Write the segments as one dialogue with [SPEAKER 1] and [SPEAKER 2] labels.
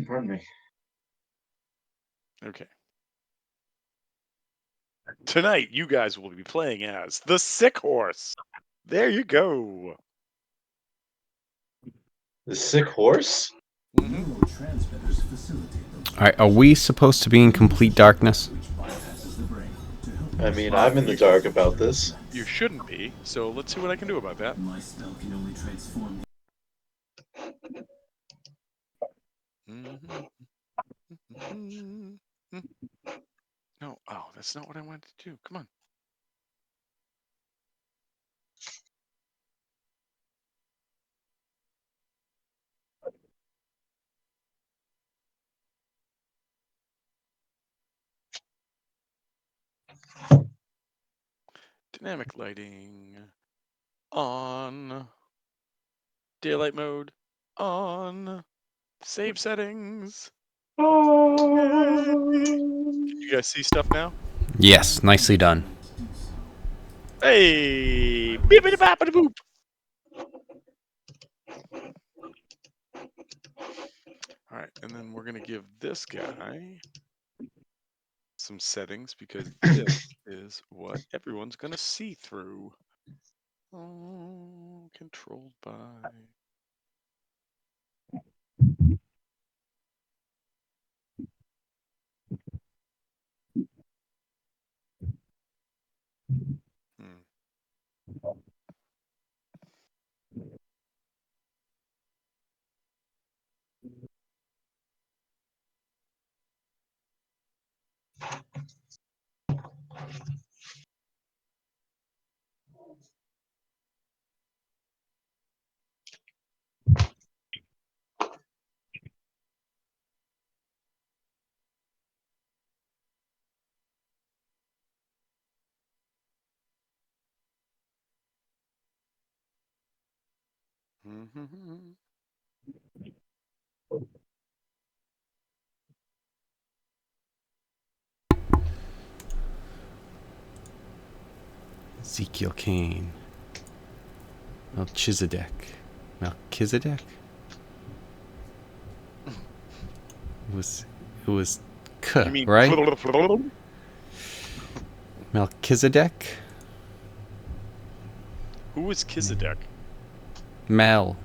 [SPEAKER 1] Pardon me.
[SPEAKER 2] Okay. Tonight, you guys will be playing as the Sick Horse. There you go.
[SPEAKER 1] The sick horse?
[SPEAKER 2] Mm-hmm.
[SPEAKER 3] Neurotransmitters facilitate the
[SPEAKER 4] Alright, are we supposed to be in complete darkness?
[SPEAKER 3] which bypasses the brain to help
[SPEAKER 1] I mean, I'm in the dark about this.
[SPEAKER 2] You shouldn't be, so let's see what I can do about that.
[SPEAKER 3] My spell can only transform
[SPEAKER 2] No, oh, that's not what I wanted to do. Come on. Dynamic lighting on. Daylight mode on. Save settings. Yay. Can you guys see stuff now?
[SPEAKER 4] Yes, nicely done.
[SPEAKER 2] Hey! Beepity boppity boop! Alright, and then we're gonna give this guy some settings because this is what everyone's gonna see through. Oh, controlled by. Hmm. Mm-hmm.
[SPEAKER 4] Ezekiel Kane. Melchizedek. Melchizedek? It was K,
[SPEAKER 2] You mean
[SPEAKER 4] right? Melchizedek?
[SPEAKER 2] Who was Kizadek?
[SPEAKER 4] Mel.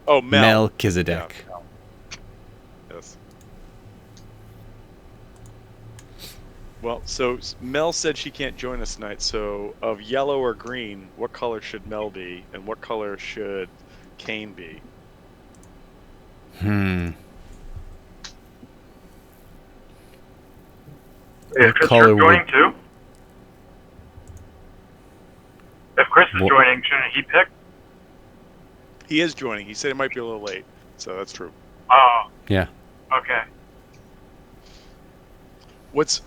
[SPEAKER 2] Oh, Mel.
[SPEAKER 4] Melchizedek.
[SPEAKER 2] Yeah, Mel. Yes. Well, so Mel said she can't join us tonight, so of yellow or green, what color should Mel be, and what color should Kane be?
[SPEAKER 5] Is Chris
[SPEAKER 4] color
[SPEAKER 5] joining
[SPEAKER 4] would-
[SPEAKER 5] too? If Chris is joining, shouldn't he pick?
[SPEAKER 2] He is joining. He said it might be a little late, so that's true.
[SPEAKER 5] Oh,
[SPEAKER 4] Yeah.
[SPEAKER 5] okay.
[SPEAKER 2] What's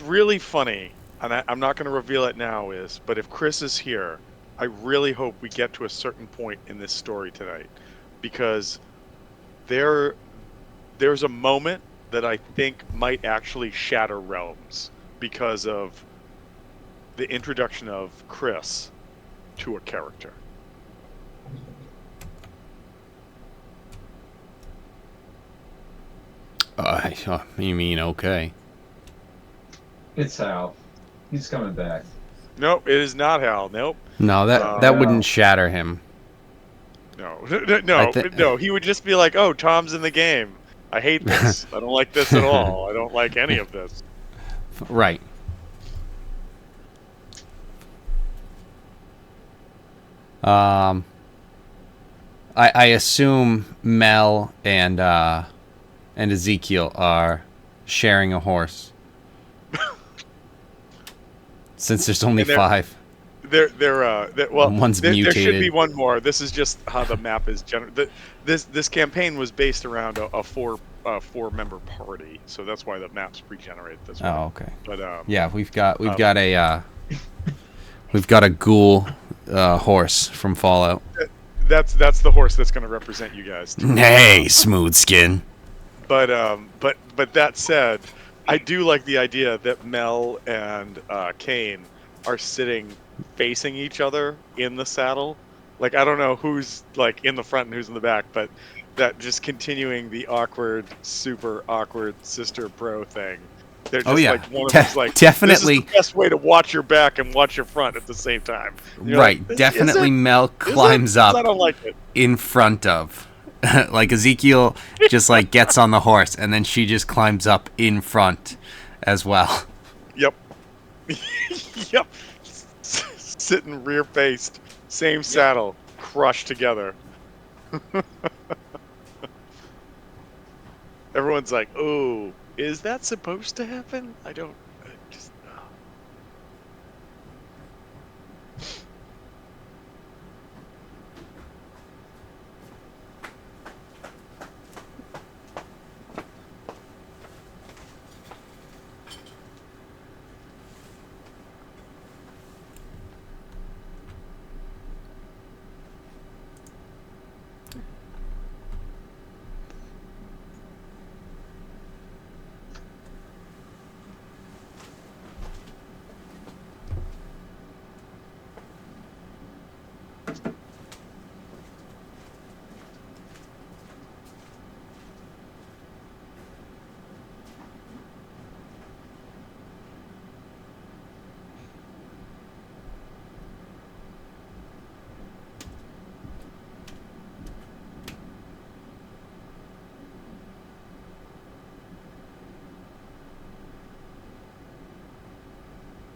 [SPEAKER 2] really funny, and I'm not going to reveal it now, but if Chris is here, I really hope we get to a certain point in this story tonight, because there's a moment that I think might actually shatter realms because of the introduction of Chris to a character.
[SPEAKER 4] You mean okay?
[SPEAKER 1] It's Hal. He's coming back.
[SPEAKER 2] Nope, it is not Hal. Nope.
[SPEAKER 4] No, that wouldn't shatter him.
[SPEAKER 2] No. He would just be like, "Oh, Tom's in the game. I hate this. I don't like this at all. I don't like any of this."
[SPEAKER 4] Right. I assume Mel and Ezekiel are sharing a horse. Since there's only 5.
[SPEAKER 2] Well,
[SPEAKER 4] One's
[SPEAKER 2] there should
[SPEAKER 4] mutated.
[SPEAKER 2] be one more. This is just how the map is generated. This campaign was based around a four-member party, so that's why the map's pre-generated this way.
[SPEAKER 4] Oh, okay.
[SPEAKER 2] But
[SPEAKER 4] yeah, we've got a ghoul horse from Fallout.
[SPEAKER 2] That's the horse that's going to represent you guys.
[SPEAKER 4] Hey, smooth skin.
[SPEAKER 2] But that said, I do like the idea that Mel and Kane are sitting facing each other in the saddle. Like, I don't know who's like in the front and who's in the back, but that just continuing the awkward, super awkward sister bro thing. They're just
[SPEAKER 4] Oh, yeah.
[SPEAKER 2] like one of them's like,
[SPEAKER 4] Definitely.
[SPEAKER 2] this is the best way to watch your back and watch your front at the same time. And you're
[SPEAKER 4] Right.
[SPEAKER 2] like,
[SPEAKER 4] Definitely
[SPEAKER 2] is
[SPEAKER 4] Mel
[SPEAKER 2] it?
[SPEAKER 4] climbs
[SPEAKER 2] 'Cause
[SPEAKER 4] up
[SPEAKER 2] I don't like it.
[SPEAKER 4] in front of. Like Ezekiel just like gets on the horse and then she just climbs up in front as well.
[SPEAKER 2] Yep. Yep. Sitting rear faced, same saddle, crushed together. Everyone's like, "Oh, is that supposed to happen?" I don't. I just.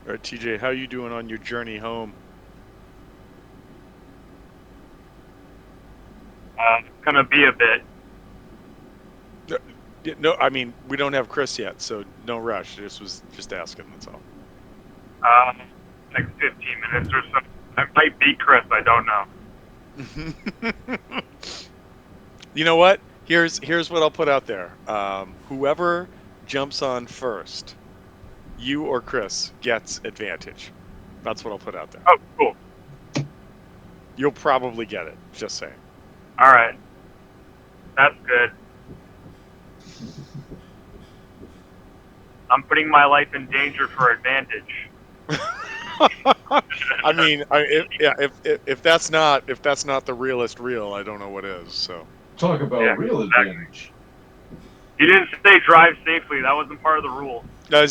[SPEAKER 2] All right, TJ, how you doing on your journey home?
[SPEAKER 5] It's gonna be a bit.
[SPEAKER 2] No, I mean we don't have Chris yet, so no rush. This was just asking. That's all.
[SPEAKER 5] Like 15 minutes or so. I might beat Chris. I don't know.
[SPEAKER 2] You know what? Here's what I'll put out there. Whoever jumps on first, you or Chris, gets advantage. That's what I'll put out there.
[SPEAKER 5] Oh, cool.
[SPEAKER 2] You'll probably get it. Just saying.
[SPEAKER 5] All right. That's good. I'm putting my life in danger for advantage.
[SPEAKER 2] I mean, if that's not the realest real, I don't know what is. So
[SPEAKER 1] Talk about
[SPEAKER 5] Yeah,
[SPEAKER 1] real
[SPEAKER 5] exactly.
[SPEAKER 1] advantage.
[SPEAKER 5] You didn't say drive safely. That wasn't part of the rule.
[SPEAKER 2] no,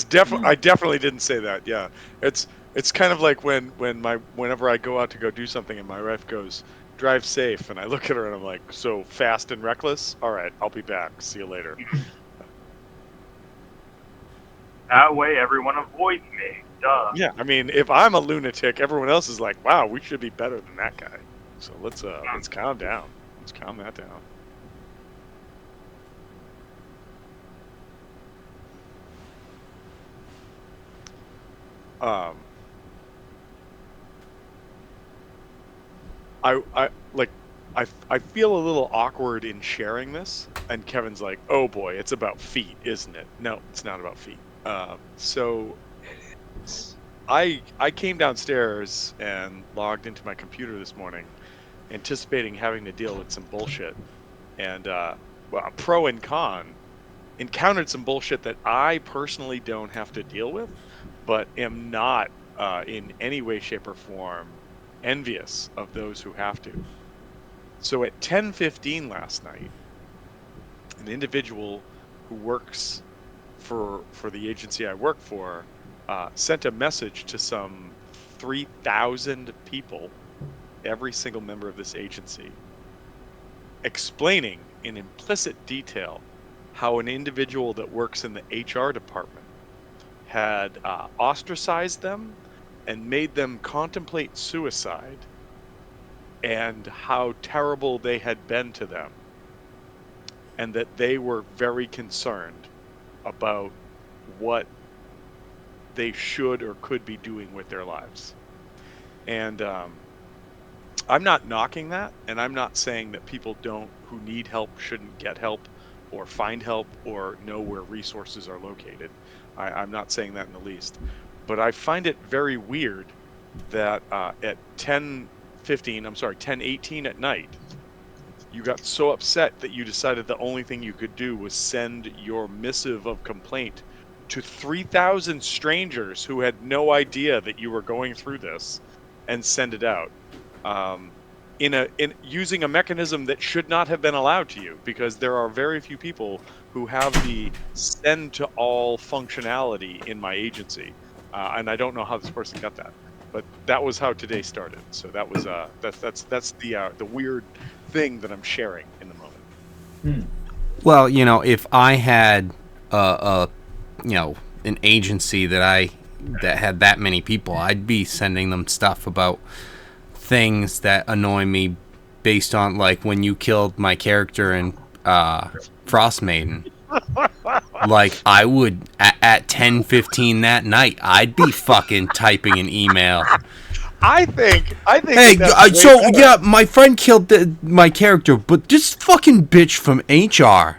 [SPEAKER 2] I definitely didn't say that. Yeah, it's kind of like whenever I go out to go do something and my wife goes, drive safe, and I look at her and I'm like, so fast and reckless? All right, I'll be back. See you later.
[SPEAKER 5] That way, everyone avoids me. Duh.
[SPEAKER 2] Yeah, I mean, if I'm a lunatic, everyone else is like, wow, we should be better than that guy. So let's calm down. Let's calm that down. I feel a little awkward in sharing this, and Kevin's like, "Oh boy, it's about feet, isn't it?" No, it's not about feet. So I came downstairs and logged into my computer this morning, anticipating having to deal with some bullshit, and well, pro and con, encountered some bullshit that I personally don't have to deal with, but am not in any way, shape, or form envious of those who have to. So at 10:15 last night, an individual who works for the agency I work for sent a message to some 3,000 people, every single member of this agency, explaining in implicit detail how an individual that works in the HR department had ostracized them and made them contemplate suicide, and how terrible they had been to them, and that they were very concerned about what they should or could be doing with their lives. And I'm not knocking that, and I'm not saying that people who need help shouldn't get help or find help or know where resources are located. I'm not saying that in the least. But I find it very weird that at 10:18 at night, you got so upset that you decided the only thing you could do was send your missive of complaint to 3,000 strangers who had no idea that you were going through this, and send it out. in using a mechanism that should not have been allowed to you, because there are very few people who have the send to all functionality in my agency, and I don't know how this person got that, but that was how today started. So that was that's the weird thing that I'm sharing in the moment.
[SPEAKER 4] Well, if I had an agency that had that many people, I'd be sending them stuff about things that annoy me based on, like, when you killed my character in Frost Maiden. Like, I would at 10:15 that night, I'd be fucking typing an email.
[SPEAKER 2] I think.
[SPEAKER 4] Hey,
[SPEAKER 2] that's
[SPEAKER 4] so
[SPEAKER 2] way better.
[SPEAKER 4] yeah, my friend killed my character, but this fucking bitch from HR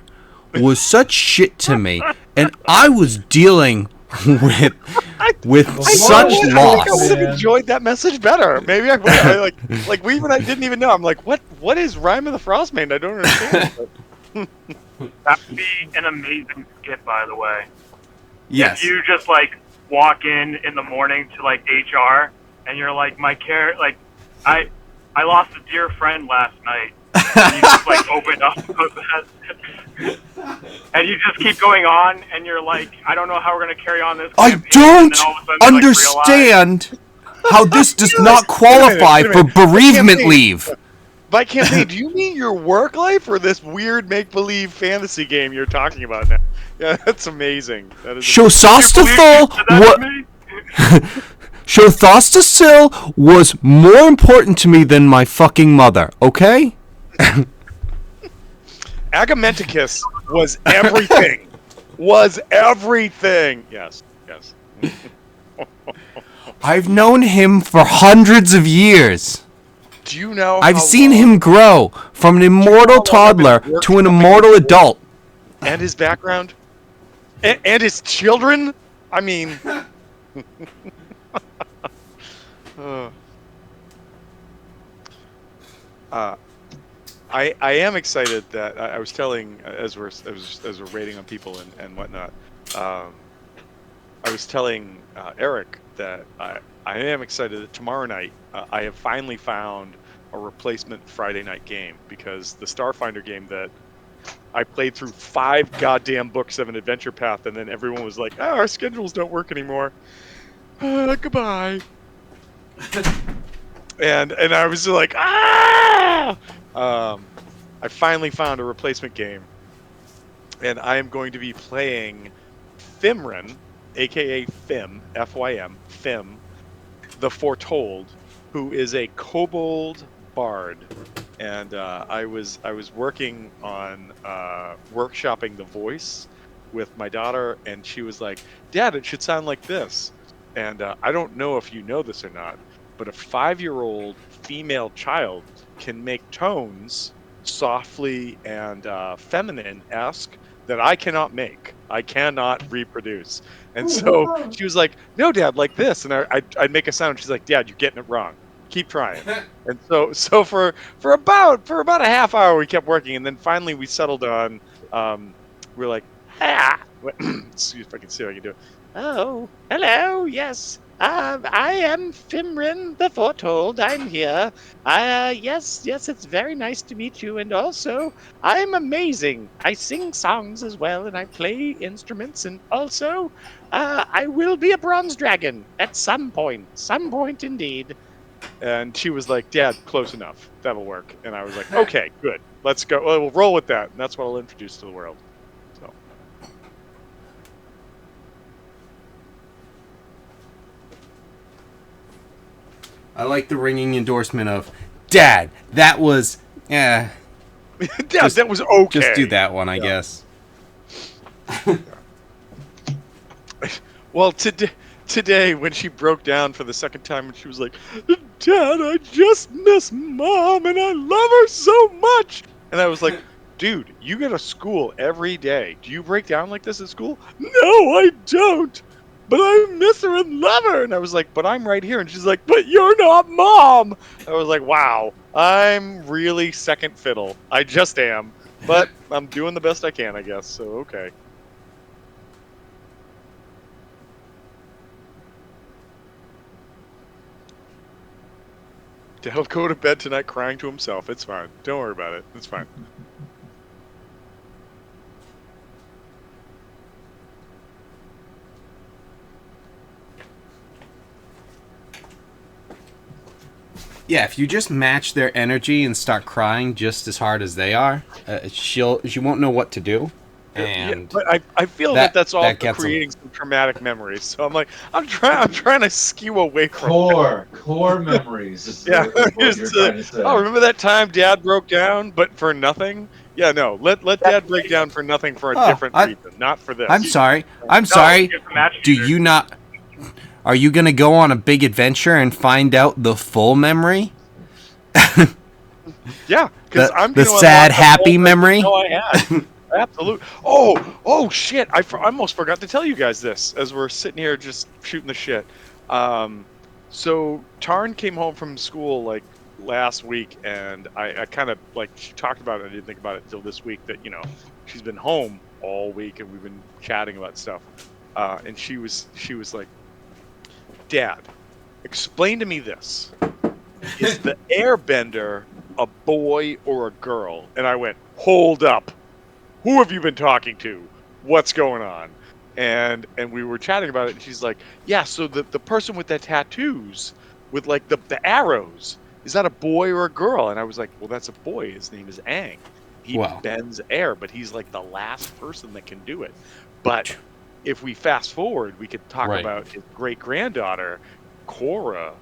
[SPEAKER 4] was such shit to me, and I was dealing with such
[SPEAKER 2] I think I
[SPEAKER 4] loss.
[SPEAKER 2] would have
[SPEAKER 1] Man.
[SPEAKER 2] enjoyed that message better. Maybe I would. Like we didn't even know. I'm like, what is Rhyme of the Frostmaiden? I don't understand.
[SPEAKER 5] That would be an amazing skit, by the way.
[SPEAKER 4] Yes.
[SPEAKER 5] If you just like walk in the morning to like HR and you're like, I lost a dear friend last night. And you just like open up and you just keep going on, and you're like, I don't know how we're gonna carry on this.
[SPEAKER 4] I
[SPEAKER 5] campaign.
[SPEAKER 4] don't
[SPEAKER 5] And then all of a sudden they, like,
[SPEAKER 4] understand how this does not qualify
[SPEAKER 2] Wait a
[SPEAKER 4] for
[SPEAKER 2] minute.
[SPEAKER 4] bereavement
[SPEAKER 2] Campaign.
[SPEAKER 4] leave.
[SPEAKER 2] By campaign, do you mean your work life or this weird make-believe fantasy game you're talking about now? Yeah, that's amazing. That is
[SPEAKER 4] Shosastafil Shothostasil was more important to me than my fucking mother, okay?
[SPEAKER 2] Agamenticus was everything. Was everything. Yes.
[SPEAKER 4] I've known him for hundreds of years.
[SPEAKER 2] Do you know?
[SPEAKER 4] I've
[SPEAKER 2] how
[SPEAKER 4] seen
[SPEAKER 2] long-
[SPEAKER 4] him grow from an immortal toddler to an immortal adult.
[SPEAKER 2] And his background, and his children. I mean, I am excited that I was telling as we're rating on people and whatnot. I was telling Eric that I am excited that tomorrow night I have finally found a replacement Friday night game, because the Starfinder game that I played through 5 goddamn books of an adventure path, and then everyone was like, "Oh, our schedules don't work anymore. Goodbye." and I was just like, "Ah!" I finally found a replacement game, and I am going to be playing Fimrin, aka Fim, F-Y-M, Fim, the Foretold, who is a kobold bard. And I was working on workshopping the voice with my daughter, and she was like, "Dad, it should sound like this." And I don't know if you know this or not, but a 5-year-old female child can make tones softly and feminine-esque that I cannot make. I cannot reproduce. And so she was like, "No, Dad, like this." And I'd make a sound. She's like, "Dad, you're getting it wrong. Keep trying." And so for about a half hour we kept working, and then finally we settled on we're like, see if I can see if I can do it. "Oh, hello, yes. I am Fimrin the Foretold. I'm here. Yes, it's very nice to meet you. And also, I'm amazing. I sing songs as well, and I play instruments. And also, I will be a bronze dragon at some point. Some point indeed." And she was like, "Dad, close enough. That'll work." And I was like, "Okay, good. Let's go. Well, we'll roll with that." And that's what I'll introduce to the world. So.
[SPEAKER 4] I like the ringing endorsement of, "Dad, that was,
[SPEAKER 2] Dad, that was okay.
[SPEAKER 4] just do that one, I guess."
[SPEAKER 2] Well, today when she broke down for the second time and she was like, "Dad, I just miss Mom and I love her so much." And I was like, "Dude, you go to school every day. Do you break down like this at school?" "No, I don't. But I miss her and love her." And I was like, "But I'm right here." And she's like, "But you're not Mom." I was like, wow, I'm really second fiddle. I just am. But I'm doing the best I can, I guess. So, okay. He'll go to bed tonight crying to himself. It's fine. Don't worry about it. It's fine.
[SPEAKER 4] Yeah, if you just match their energy and start crying just as hard as they are, she won't know what to do. And
[SPEAKER 2] but I feel that's all creating some traumatic memories. So I'm like, I'm trying to skew away from
[SPEAKER 1] core memories. Is
[SPEAKER 2] yeah,
[SPEAKER 1] what you're trying to say.
[SPEAKER 2] Oh, remember that time Dad broke down, but for nothing? Yeah, no. Let Dad break down for nothing for a different reason, not for this.
[SPEAKER 4] I'm sorry. Do you not? Are you gonna go on a big adventure and find out the full memory?
[SPEAKER 2] Yeah, because I'm
[SPEAKER 4] the sad, happy memory.
[SPEAKER 2] I had. Absolutely. Oh shit! I almost forgot to tell you guys this as we're sitting here just shooting the shit. So Tarn came home from school like last week, and I kind of like she talked about it. I didn't think about it until this week that she's been home all week and we've been chatting about stuff. And she was like, Dad, explain to me this. Is the airbender a boy or a girl? And I went, hold up. Who have you been talking to? What's going on? And we were chatting about it, and she's like, yeah, so the person with the tattoos, with like the arrows, is that a boy or a girl? And I was like, well, that's a boy. His name is Aang. He bends air, but he's like the last person that can do it. But if we fast forward, we could talk about his great-granddaughter, Korra.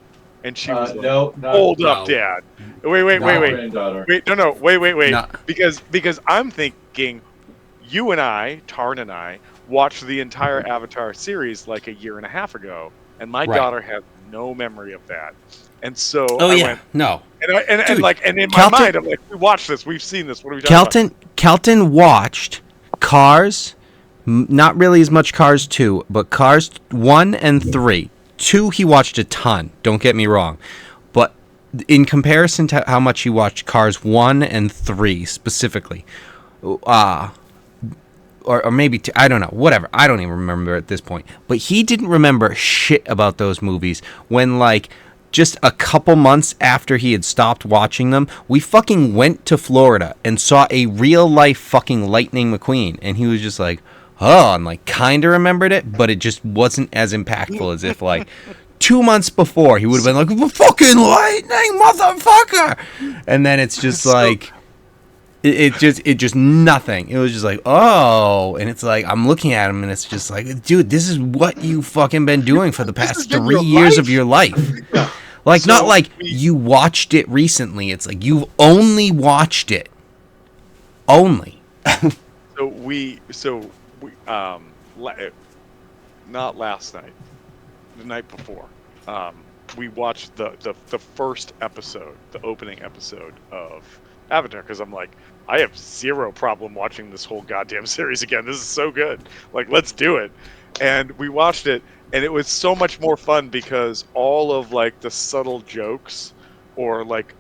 [SPEAKER 2] And she was like, hold up, Dad. Wait.
[SPEAKER 1] Granddaughter.
[SPEAKER 2] Wait, no. Wait.
[SPEAKER 4] No.
[SPEAKER 2] Because I'm thinking you and I, Tarn and I, watched the entire Avatar series like a year and a half ago. And my daughter has no memory of that. And so went,
[SPEAKER 4] no.
[SPEAKER 2] And in my
[SPEAKER 4] Kelton,
[SPEAKER 2] mind, I'm like, we watched this, we've seen this. What are we talking about?
[SPEAKER 4] Kelton watched Cars, not really as much Cars 2, but Cars 1 and 3. 2 he watched a ton, don't get me wrong. But in comparison to how much he watched Cars 1 and 3 specifically, or maybe 2, I don't know, whatever. I don't even remember at this point. But he didn't remember shit about those movies when, like, just a couple months after he had stopped watching them, we fucking went to Florida and saw a real-life fucking Lightning McQueen. And he was just like, oh, and like kind of remembered it, but it just wasn't as impactful as if like 2 months before he would have been like, fucking lightning, motherfucker. And then it's just like, it just nothing. It was just like, oh, and it's like, I'm looking at him and it's just like, dude, this is what you fucking been doing for the past 3 years of your life. Like, not like you watched it recently. It's like you've only watched it. Only.
[SPEAKER 2] Not last night, the night before, we watched the first episode, the opening episode of Avatar, because I'm like, I have zero problem watching this whole goddamn series again. This is so good. Like, let's do it. And we watched it, and it was so much more fun because all of like the subtle jokes, or like,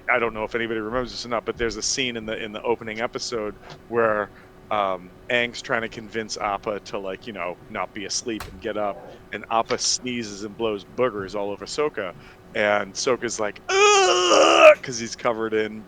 [SPEAKER 2] I don't know if anybody remembers this or not, but there's a scene in the opening episode where Aang's trying to convince Appa to, like, not be asleep and get up, and Appa sneezes and blows boogers all over Sokka, and Sokka's like, ugh, because he's covered in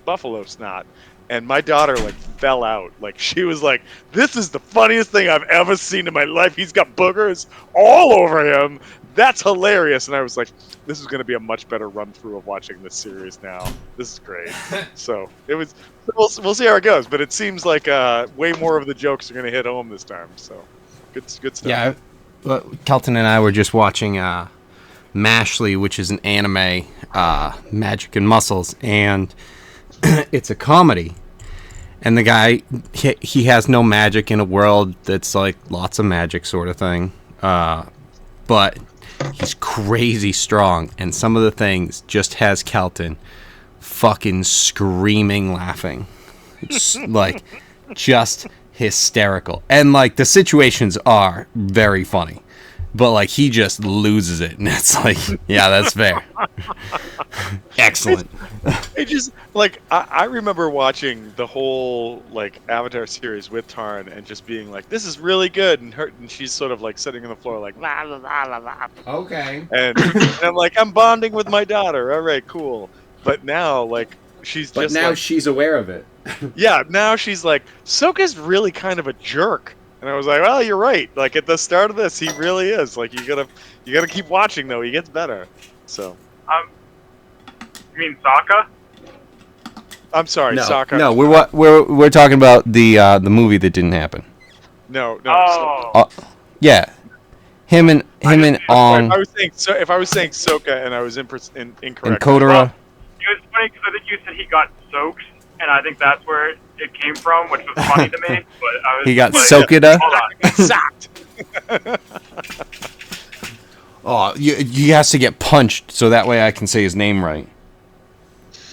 [SPEAKER 2] buffalo snot. And my daughter like fell out. Like, she was like, this is the funniest thing I've ever seen in my life. He's got boogers all over him. That's hilarious. And I was like, this is going to be a much better run through of watching this series now. This is great. So it was, we'll see how it goes, but it seems like way more of the jokes are going to hit home this time. So good stuff.
[SPEAKER 4] Yeah. Kelton and I were just watching Mashley, which is an anime, Magic and Muscles, and it's a comedy. And the guy, he has no magic in a world that's like lots of magic sort of thing. But he's crazy strong. And some of the things just has Kelton fucking screaming laughing. It's like just hysterical. And like the situations are very funny. but like he just loses it, and it's like, yeah, that's fair. Excellent.
[SPEAKER 2] It just like I remember watching the whole like Avatar series with Tarn and just being like, "This is really good," and she's sort of like sitting on the floor like, "La la la la la,"
[SPEAKER 4] Okay.
[SPEAKER 2] and I'm like, "I'm bonding with my daughter. All right, cool." But now like she's
[SPEAKER 4] But
[SPEAKER 2] just
[SPEAKER 4] now
[SPEAKER 2] like,
[SPEAKER 4] she's aware of it.
[SPEAKER 2] yeah, now she's like, Sokka's really kind of a jerk. And I was like, well, you're right. Like at the start of this, he really is. Like you gotta keep watching though. He gets better. So
[SPEAKER 5] You mean Sokka?
[SPEAKER 2] I'm sorry,
[SPEAKER 4] No,
[SPEAKER 2] Sokka.
[SPEAKER 4] no, we're talking about the movie that didn't happen.
[SPEAKER 2] No.
[SPEAKER 5] Oh.
[SPEAKER 4] Yeah, him and Ong
[SPEAKER 2] If I was saying Sokka and I was incorrect.
[SPEAKER 4] and
[SPEAKER 2] I-
[SPEAKER 4] Kodara.
[SPEAKER 5] Well, it was funny because I think you said he got soaked, and I think that's where it came from, which was funny to me. But I was
[SPEAKER 4] He got
[SPEAKER 5] like,
[SPEAKER 4] Sokida.
[SPEAKER 5] Hold on.
[SPEAKER 2] Exact.
[SPEAKER 4] Oh, he has to get punched so that way I can say his name right.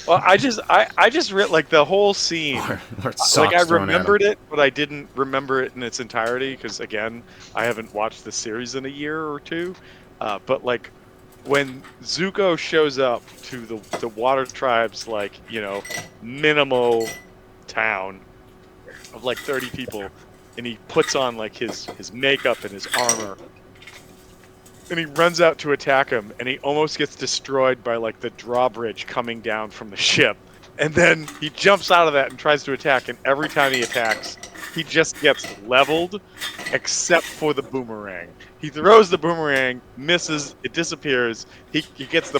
[SPEAKER 2] Well, I just like the whole scene. Like I remembered it, but I didn't remember it in its entirety because again, I haven't watched the series in a year or two. But like when Zuko shows up to the Water Tribe's like minimal town of like 30 people, and he puts on like his makeup and his armor. And he runs out to attack him, and he almost gets destroyed by like the drawbridge coming down from the ship. And then he jumps out of that and tries to attack, and every time he attacks, he just gets leveled, except for the boomerang. He throws the boomerang, misses, it disappears. He gets the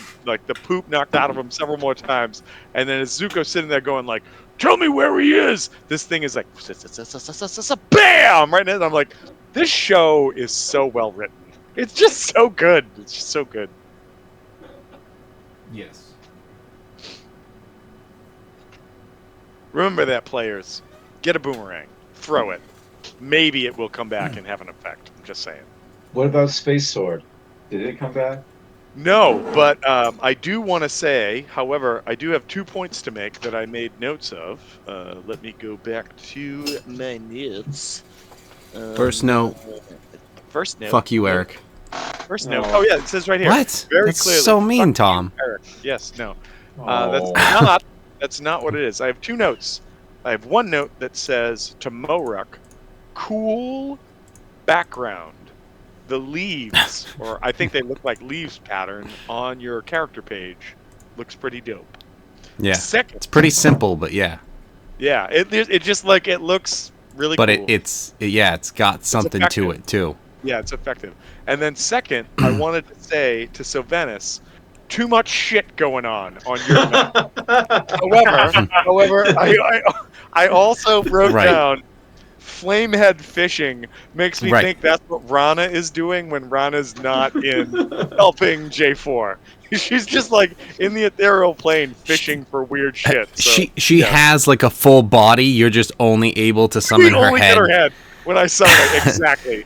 [SPEAKER 2] poop knocked out of him several more times, and then as Zuko's sitting there going like, "Tell me where he is!" This thing is like, bam! Right now, I'm like, this show is so well written. It's just so good. It's just so good.
[SPEAKER 4] Yes.
[SPEAKER 2] Remember that, players. Get a boomerang. Throw it. Maybe it will come back and have an effect. I'm just saying.
[SPEAKER 1] What about Space Sword? Did it come back?
[SPEAKER 2] No, but I do want to say, however, I do have 2 points to make that I made notes of. Let me go back to my notes.
[SPEAKER 4] First note.
[SPEAKER 2] First note.
[SPEAKER 4] Fuck you, Eric.
[SPEAKER 2] First note. Oh, yeah, it says right here.
[SPEAKER 4] What?
[SPEAKER 2] Very
[SPEAKER 4] That's
[SPEAKER 2] clearly.
[SPEAKER 4] so mean,
[SPEAKER 2] Fuck
[SPEAKER 4] Tom.
[SPEAKER 2] you, Eric. Yes, no.
[SPEAKER 1] Oh.
[SPEAKER 2] That's not what it is. I have 2 notes. I have 1 note that says to Moruk, cool background. The leaves, or I think they look like leaves pattern on your character page, looks pretty dope.
[SPEAKER 4] Yeah.
[SPEAKER 2] Second,
[SPEAKER 4] It's pretty simple, but yeah.
[SPEAKER 2] yeah, it just like it looks really
[SPEAKER 4] But
[SPEAKER 2] cool.
[SPEAKER 4] it's got something to
[SPEAKER 2] effective.
[SPEAKER 4] it too.
[SPEAKER 2] Yeah, it's effective. And then second, I wanted to say to Sylvanas, too much shit going on your map. However, I also wrote
[SPEAKER 4] Right.
[SPEAKER 2] down Flamehead fishing makes me
[SPEAKER 4] Right.
[SPEAKER 2] think that's what Rana is doing when Rana's not in helping J4. She's just like in the ethereal plane fishing for weird shit. So,
[SPEAKER 4] She
[SPEAKER 2] yeah.
[SPEAKER 4] has like a full body. You're just only able to summon
[SPEAKER 2] You
[SPEAKER 4] her
[SPEAKER 2] only
[SPEAKER 4] head.
[SPEAKER 2] get her head when I saw it. Exactly.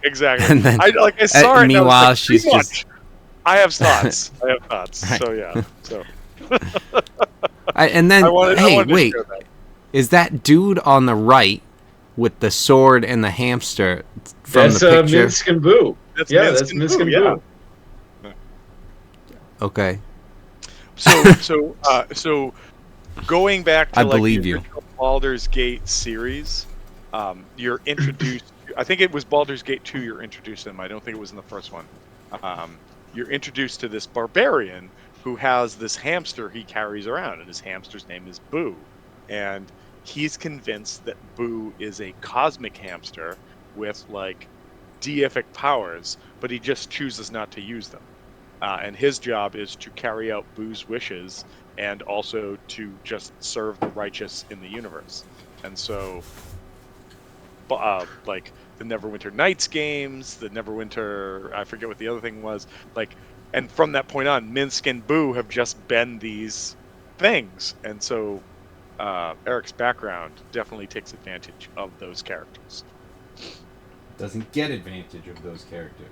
[SPEAKER 4] And then-
[SPEAKER 2] I saw it. And I was
[SPEAKER 4] meanwhile,
[SPEAKER 2] like,
[SPEAKER 4] she's
[SPEAKER 2] too
[SPEAKER 4] just-
[SPEAKER 2] much. I have thoughts.
[SPEAKER 4] Right.
[SPEAKER 2] So yeah. So
[SPEAKER 4] And then,
[SPEAKER 2] I wanted to
[SPEAKER 4] wait,
[SPEAKER 2] share that.
[SPEAKER 4] is that dude on the right with the sword and the hamster from
[SPEAKER 1] That's
[SPEAKER 4] the picture?
[SPEAKER 1] Minsk and Boo.
[SPEAKER 2] That's
[SPEAKER 1] Yeah,
[SPEAKER 2] Minsk
[SPEAKER 1] that's
[SPEAKER 2] and
[SPEAKER 1] Minsk
[SPEAKER 2] Boo,
[SPEAKER 1] and
[SPEAKER 2] yeah.
[SPEAKER 1] Boo.
[SPEAKER 4] Okay.
[SPEAKER 2] So going back to
[SPEAKER 4] I
[SPEAKER 2] like
[SPEAKER 4] believe
[SPEAKER 2] the
[SPEAKER 4] you.
[SPEAKER 2] original Baldur's Gate series, you're introduced. I think it was Baldur's Gate 2. You're introduced to them. I don't think it was in the first one. You're introduced to this barbarian who has this hamster he carries around, and his hamster's name is Boo, and he's convinced that Boo is a cosmic hamster with like deific powers, but he just chooses not to use them. And his job is to carry out Boo's wishes and also to just serve the righteous in the universe. And so, like the Neverwinter Nights games, the Neverwinter, I forget what the other thing was, like, and from that point on, Minsk and Boo have just been these things. And so Eric's background definitely takes advantage of those characters.
[SPEAKER 4] Doesn't get advantage of those characters.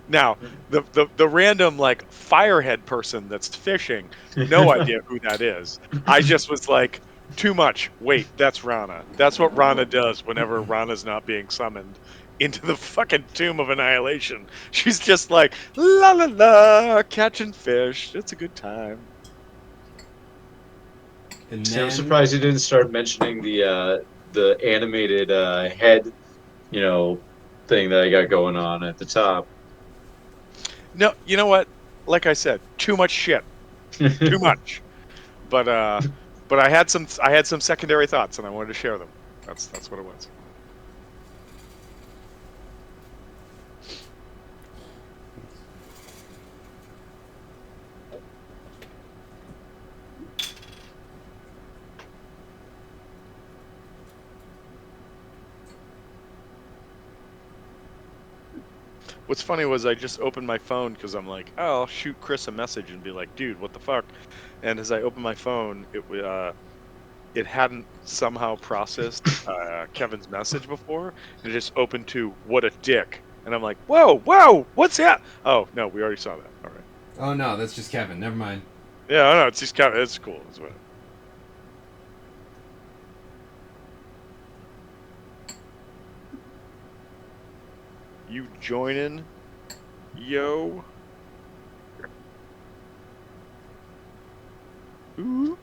[SPEAKER 2] Now, the random like firehead person that's fishing, no idea who that is. I just was like, too much. Wait, that's Rana. That's what Rana does whenever Rana's not being summoned. into the fucking tomb of annihilation. She's just like, la la la, catching fish. It's a good time.
[SPEAKER 4] And
[SPEAKER 1] See, I'm surprised you didn't start mentioning the animated head, thing that I got going on at the top.
[SPEAKER 2] No, you know what? Like I said, too much shit. Too much. But I had some secondary thoughts and I wanted to share them. That's what it was. What's funny was I just opened my phone because I'm like, oh, I'll shoot Chris a message and be like, dude, what the fuck? And as I opened my phone, it hadn't somehow processed Kevin's message before. It just opened to what a dick, and I'm like, whoa, what's that? Oh no, we already saw that. All right.
[SPEAKER 4] Oh no, that's just Kevin. Never mind.
[SPEAKER 2] Yeah, I know. It's just Kevin. It's cool. It's whatever. You joining, yo? Ooh.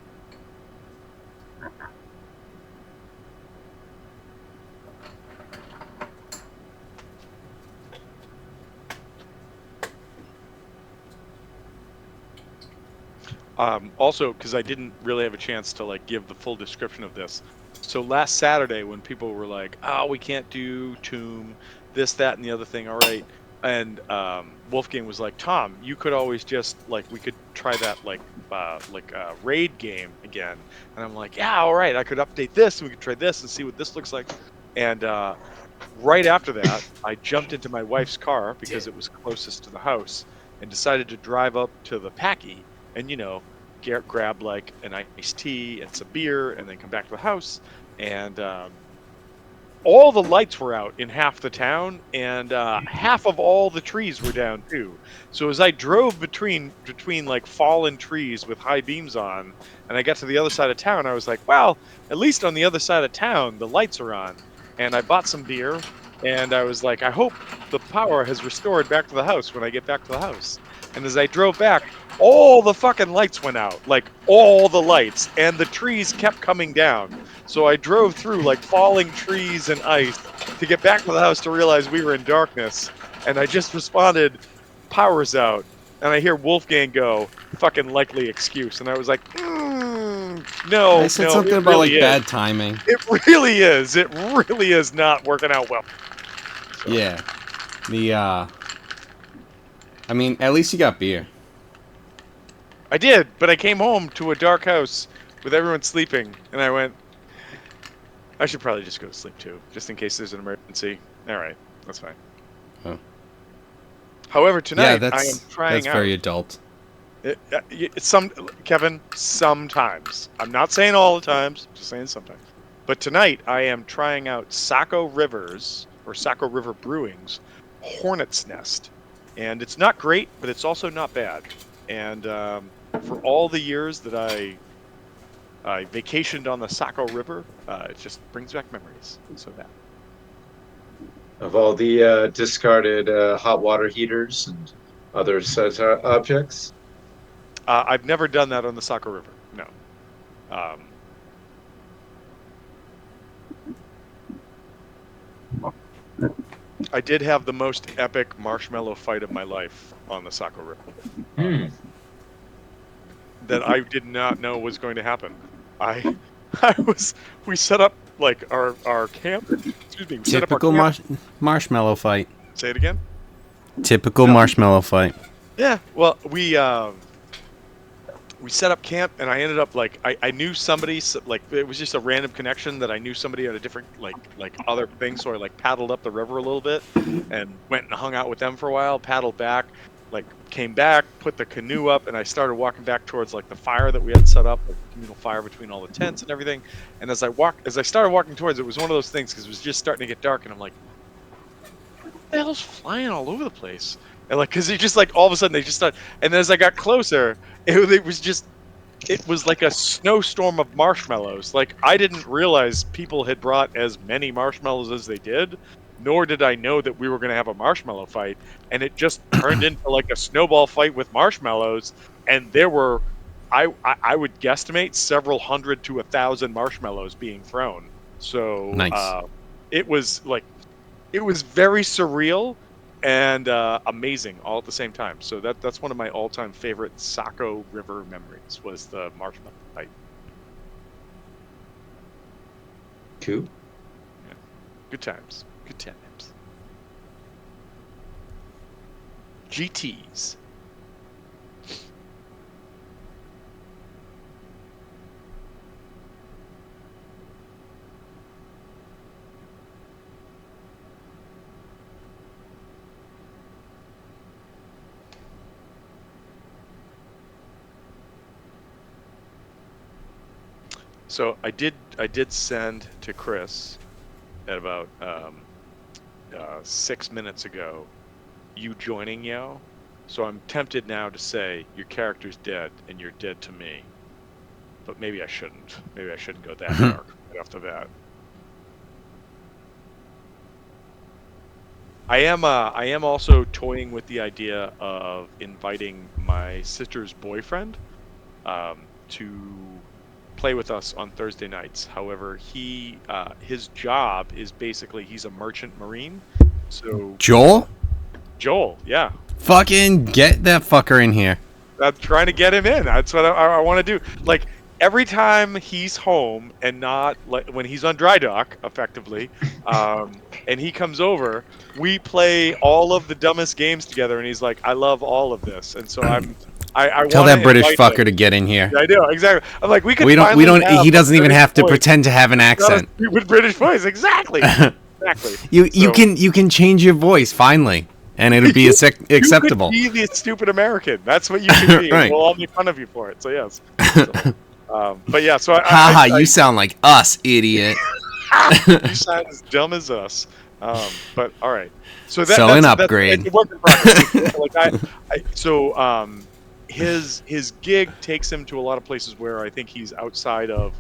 [SPEAKER 2] Also, because I didn't really have a chance to like give the full description of this. So last Saturday, when people were like, "Oh, we can't do Tomb, this, that, and the other thing," all right, and Wolfgang was like, "Tom, you could always just like we could try that like raid game again," and I'm like, "Yeah, all right, I could update this, and we could try this and see what this looks like," and right after that, I jumped into my wife's car because it was closest to the house, and decided to drive up to the Packy and grab like an iced tea and some beer, and then come back to the house. And all the lights were out in half the town, and half of all the trees were down too. So as I drove between like fallen trees with high beams on, and I got to the other side of town, I was like, well, at least on the other side of town the lights are on. And I bought some beer, and I was like, I hope the power has restored back to the house when I get back to the house. And as I drove back, all the fucking lights went out, like all the lights, and the trees kept coming down. So I drove through like falling trees and ice to get back to the house to realize we were in darkness. And I just responded, power's out. And I hear Wolfgang go, fucking likely excuse. And I was like, no,
[SPEAKER 4] I said
[SPEAKER 2] no,
[SPEAKER 4] something
[SPEAKER 2] it
[SPEAKER 4] about
[SPEAKER 2] really
[SPEAKER 4] like
[SPEAKER 2] is.
[SPEAKER 4] bad timing.
[SPEAKER 2] It really is. It really is not working out well. So.
[SPEAKER 4] Yeah. I mean, at least you got beer.
[SPEAKER 2] I did, but I came home to a dark house with everyone sleeping, and I went, I should probably just go to sleep too, just in case there's an emergency. All right, that's fine.
[SPEAKER 4] Oh.
[SPEAKER 2] However, tonight
[SPEAKER 4] Yeah,
[SPEAKER 2] I am trying
[SPEAKER 4] that's very adult.
[SPEAKER 2] Kevin, sometimes. I'm not saying all the times, just saying sometimes. But tonight I am trying out Saco Rivers, or Saco River Brewing's Hornet's Nest. And it's not great, but it's also not bad. And for all the years that I vacationed on the Saco River, it just brings back memories. So that.
[SPEAKER 1] Of all the discarded hot water heaters and other such objects.
[SPEAKER 2] I've never done that on the Saco River. No. I did have the most epic marshmallow fight of my life on the Saco River. That I did not know was going to happen. We set up like our camp. Excuse me. We set up our
[SPEAKER 4] Typical
[SPEAKER 2] camp.
[SPEAKER 4] marshmallow fight.
[SPEAKER 2] Say it again.
[SPEAKER 4] Typical marshmallow fight.
[SPEAKER 2] Yeah. Well, we set up camp, and I ended up like I knew somebody, like it was just a random connection that I knew somebody at a different like other thing, so I like paddled up the river a little bit and went and hung out with them for a while, paddled back, like came back, put the canoe up, and I started walking back towards like the fire that we had set up, like communal fire between all the tents and everything. And as I started walking towards it, was one of those things because it was just starting to get dark, and I'm like, what the hell's flying all over the place? And like, cause it just like all of a sudden they just started, and then as I got closer, it was like a snowstorm of marshmallows. Like I didn't realize people had brought as many marshmallows as they did, nor did I know that we were going to have a marshmallow fight, and it just turned into like a snowball fight with marshmallows, and there were, I would guesstimate several hundred to 1,000 marshmallows being thrown. So
[SPEAKER 4] Nice.
[SPEAKER 2] it was like, it was very surreal and amazing all at the same time. So that's one of my all-time favorite Saco River memories, was the marshmallow fight.
[SPEAKER 1] Cool.
[SPEAKER 2] Good times. Good times. GTs. So I did send to Chris at about 6 minutes ago you joining Yao. So I'm tempted now to say your character's dead and you're dead to me. But maybe I shouldn't. Maybe I shouldn't go that dark right off the bat. I am also toying with the idea of inviting my sister's boyfriend to play with us on Thursday nights. However, his job is basically, he's a merchant marine. So
[SPEAKER 4] Joel?
[SPEAKER 2] Joel, yeah.
[SPEAKER 4] Fucking get that fucker in here.
[SPEAKER 2] I'm trying to get him in. That's what I want to do. Like, every time he's home and not like when he's on dry dock, effectively, and he comes over, we play all of the dumbest games together, and he's like, "I love all of this," and so I
[SPEAKER 4] Tell
[SPEAKER 2] wanna
[SPEAKER 4] that British
[SPEAKER 2] invite
[SPEAKER 4] fucker
[SPEAKER 2] him.
[SPEAKER 4] to get in here.
[SPEAKER 2] I know, exactly. I'm like, we could.
[SPEAKER 4] We don't.
[SPEAKER 2] Have
[SPEAKER 4] He doesn't
[SPEAKER 2] a
[SPEAKER 4] even
[SPEAKER 2] British
[SPEAKER 4] have to
[SPEAKER 2] voice.
[SPEAKER 4] pretend to have an
[SPEAKER 2] Not a
[SPEAKER 4] accent.
[SPEAKER 2] stupid British voice, exactly. Exactly.
[SPEAKER 4] You
[SPEAKER 2] So-
[SPEAKER 4] can change your voice finally, and it'll be acceptable.
[SPEAKER 2] You could be the stupid American. That's what you could be.
[SPEAKER 4] Right.
[SPEAKER 2] We'll all make fun of you for it. So yes. So, but yeah. So
[SPEAKER 4] Haha, you sound like us, idiot.
[SPEAKER 2] you sound as dumb as us. But all right. So
[SPEAKER 4] So
[SPEAKER 2] that's
[SPEAKER 4] an upgrade.
[SPEAKER 2] It's a work in progress. Like his gig takes him to a lot of places where I think he's outside of,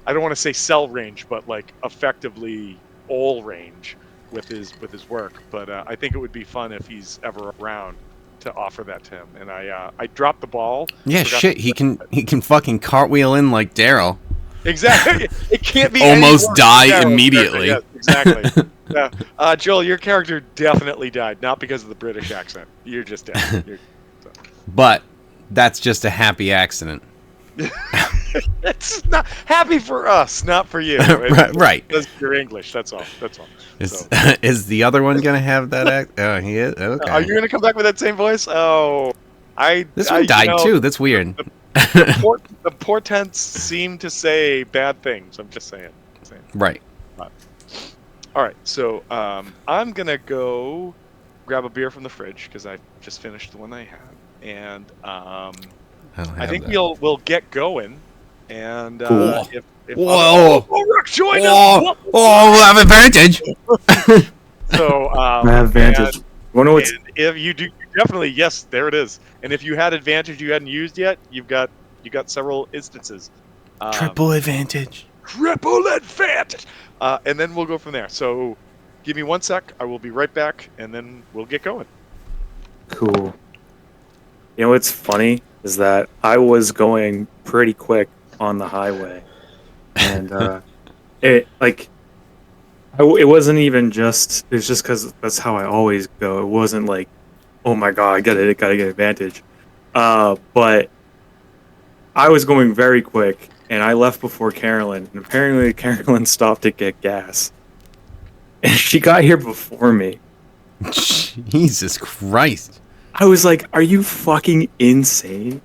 [SPEAKER 2] I don't want to say cell range, but like effectively all range with his work. But I think it would be fun if he's ever around to offer that to him. And I dropped the ball.
[SPEAKER 4] Yeah,
[SPEAKER 2] Forgot
[SPEAKER 4] shit.
[SPEAKER 2] to-
[SPEAKER 4] He can fucking cartwheel in like Daryl.
[SPEAKER 2] Exactly. It can't be
[SPEAKER 4] Almost
[SPEAKER 2] any worse.
[SPEAKER 4] die
[SPEAKER 2] Yeah,
[SPEAKER 4] immediately.
[SPEAKER 2] Yes, exactly. Yeah. Joel, your character definitely died, not because of the British accent. You're just dead.
[SPEAKER 4] But that's just a happy accident.
[SPEAKER 2] It's not happy for us, not for you.
[SPEAKER 4] Right.
[SPEAKER 2] Because you're English. That's all. That's all.
[SPEAKER 4] Is,
[SPEAKER 2] So,
[SPEAKER 4] is the other one gonna have that act? Oh, he is. Okay.
[SPEAKER 2] are you gonna come back with that same voice? Oh,
[SPEAKER 4] This one died
[SPEAKER 2] you know,
[SPEAKER 4] too. That's weird.
[SPEAKER 2] The portents seem to say bad things. I'm just saying.
[SPEAKER 4] Right.
[SPEAKER 2] All right, so I'm gonna go grab a beer from the fridge because I just finished the one I had, and
[SPEAKER 4] I
[SPEAKER 2] I think we'll get going. And
[SPEAKER 4] Cool.
[SPEAKER 2] if
[SPEAKER 4] Whoa.
[SPEAKER 2] oh, Rook, join
[SPEAKER 4] Oh,
[SPEAKER 2] us!
[SPEAKER 4] we'll have advantage.
[SPEAKER 2] So
[SPEAKER 6] I have advantage. Wanna know what's
[SPEAKER 2] and if you do, definitely yes, there it is. And if you had advantage you hadn't used yet, you got several instances.
[SPEAKER 4] Triple advantage.
[SPEAKER 2] Triple advantage. And then we'll go from there. So give me 1 sec. I will be right back, and then we'll get going.
[SPEAKER 6] cool? You know what's funny is that I was going pretty quick on the highway, and it wasn't even just. It's just because that's how I always go. It wasn't like, oh my god, I gotta get advantage. But I was going very quick, and I left before Carolyn. And apparently, Carolyn stopped to get gas, and she got here before me.
[SPEAKER 4] Jesus Christ.
[SPEAKER 6] I was like, "Are you fucking insane?"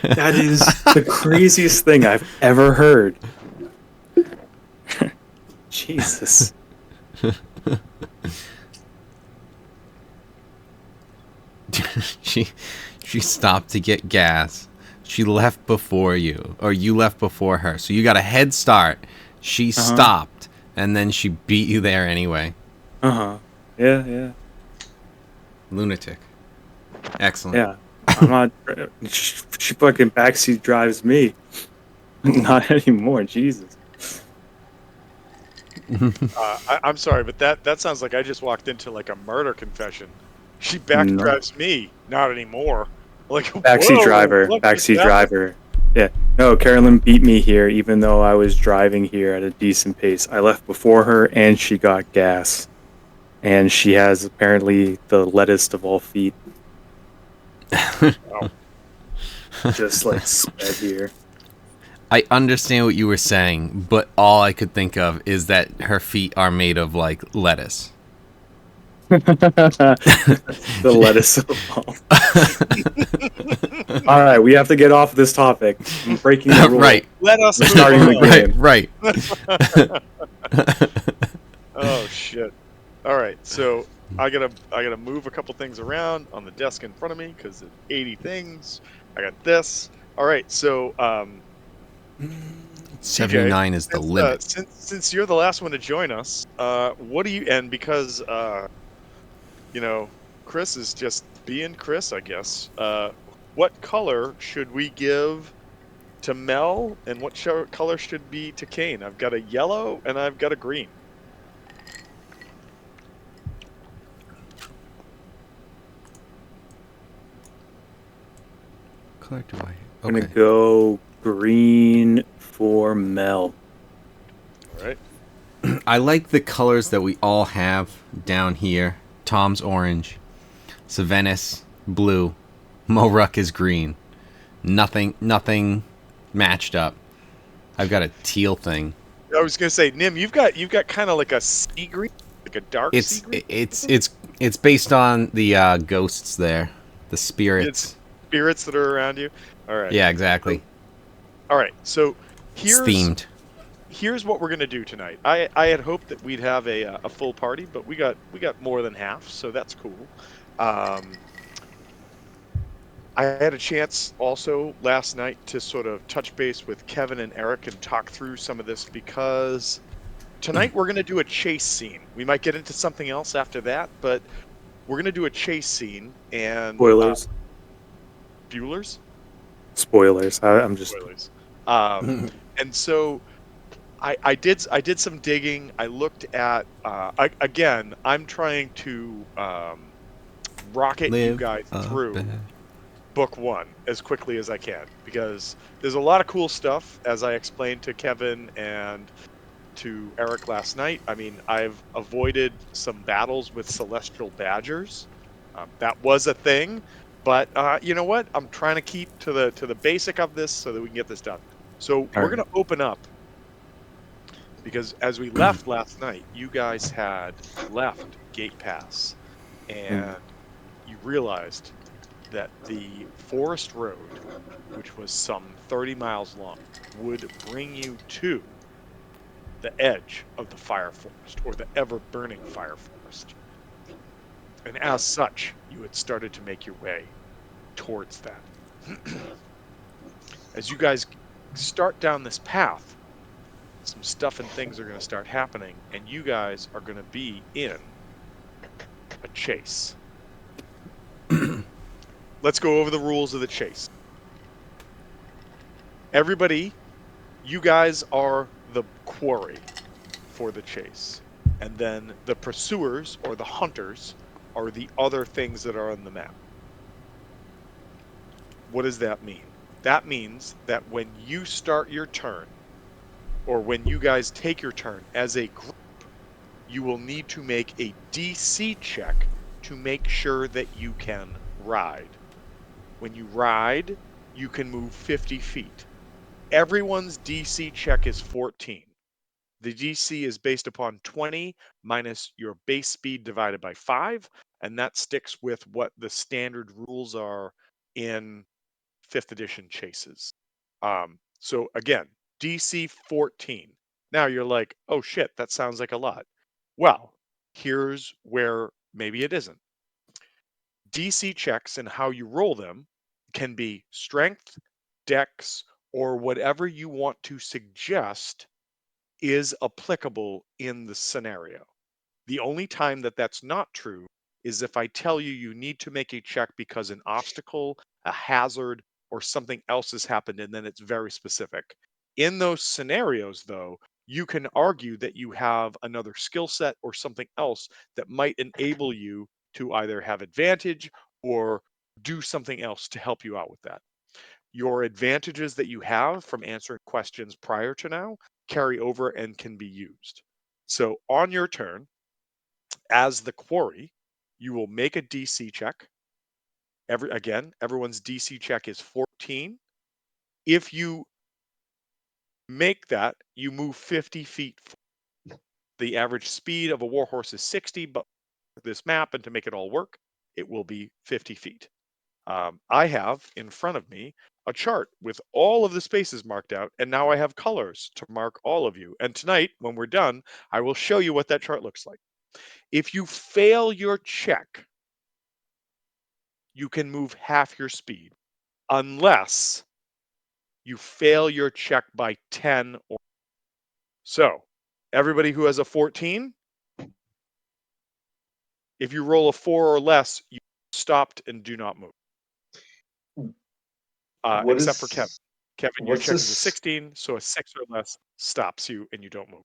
[SPEAKER 6] That is the craziest thing I've ever heard. Jesus.
[SPEAKER 4] She stopped to get gas. She left before you, or you left before her. So you got a head start. She stopped, and then she beat you there anyway.
[SPEAKER 6] Uh-huh. Yeah.
[SPEAKER 4] Lunatic. Excellent.
[SPEAKER 6] Yeah. I'm not. She fucking backseat drives me. Not anymore. Jesus.
[SPEAKER 2] I'm sorry, but that sounds like I just walked into like a murder confession. She
[SPEAKER 6] No.
[SPEAKER 2] backdrives me, not anymore. Like,
[SPEAKER 6] Backseat
[SPEAKER 2] whoa,
[SPEAKER 6] driver.
[SPEAKER 2] what just
[SPEAKER 6] Backseat
[SPEAKER 2] happened?
[SPEAKER 6] driver. Yeah. No, Carolyn beat me here, even though I was driving here at a decent pace. I left before her, and she got gas. And she has apparently the lettest of all feet.
[SPEAKER 2] Wow.
[SPEAKER 6] Just like sped here.
[SPEAKER 4] I understand what you were saying, but all I could think of is that her feet are made of like lettuce.
[SPEAKER 6] The lettuce of all. All right, we have to get off this topic. I'm breaking the rule.
[SPEAKER 4] Right,
[SPEAKER 2] Let us
[SPEAKER 6] We're
[SPEAKER 2] move
[SPEAKER 6] starting
[SPEAKER 2] on.
[SPEAKER 6] the game.
[SPEAKER 4] right.
[SPEAKER 2] Oh shit. All right, so I gotta move a couple things around on the desk in front of me because it's 80 things. I got this. All right, so CJ,
[SPEAKER 4] 79 is the limit.
[SPEAKER 2] since you're the last one to join us, what do you and because you know Chris is just being Chris, I guess. What color should we give to Mel, and what color should be to Kane? I've got a yellow and I've got a green.
[SPEAKER 4] Color do I?
[SPEAKER 6] I'm gonna go green for Mel.
[SPEAKER 2] All right.
[SPEAKER 4] I like the colors that we all have down here. Tom's orange, Savannah's blue, Moruck is green. Nothing matched up. I've got a teal thing.
[SPEAKER 2] I was gonna say, Nim, you've got kind of like a sea green, like a dark sea green.
[SPEAKER 4] It's based on the ghosts there, the spirits.
[SPEAKER 2] Spirits that are around you. All right.
[SPEAKER 4] Yeah, exactly.
[SPEAKER 2] All right. So
[SPEAKER 4] It's themed.
[SPEAKER 2] here's what we're gonna do tonight. I had hoped that we'd have a full party, but we got more than half, so that's cool. I had a chance also last night to sort of touch base with Kevin and Eric and talk through some of this because tonight we're going to do a chase scene. We might get into something else after that, but we're going to do a chase scene and
[SPEAKER 6] Spoilers.
[SPEAKER 2] Bueller's
[SPEAKER 6] Spoilers. I'm just.
[SPEAKER 2] spoilers. And so I did some digging. I looked at again. I'm trying to rocket you guys through book one as quickly as I can because there's a lot of cool stuff as I explained to Kevin and to Eric last night. I mean, I've avoided some battles with celestial badgers. That was a thing, but you know what? I'm trying to keep to the basic of this so that we can get this done. So we're going to open up because as we left last night, you guys had left Gate Pass and you realized that the forest road, which was some 30 miles long, would bring you to the edge of the fire forest or the ever-burning fire forest. And as such, you had started to make your way towards that. As you guys start down this path, some stuff and things are going to start happening, and you guys are going to be in a chase. Let's go over the rules of the chase. Everybody, you guys are the quarry for the chase. And then the pursuers or the hunters are the other things that are on the map. What does that mean? That means that when you start your turn, or when you guys take your turn as a group, you will need to make a DC check to make sure that you can ride. When you ride, you can move 50 feet. Everyone's DC check is 14. The DC is based upon 20 minus your base speed divided by 5, and that sticks with what the standard rules are in 5th edition chases. So again, DC 14. Now you're like, oh shit, that sounds like a lot. Well, here's where maybe it isn't. DC checks and how you roll them can be strength, dex, or whatever you want to suggest is applicable in the scenario. The only time that that's not true is if I tell you you need to make a check because an obstacle, a hazard, or something else has happened, and then it's very specific. In those scenarios, though, you can argue that you have another skill set or something else that might enable you to either have advantage or do something else to help you out with that. Your advantages that you have from answering questions prior to now carry over and can be used. So on your turn, as the quarry, you will make a DC check. Everyone's DC check is 14. If you make that, you move 50 feet. The average speed of a warhorse is 60, but this map and to make it all work, it will be 50 feet. I have in front of me a chart with all of the spaces marked out, and now I have colors to mark all of you. And tonight, when we're done, I will show you what that chart looks like. If you fail your check, you can move half your speed, unless you fail your check by 10 or so. Everybody who has a 14, if you roll a 4 or less, you stopped and do not move.
[SPEAKER 1] What
[SPEAKER 2] Except for Kevin.
[SPEAKER 1] is
[SPEAKER 2] Kevin, your
[SPEAKER 1] what's
[SPEAKER 2] check is a
[SPEAKER 1] this?
[SPEAKER 2] 16, so a 6 or less stops you and you don't move.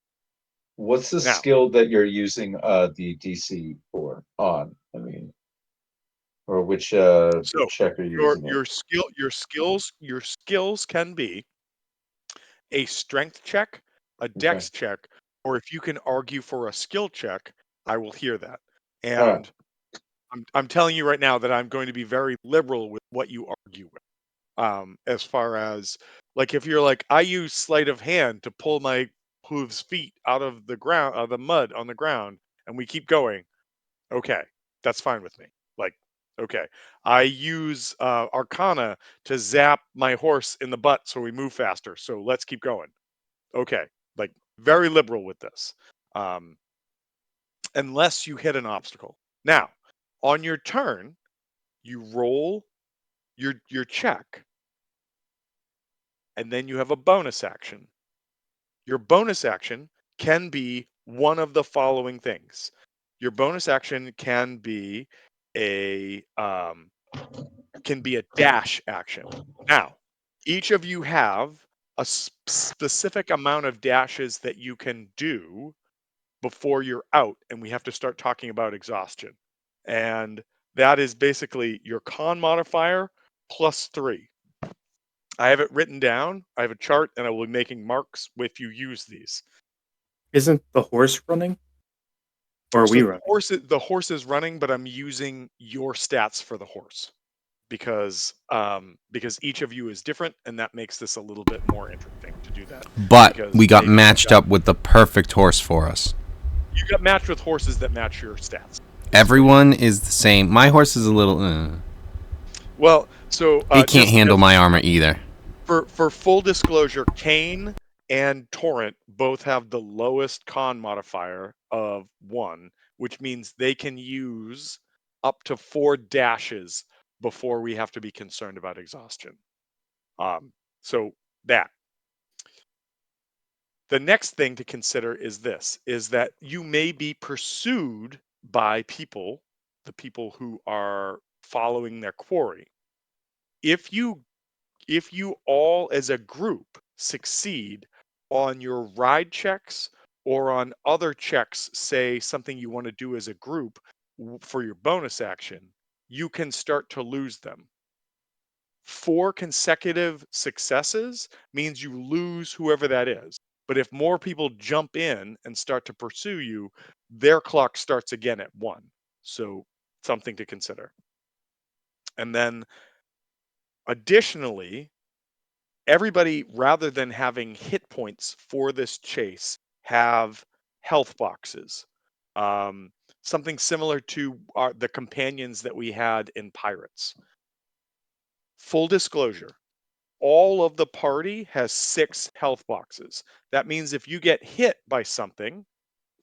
[SPEAKER 1] What's the
[SPEAKER 2] Now,
[SPEAKER 1] skill that you're using the DC for on? I mean, or which
[SPEAKER 2] so
[SPEAKER 1] check are you using it?
[SPEAKER 2] your skills can be a strength check, a
[SPEAKER 1] Okay.
[SPEAKER 2] dex check, or if you can argue for a skill check, I will hear that.
[SPEAKER 1] All right.
[SPEAKER 2] And I'm telling you right now that I'm going to be very liberal with what you argue with. As far as like if you're like, I use sleight of hand to pull my hooves feet out of the ground, out of the mud on the ground, and we keep going. Okay, that's fine with me. Like, okay, I use Arcana to zap my horse in the butt so we move faster. So let's keep going. Okay, like very liberal with this, um, unless you hit an obstacle. Now, on your turn, you roll your check, and then you have a bonus action. Your bonus action can be one of the following things. Your bonus action can be a dash action. Now, each of you have a specific amount of dashes that you can do before you're out, and we have to start talking about exhaustion. And that is basically your con modifier plus 3. I have it written down. I have a chart, and I will be making marks if you use these.
[SPEAKER 6] Isn't the horse running? Or are
[SPEAKER 2] So
[SPEAKER 6] we
[SPEAKER 2] the
[SPEAKER 6] running?
[SPEAKER 2] horse is running, but I'm using your stats for the horse because each of you is different, and that makes this a little bit more interesting to do that.
[SPEAKER 4] But
[SPEAKER 2] Because
[SPEAKER 4] we got
[SPEAKER 2] maybe
[SPEAKER 4] matched up with the perfect horse for us.
[SPEAKER 2] you got matched with horses that match your stats.
[SPEAKER 4] Everyone is the same. My horse is a little.
[SPEAKER 2] Well, so
[SPEAKER 4] It can't
[SPEAKER 2] just
[SPEAKER 4] handle
[SPEAKER 2] as
[SPEAKER 4] my armor either.
[SPEAKER 2] for full disclosure, Kane and Torrent both have the lowest con modifier of 1, which means they can use up to 4 dashes before we have to be concerned about exhaustion. So that. The next thing to consider is this, is that you may be pursued by people, the people who are following their quarry. If you all as a group succeed on your ride checks or on other checks, say something you want to do as a group for your bonus action, you can start to lose them. 4 consecutive successes means you lose whoever that is. But if more people jump in and start to pursue you, their clock starts again at 1. So something to consider. And then additionally, everybody, rather than having hit points for this chase, have health boxes. Something similar to the companions that we had in Pirates. Full disclosure, all of the party has 6 health boxes. That means if you get hit by something,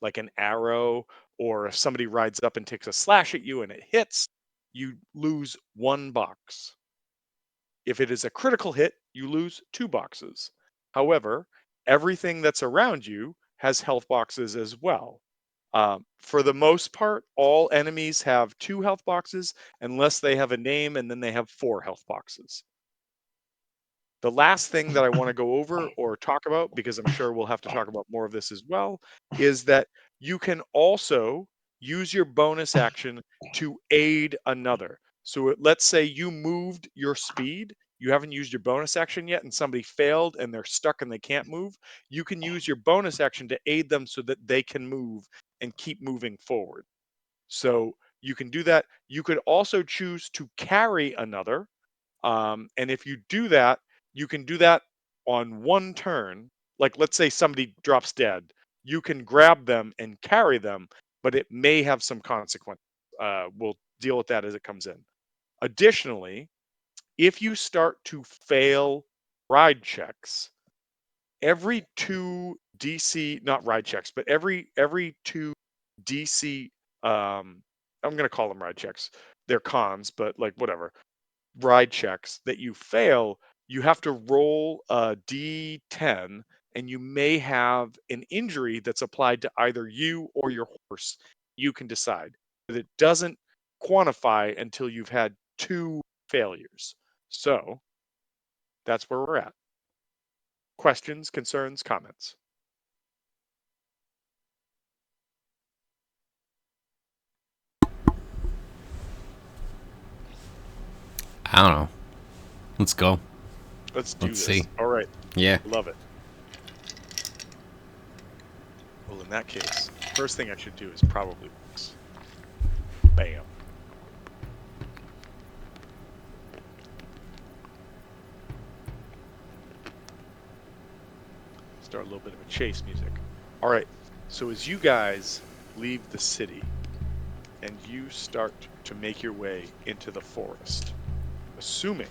[SPEAKER 2] like an arrow, or if somebody rides up and takes a slash at you and it hits, you lose 1 box. If it is a critical hit, you lose 2 boxes. However, everything that's around you has health boxes as well. For the most part, all enemies have 2 health boxes unless they have a name, and then they have 4 health boxes. The last thing that I want to go over or talk about, because I'm sure we'll have to talk about more of this as well, is that you can also use your bonus action to aid another. So let's say you moved your speed, you haven't used your bonus action yet, and somebody failed and they're stuck and they can't move. You can use your bonus action to aid them so that they can move and keep moving forward. So you can do that. You could also choose to carry another. And if you do that, you can do that on one turn. Like, let's say somebody drops dead, you can grab them and carry them, but it may have some consequence. We'll deal with that as it comes in. Additionally, if you start to fail ride checks, every two DC, not ride checks, but every two DC, I'm gonna call them ride checks. They're cons, but like whatever ride checks that you fail, you have to roll a d10, and you may have an injury that's applied to either you or your horse. You can decide. But it doesn't quantify until you've had 2 failures. So that's where we're at. Questions, concerns, comments?
[SPEAKER 4] I don't know. Let's go.
[SPEAKER 2] Let's do
[SPEAKER 4] Let's
[SPEAKER 2] this.
[SPEAKER 4] see.
[SPEAKER 2] All right.
[SPEAKER 4] Yeah.
[SPEAKER 2] Love it. Well, in that case, first thing I should do is probably this. Bam. Start a little bit of a chase music. All right. So as you guys leave the city and you start to make your way into the forest, assuming,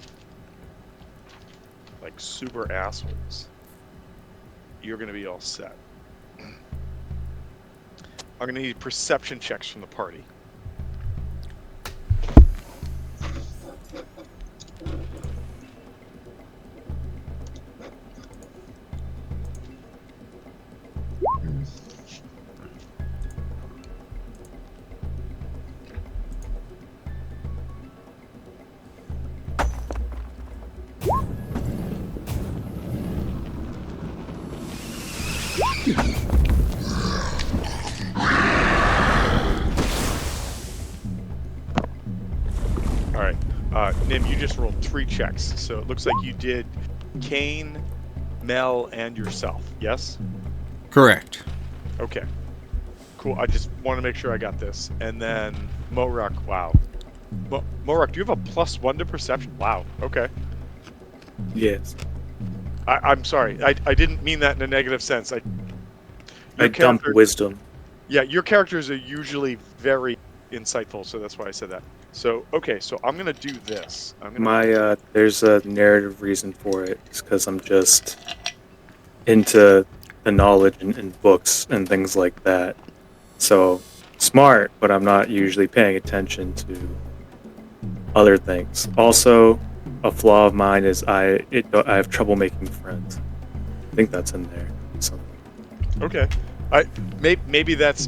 [SPEAKER 2] like super assholes, you're going to be all set. I'm going to need perception checks from the party. All right. Nim, you just rolled 3 checks. So it looks like you did Kane, Mel, and yourself. Yes?
[SPEAKER 4] Correct.
[SPEAKER 2] Okay. Cool. I just want to make sure I got this. And then Morak, wow. Morak, do you have a +1 to perception? Wow. Okay.
[SPEAKER 6] Yes.
[SPEAKER 2] I'm sorry. I didn't mean that in a negative sense.
[SPEAKER 6] I
[SPEAKER 2] Your
[SPEAKER 6] dumped
[SPEAKER 2] character-
[SPEAKER 6] wisdom.
[SPEAKER 2] Yeah, your characters are usually very insightful, so that's why I said that. So, okay, so I'm going to do this.
[SPEAKER 6] There's a narrative reason for it. It's because I'm just into the knowledge and books and things like that. So smart, but I'm not usually paying attention to other things. Also, a flaw of mine is I have trouble making friends. I think that's in there. So
[SPEAKER 2] Okay. Maybe that's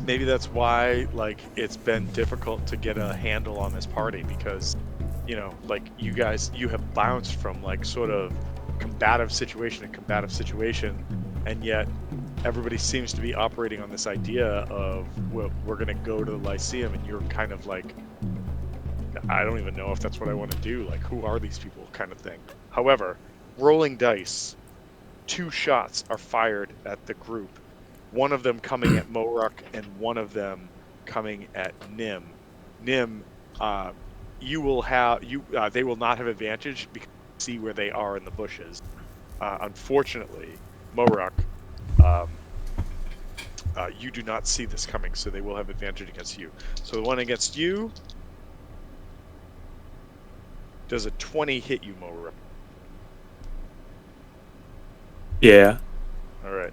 [SPEAKER 2] why like it's been difficult to get a handle on this party, because like you have bounced from like sort of combative situation to combative situation, and yet everybody seems to be operating on this idea of, well, we're going to go to the Lyceum, and you're kind of like, I don't even know if that's what I want to do, like who are these people kind of thing. However, rolling dice, 2 shots are fired at the group. One of them coming at Morak and one of them coming at Nim. Nim, they will not have advantage because you see where they are in the bushes. Unfortunately, Morak, you do not see this coming, so they will have advantage against you. So the one against you, does a 20 hit you, Morak?
[SPEAKER 6] yeah.
[SPEAKER 2] All right.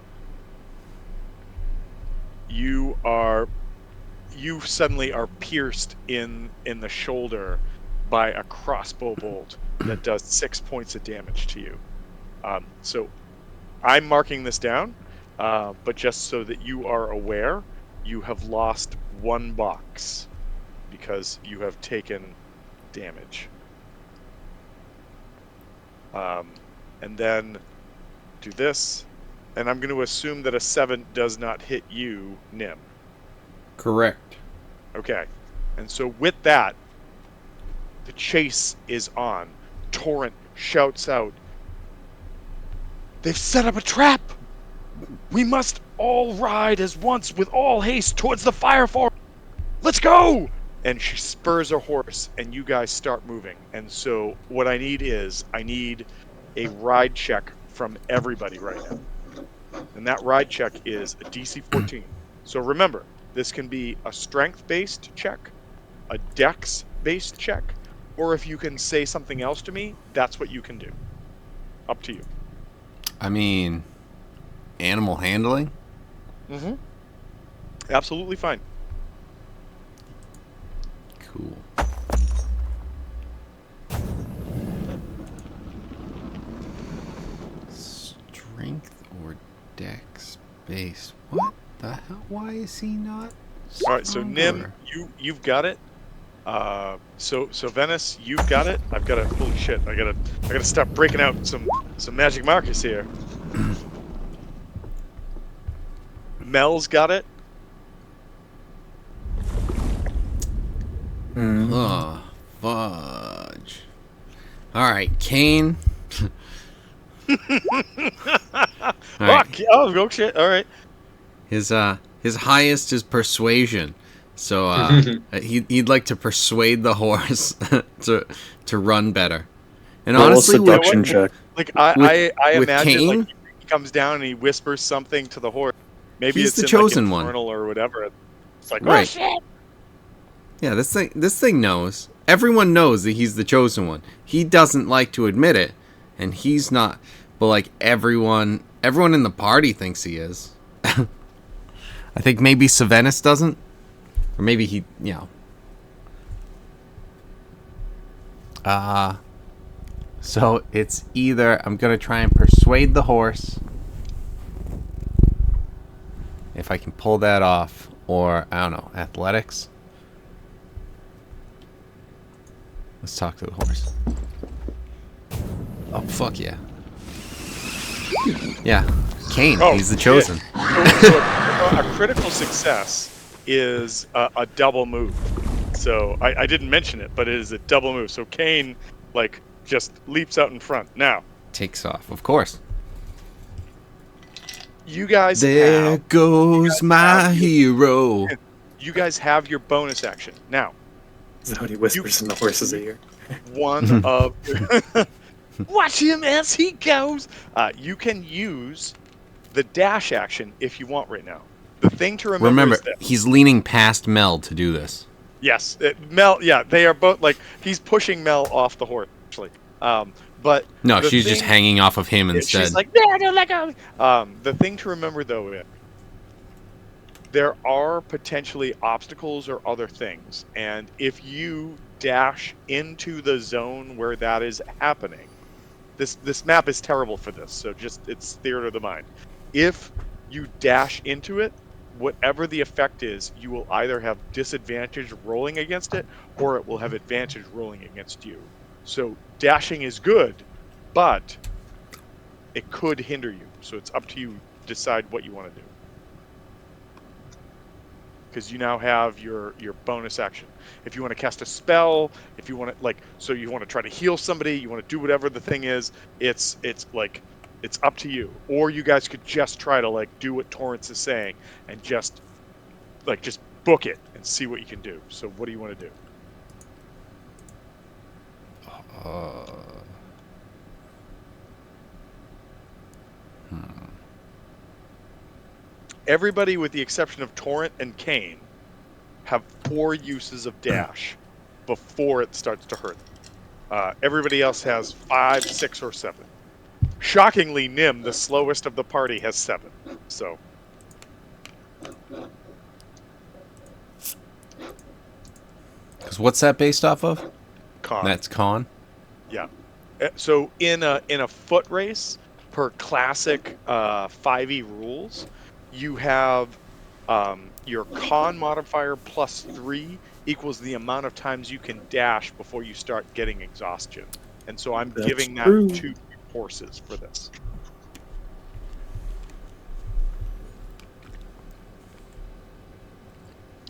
[SPEAKER 2] You suddenly are pierced in the shoulder by a crossbow bolt that does 6 points of damage to you. So I'm marking this down, but just so that you are aware, you have lost 1 box because you have taken damage. and then do this, and I'm going to assume that a 7 does not hit you, Nim.
[SPEAKER 4] Correct.
[SPEAKER 2] Okay, and so with that, the chase is on. Torrent shouts out, "They've set up a trap! We must all ride as once with all haste towards the fire forest! Let's go!" And she spurs her horse, and you guys start moving. And so what I need a ride check from everybody right now. And that ride check is a DC 14. So remember, this can be a strength-based check, a dex-based check, or if you can say something else to me, that's what you can do. Up to you.
[SPEAKER 4] I mean, animal handling?
[SPEAKER 2] Mm-hmm. Absolutely fine.
[SPEAKER 4] Cool. Strength or dex base? What the hell? Why is he not?
[SPEAKER 2] All right, so Nim,
[SPEAKER 4] stronger?
[SPEAKER 2] you've got it. So Venice, you've got it. I've got to. Holy shit! I gotta start breaking out some magic markers here. Mel's got it.
[SPEAKER 4] Oh, fudge. All right, Kane. All right.
[SPEAKER 2] Oh shit! All right.
[SPEAKER 4] His highest is persuasion, so he'd like to persuade the horse to run better. And
[SPEAKER 6] Roll a
[SPEAKER 4] honestly,
[SPEAKER 6] seduction check.
[SPEAKER 2] Like I
[SPEAKER 4] with
[SPEAKER 2] imagine
[SPEAKER 4] Cain?
[SPEAKER 2] like he comes down and he whispers something to the horse. Maybe
[SPEAKER 4] He's
[SPEAKER 2] it's
[SPEAKER 4] the
[SPEAKER 2] in,
[SPEAKER 4] chosen
[SPEAKER 2] like,
[SPEAKER 4] one.
[SPEAKER 2] Infernal or whatever. It's like,
[SPEAKER 4] Right.
[SPEAKER 2] oh shit!
[SPEAKER 4] Yeah, this thing knows. Everyone knows that he's the chosen one. He doesn't like to admit it, and he's not. But like everyone in the party thinks he is. I think maybe Savanus doesn't, or maybe he, So it's either I'm gonna try and persuade the horse, if I can pull that off, or I don't know, athletics. Let's talk to the horse. Oh, fuck yeah. Yeah. Kane,
[SPEAKER 2] Oh,
[SPEAKER 4] he's the
[SPEAKER 2] shit.
[SPEAKER 4] chosen.
[SPEAKER 2] So a critical success is a double move. So I didn't mention it, but it is a double move. So Kane, like, just leaps out in front. Now,
[SPEAKER 4] Takes off, of course.
[SPEAKER 2] you guys
[SPEAKER 4] There
[SPEAKER 2] have
[SPEAKER 4] goes my
[SPEAKER 2] have-
[SPEAKER 4] hero.
[SPEAKER 2] you guys have your bonus action. Now,
[SPEAKER 6] Is that how he whispers in the horse's ear?
[SPEAKER 2] one of watch him as he goes. You can use the dash action if you want right now. The thing to remember is that
[SPEAKER 4] he's leaning past Mel to do this.
[SPEAKER 2] yes, Mel. Yeah, they are both like he's pushing Mel off the horse. Actually, but
[SPEAKER 4] No,
[SPEAKER 2] the
[SPEAKER 4] she's just
[SPEAKER 2] thing-
[SPEAKER 4] hanging off of him instead.
[SPEAKER 2] She's like, no, let go. The thing to remember though is there are potentially obstacles or other things, and if you dash into the zone where that is happening, this map is terrible for this. So just it's theater of the mind. If you dash into it, whatever the effect is, you will either have disadvantage rolling against it, or it will have advantage rolling against you. So dashing is good, but it could hinder you. So it's up to you to decide what you want to do. Because you now have your bonus action. If you want to cast a spell, if you want to so you want to try to heal somebody, you want to do whatever the thing is, it's up to you. Or you guys could just try to do what Torrance is saying and just book it and see what you can do. So what do you want to do? Everybody, with the exception of Torrent and Kane, have 4 uses of dash before it starts to hurt. Everybody else has 5, 6, or 7. Shockingly, Nim, the slowest of the party, has 7. So,
[SPEAKER 4] Because what's that based off of?
[SPEAKER 2] con.
[SPEAKER 4] That's con.
[SPEAKER 2] Yeah. So in a foot race, per classic 5e rules, you have your con modifier plus 3 equals the amount of times you can dash before you start getting exhaustion. And so I'm
[SPEAKER 6] That's
[SPEAKER 2] giving that
[SPEAKER 6] true.
[SPEAKER 2] to horses for this.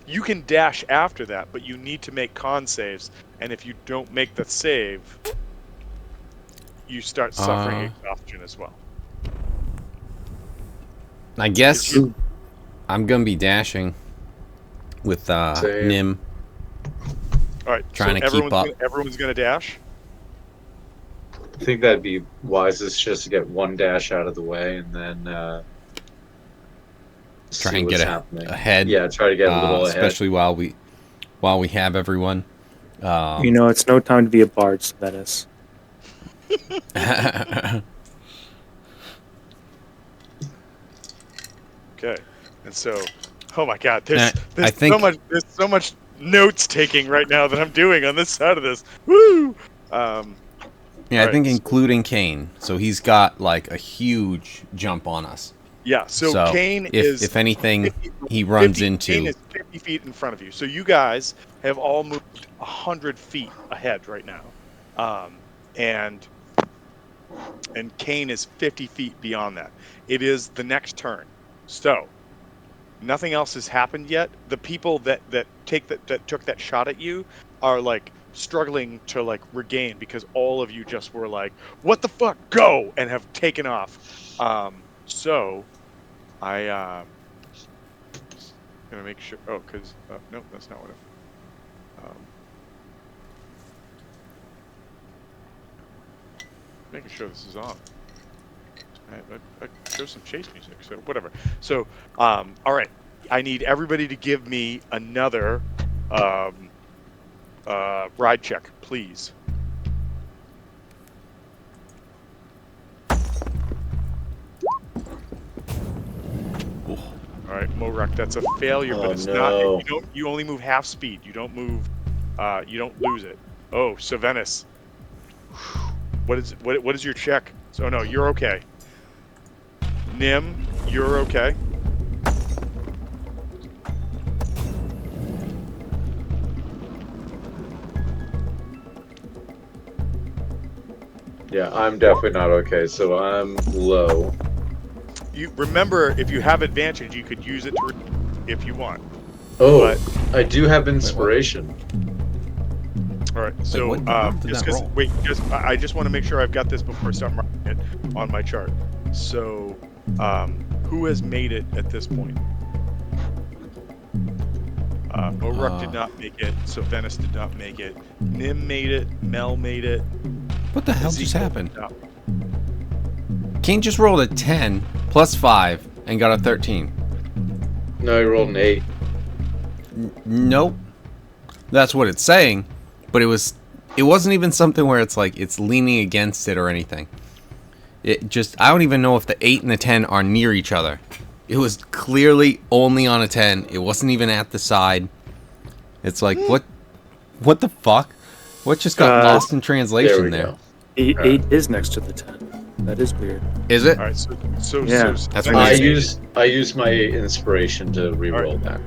[SPEAKER 2] You can dash after that, but you need to make con saves, and if you don't make the save, you start suffering exhaustion as well.
[SPEAKER 4] I guess I'm gonna be dashing with
[SPEAKER 1] Same.
[SPEAKER 4] Nim.
[SPEAKER 2] All right,
[SPEAKER 4] Trying
[SPEAKER 2] so
[SPEAKER 4] to keep up.
[SPEAKER 2] Everyone's gonna dash.
[SPEAKER 1] I think that'd be wisest just to get one dash out of the way and then
[SPEAKER 4] Try
[SPEAKER 1] see
[SPEAKER 4] and
[SPEAKER 1] what's
[SPEAKER 4] get
[SPEAKER 1] happening.
[SPEAKER 4] ahead.
[SPEAKER 1] Yeah, try to get a little ahead.
[SPEAKER 4] Especially while we have everyone.
[SPEAKER 6] You know, it's no time to be a bard, Venice.
[SPEAKER 2] Okay, and so, oh my God, there's
[SPEAKER 4] I think-
[SPEAKER 2] so much notes taking right now that I'm doing on this side of this. Woo!
[SPEAKER 4] Yeah, I
[SPEAKER 2] Alright,
[SPEAKER 4] think
[SPEAKER 2] so-
[SPEAKER 4] including Kane. So he's got like a huge jump on us.
[SPEAKER 2] Yeah, so Kane is
[SPEAKER 4] if anything
[SPEAKER 2] 50
[SPEAKER 4] he runs
[SPEAKER 2] 50
[SPEAKER 4] into
[SPEAKER 2] Kane is 50 feet in front of you. So you guys have all moved 100 feet ahead right now, and Kane is 50 feet beyond that. It is the next turn. So nothing else has happened yet. The people that took that shot at you are like struggling to like regain because all of you just were like, "What the fuck, go!" and have taken off. So I just gonna make sure. Oh, because no, that's not what. Making sure this is on. There's some chase music, so whatever. So, all right, I need everybody to give me another ride check, please. All right, Morak, that's a failure, but it's
[SPEAKER 1] no.
[SPEAKER 2] not. You only move half speed. You don't move. You don't lose it. Oh, Sylvanas. What is your check? So no, you're okay. Nim, you're okay.
[SPEAKER 1] Yeah, I'm definitely not okay, so I'm low.
[SPEAKER 2] You remember, if you have advantage, you could use it to if you want.
[SPEAKER 1] Oh,
[SPEAKER 2] But-
[SPEAKER 1] I do have inspiration.
[SPEAKER 2] All right, so
[SPEAKER 4] what did
[SPEAKER 2] just
[SPEAKER 4] that
[SPEAKER 2] 'cause-
[SPEAKER 4] roll?
[SPEAKER 2] wait, I just want to make sure I've got this before I start marking it on my chart. So, who has made it at this point? Morak did not make it. Sylvanas did not make it. Nim made it. Mel made it.
[SPEAKER 4] What the hell just
[SPEAKER 2] Ezekiel
[SPEAKER 4] happened?
[SPEAKER 2] did not.
[SPEAKER 4] Kane just rolled a 10 plus 5 and got a 13.
[SPEAKER 1] No, I rolled an 8.
[SPEAKER 4] Nope. That's what it's saying, but it wasn't even something where it's like it's leaning against it or anything. It just, I don't even know if the 8 and the 10 are near each other. It was clearly only on a 10. It wasn't even at the side. It's like, what the fuck? What just got lost in
[SPEAKER 1] There
[SPEAKER 4] translation
[SPEAKER 1] we
[SPEAKER 4] there?
[SPEAKER 1] go.
[SPEAKER 6] 8 is next to the 10. That is weird.
[SPEAKER 4] Is it?
[SPEAKER 2] All right, so
[SPEAKER 6] Yeah,
[SPEAKER 4] that's
[SPEAKER 2] that
[SPEAKER 4] what
[SPEAKER 1] I
[SPEAKER 2] is-
[SPEAKER 1] I used my inspiration to re-roll that.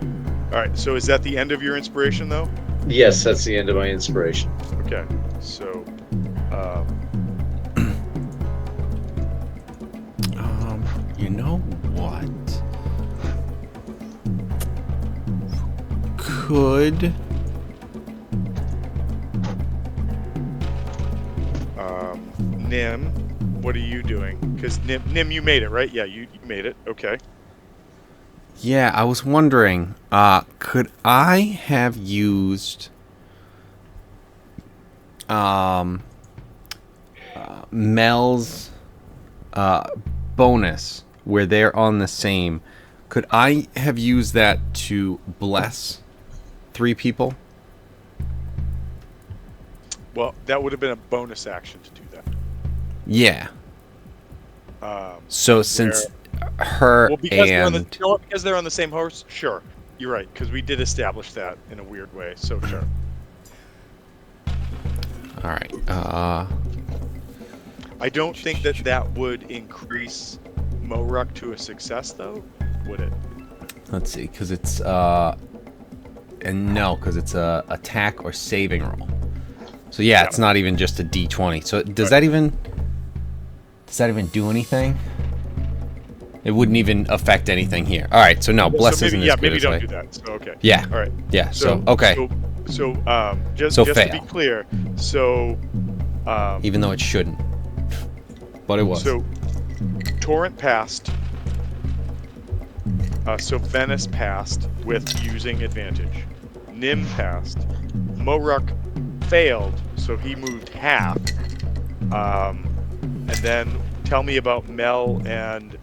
[SPEAKER 2] All right, so is that the end of your inspiration, though?
[SPEAKER 1] Yes, that's the end of my inspiration.
[SPEAKER 2] Okay, so
[SPEAKER 4] You know what? Could
[SPEAKER 2] Nim, what are you doing? Because Nim, you made it, right? Yeah, you made it. Okay.
[SPEAKER 4] Yeah, I was wondering, could I have used Mel's bonus where they're on the same? Could I have used that to bless 3 people?
[SPEAKER 2] Well, that would have been a bonus action to do that.
[SPEAKER 4] Yeah. So since her
[SPEAKER 2] Well, because
[SPEAKER 4] and
[SPEAKER 2] because they're on the same horse, sure. You're right, because we did establish that in a weird way. So sure.
[SPEAKER 4] all right,
[SPEAKER 2] I don't think that would increase Morak to a success, though, would it?
[SPEAKER 4] let's see, because it's and no, because it's a attack or saving roll. So yeah, it's not even just a D20. So does that even? Does that even do anything? It wouldn't even affect anything here. All right, so no, bless
[SPEAKER 2] so
[SPEAKER 4] isn't
[SPEAKER 2] maybe,
[SPEAKER 4] as good
[SPEAKER 2] maybe
[SPEAKER 4] as
[SPEAKER 2] don't
[SPEAKER 4] I.
[SPEAKER 2] do that. So okay.
[SPEAKER 4] Yeah.
[SPEAKER 2] All right.
[SPEAKER 4] Yeah. So okay.
[SPEAKER 2] Just
[SPEAKER 4] So
[SPEAKER 2] to be
[SPEAKER 4] fail.
[SPEAKER 2] clear, so
[SPEAKER 4] Even though it shouldn't, but it was.
[SPEAKER 2] so Torrent passed. So Venice passed with using advantage. Nim passed. Moruk failed, so he moved half. And then tell me about Mel and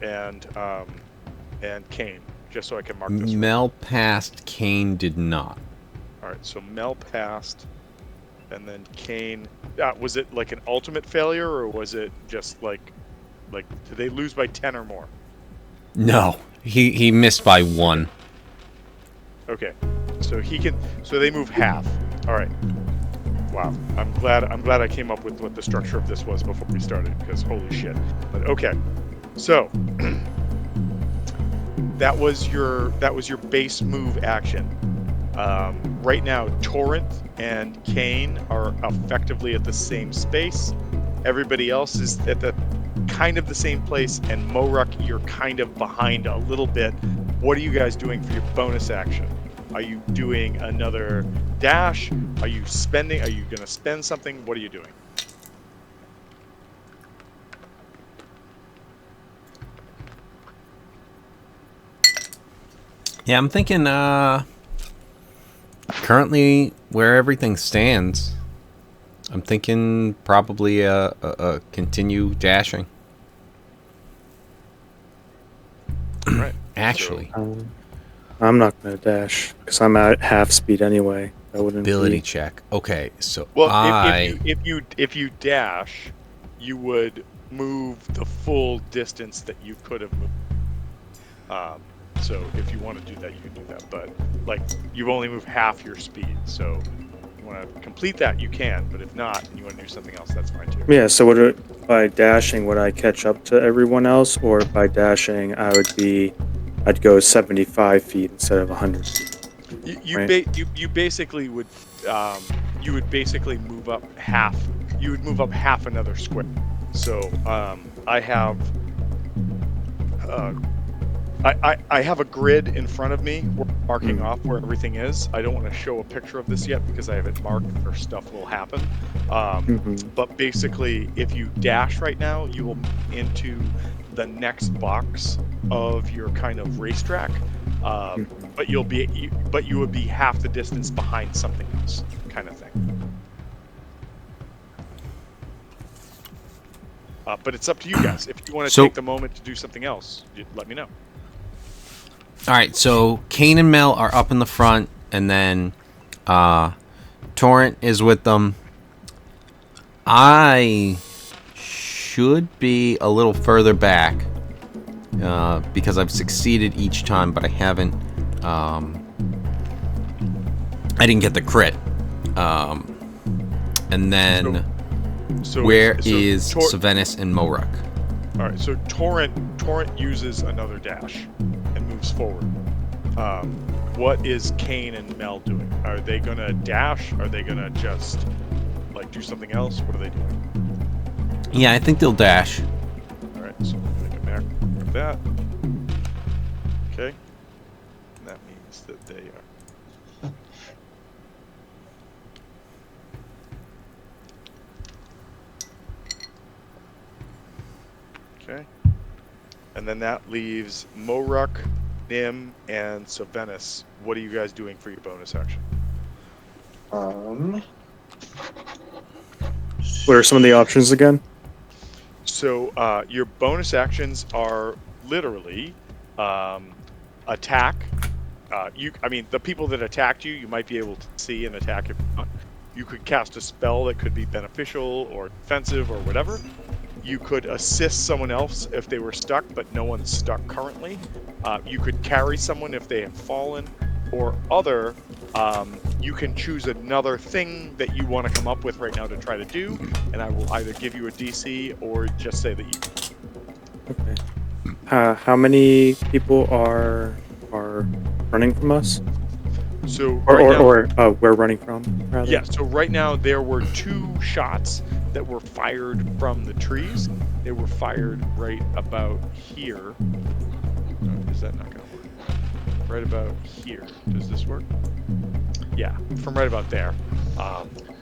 [SPEAKER 2] Kane, just so I can mark this.
[SPEAKER 4] Mel passed. Kane did not.
[SPEAKER 2] All right, so Mel passed, and then Kane. Was it like an ultimate failure, or was it just like did they lose by 10 or more?
[SPEAKER 4] No, he missed by 1.
[SPEAKER 2] Okay, so he can. So they move half. All right. Wow, I'm glad I came up with what the structure of this was before we started, because holy shit. But okay, so that was your base move action. Right now, Torrent and Kane are effectively at the same space. Everybody else is at the kind of the same place, and Moruk, you're kind of behind a little bit. What are you guys doing for your bonus action? Are you doing another dash? Are you spending? Are you going to spend something? What are you doing?
[SPEAKER 4] Yeah, I'm thinking. Currently, where everything stands, I'm thinking probably a continue dashing.
[SPEAKER 2] Right.
[SPEAKER 4] Actually,
[SPEAKER 6] I'm not gonna dash because I'm at half speed anyway. That wouldn't
[SPEAKER 4] ability
[SPEAKER 6] be.
[SPEAKER 4] check. Okay, so
[SPEAKER 2] Well,
[SPEAKER 4] I
[SPEAKER 2] if you dash, you would move the full distance that you could have moved. So if you want to do that, you can do that. But like you've only moved half your speed, so if you want to complete that, you can. But if not, and you want to do something else, that's fine too.
[SPEAKER 6] Yeah. So by dashing, would I catch up to everyone else, or by dashing, I'd go 75 feet instead of 100 feet.
[SPEAKER 2] You basically would you would basically move up half. You would move up half another square. So I have. I have a grid in front of me marking off where everything is. I don't want to show a picture of this yet because I have it marked or stuff will happen. But basically, if you dash right now, you will move into the next box of your kind of racetrack. But you would be half the distance behind something else, kind of thing. But it's up to you guys. If you want to take the moment to do something else, let me know.
[SPEAKER 4] All right, so Kane and Mel are up in the front, and then Torrent is with them. I should be a little further back because I've succeeded each time, but I haven't. I didn't get the crit. And then where is Savenis and Moruk?
[SPEAKER 2] All right, so Torrent uses another dash and moves forward. What is Kane and Mel doing? Are they gonna dash? Are they gonna just like do something else? What are they doing?
[SPEAKER 4] Yeah, I think they'll dash.
[SPEAKER 2] All right, so make a mark of that. Okay, and that means that they are. Okay, and then that leaves Moruk, Nim, and Savenis. What are you guys doing for your bonus action?
[SPEAKER 6] What are some of the options again?
[SPEAKER 2] So your bonus actions are literally attack. The people that attacked you, you might be able to see and attack if you want. You could cast a spell that could be beneficial or defensive or whatever. You could assist someone else if they were stuck, but no one's stuck currently. You could carry someone if they have fallen, or other. You can choose another thing that you want to come up with right now to try to do, and I will either give you a DC or just say that you.
[SPEAKER 6] Okay. How many people are running from us?
[SPEAKER 2] So
[SPEAKER 6] Or we're running from, rather?
[SPEAKER 2] Yeah, so right now there were 2 shots that were fired from the trees. They were fired right about here. Oh, is that not going to work? Right about here. Does this work? Yeah, from right about there.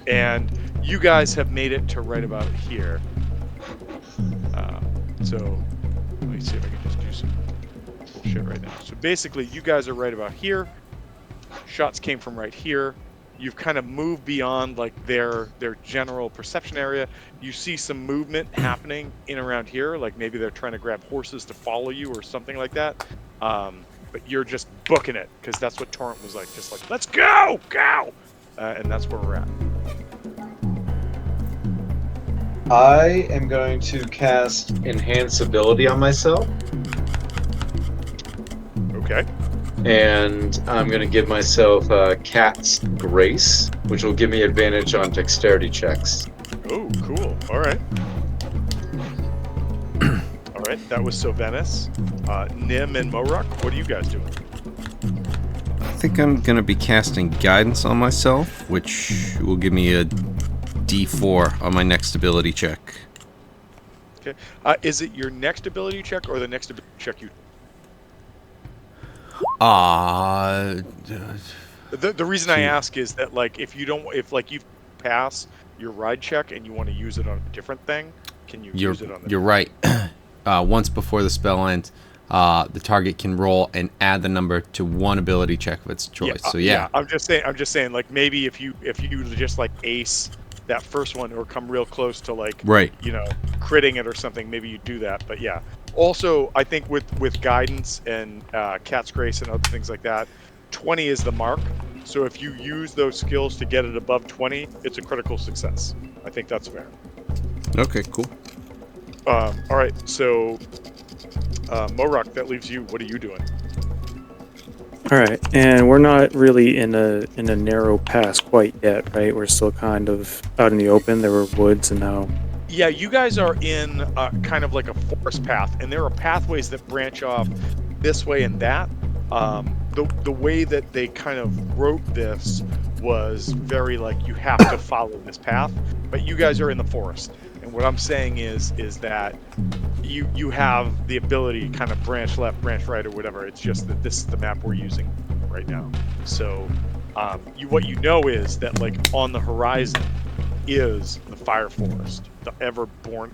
[SPEAKER 2] And you guys have made it to right about here. So let me see if I can just do some bullshit right now. So basically, you guys are right about here. Shots came from right here. You've kind of moved beyond like their general perception area. You see some movement happening in around here, like maybe they're trying to grab horses to follow you or something like that. But you're just booking it because that's what Torrent was like, just like, let's go, and that's where we're at.
[SPEAKER 1] I am going to cast Enhance Ability on myself,
[SPEAKER 2] Okay.
[SPEAKER 1] and I'm going to give myself Cat's Grace, which will give me advantage on dexterity checks.
[SPEAKER 2] Oh, cool. All right. All right. That was Sylvanas. Nim and Morok, what are you guys doing?
[SPEAKER 4] I think I'm gonna be casting guidance on myself, which will give me a D4 on my next ability check.
[SPEAKER 2] Okay. Is it your next ability check or the next ability check you? The reason I ask is that like if you pass your ride check and you want to use it on a different thing, can you use it on the?
[SPEAKER 4] You're right. Once before the spell ends, the target can roll and add the number to one ability check of its choice. So yeah.
[SPEAKER 2] I'm just saying like maybe if you just like ace that first one or come real close to like
[SPEAKER 4] Right.
[SPEAKER 2] critting it or something, maybe you do that. But yeah. Also, I think with guidance and Cat's Grace and other things like that, 20 is the mark. So if you use those skills to get it above 20, it's a critical success. I think that's fair.
[SPEAKER 4] Okay, cool.
[SPEAKER 2] All right, so Morok, that leaves you. What are you doing?
[SPEAKER 6] All right, and we're not really in a narrow pass quite yet, right? We're still kind of out in the open. There were woods, and now.
[SPEAKER 2] Yeah, you guys are in kind of like a forest path, and there are pathways that branch off this way and that. The way that they kind of wrote this was very like you have to follow this path, but you guys are in the forest. And what I'm saying is that you have the ability to kind of branch left, branch right, or whatever. It's just that this is the map we're using right now. So what you know is that like on the horizon is the fire forest, the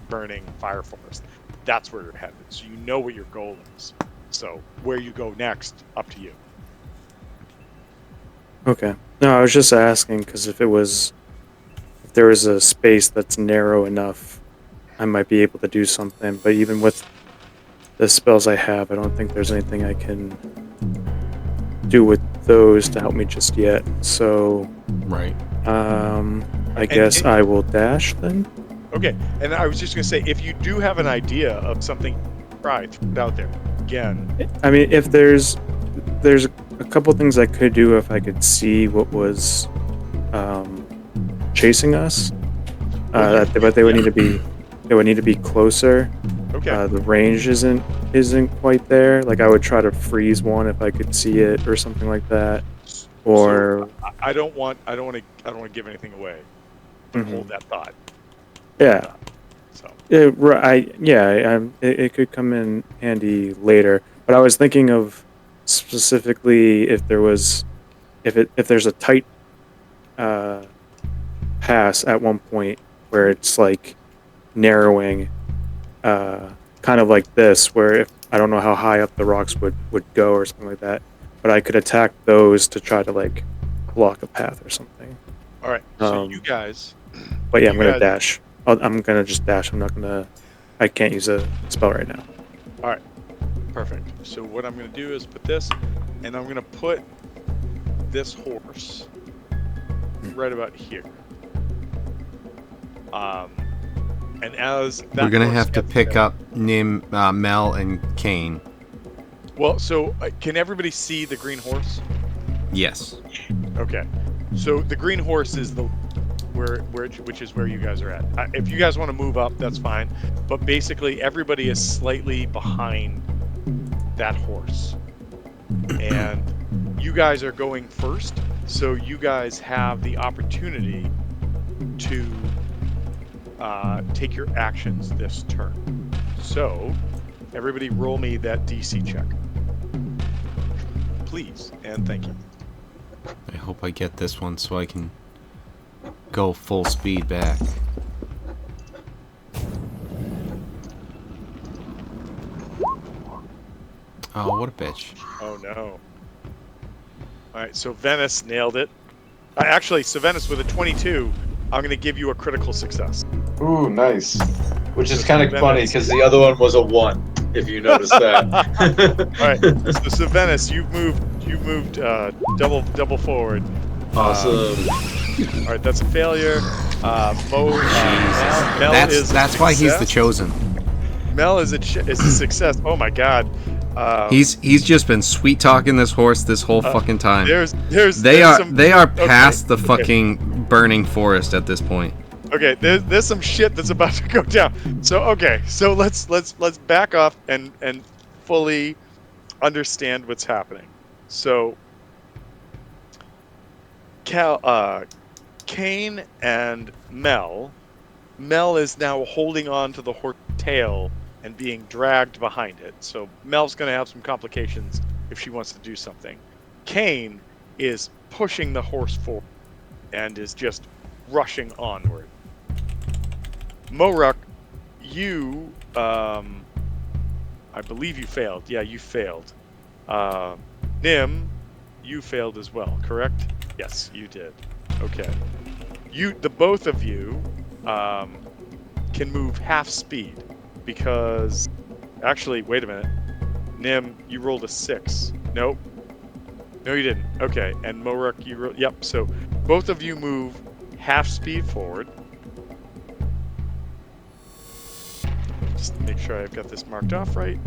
[SPEAKER 2] burning fire forest. That's where you're headed. So you know what your goal is. So where you go next, up to you.
[SPEAKER 6] Okay. No, I was just asking because if there was a space that's narrow enough, I might be able to do something. But even with the spells I have, I don't think there's anything I can do with those to help me just yet. So,
[SPEAKER 4] Right.
[SPEAKER 6] I guess I will dash then.
[SPEAKER 2] Okay, and I was just gonna say, if you do have an idea of something, try throw it out there again.
[SPEAKER 6] I mean, if there's a couple things I could do if I could see what was chasing us, but they would need to be closer.
[SPEAKER 2] Okay.
[SPEAKER 6] The range isn't quite there. Like I would try to freeze one if I could see it or something like that. Or
[SPEAKER 2] so I don't want to give anything away. But hold that thought.
[SPEAKER 6] Yeah.
[SPEAKER 2] So.
[SPEAKER 6] It could come in handy later. But I was thinking of specifically if there's a tight pass at one point where it's like narrowing, kind of like this, where if I don't know how high up the rocks would go or something like that, but I could attack those to try to like block a path or something.
[SPEAKER 2] All right. So you guys.
[SPEAKER 6] But yeah, I'm gonna dash. I'm gonna just dash. I can't use a spell right now.
[SPEAKER 2] All right. Perfect. So what I'm gonna do is put this, and I'm gonna put this horse right about here. And as that
[SPEAKER 4] we're gonna
[SPEAKER 2] horse
[SPEAKER 4] have to
[SPEAKER 2] gets
[SPEAKER 4] pick
[SPEAKER 2] there-
[SPEAKER 4] up Nim, Mel, and Kane.
[SPEAKER 2] Well, so can everybody see the green horse?
[SPEAKER 4] Yes.
[SPEAKER 2] Okay. So the green horse is which is where you guys are at. If you guys want to move up, that's fine. But basically, everybody is slightly behind that horse, and you guys are going first. So you guys have the opportunity to take your actions this turn. So, everybody roll me that DC check. Please, and thank you.
[SPEAKER 4] I hope I get this one so I can go full speed back. Oh, what a bitch.
[SPEAKER 2] Oh no. Alright, so Venice nailed it. Actually, so Venice with a 22, I'm going to give you a critical success.
[SPEAKER 1] Ooh, nice. Which is
[SPEAKER 2] So
[SPEAKER 1] kind of
[SPEAKER 2] Venice-
[SPEAKER 1] funny because the other one was a 1, if you noticed that.
[SPEAKER 2] Alright, so Venice, you've moved double forward.
[SPEAKER 1] Awesome.
[SPEAKER 2] Alright, that's a failure. Mel
[SPEAKER 4] That's why he's the chosen.
[SPEAKER 2] Mel is a success. Oh my god.
[SPEAKER 4] He's just been sweet talking this horse this whole fucking time. They are past the fucking burning forest at this point.
[SPEAKER 2] Okay, there's some shit that's about to go down. So let's back off and fully understand what's happening. So Kane and Mel is now holding on to the horse tail and being dragged behind it. So Mel's going to have some complications if she wants to do something. Kane is pushing the horse forward and is just rushing onward. Moruk, you, I believe you failed. Yeah, you failed. Nim, you failed as well, correct? Yes, you did. Okay. The both of you can move half speed because, actually, wait a minute. Nim, you rolled a 6. Nope. No, you didn't. Okay, and Moruk, you rolled. Yep. So both of you move half speed forward. Just make sure I've got this marked off right.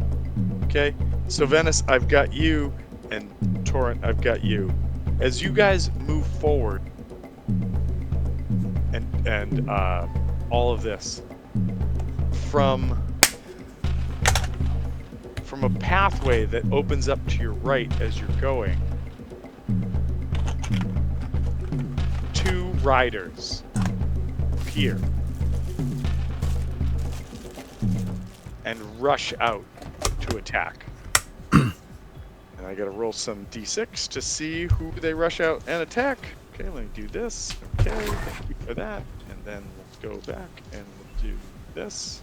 [SPEAKER 2] Okay. So Venice, I've got you, and Torrent, I've got you. As you guys move forward, and all of this from a pathway that opens up to your right as you're going, 2 riders appear and rush out to attack. And I gotta roll some d6 to see who they rush out and attack. Okay, let me do this. Okay, thank you for that. And then let's go back and we'll do this.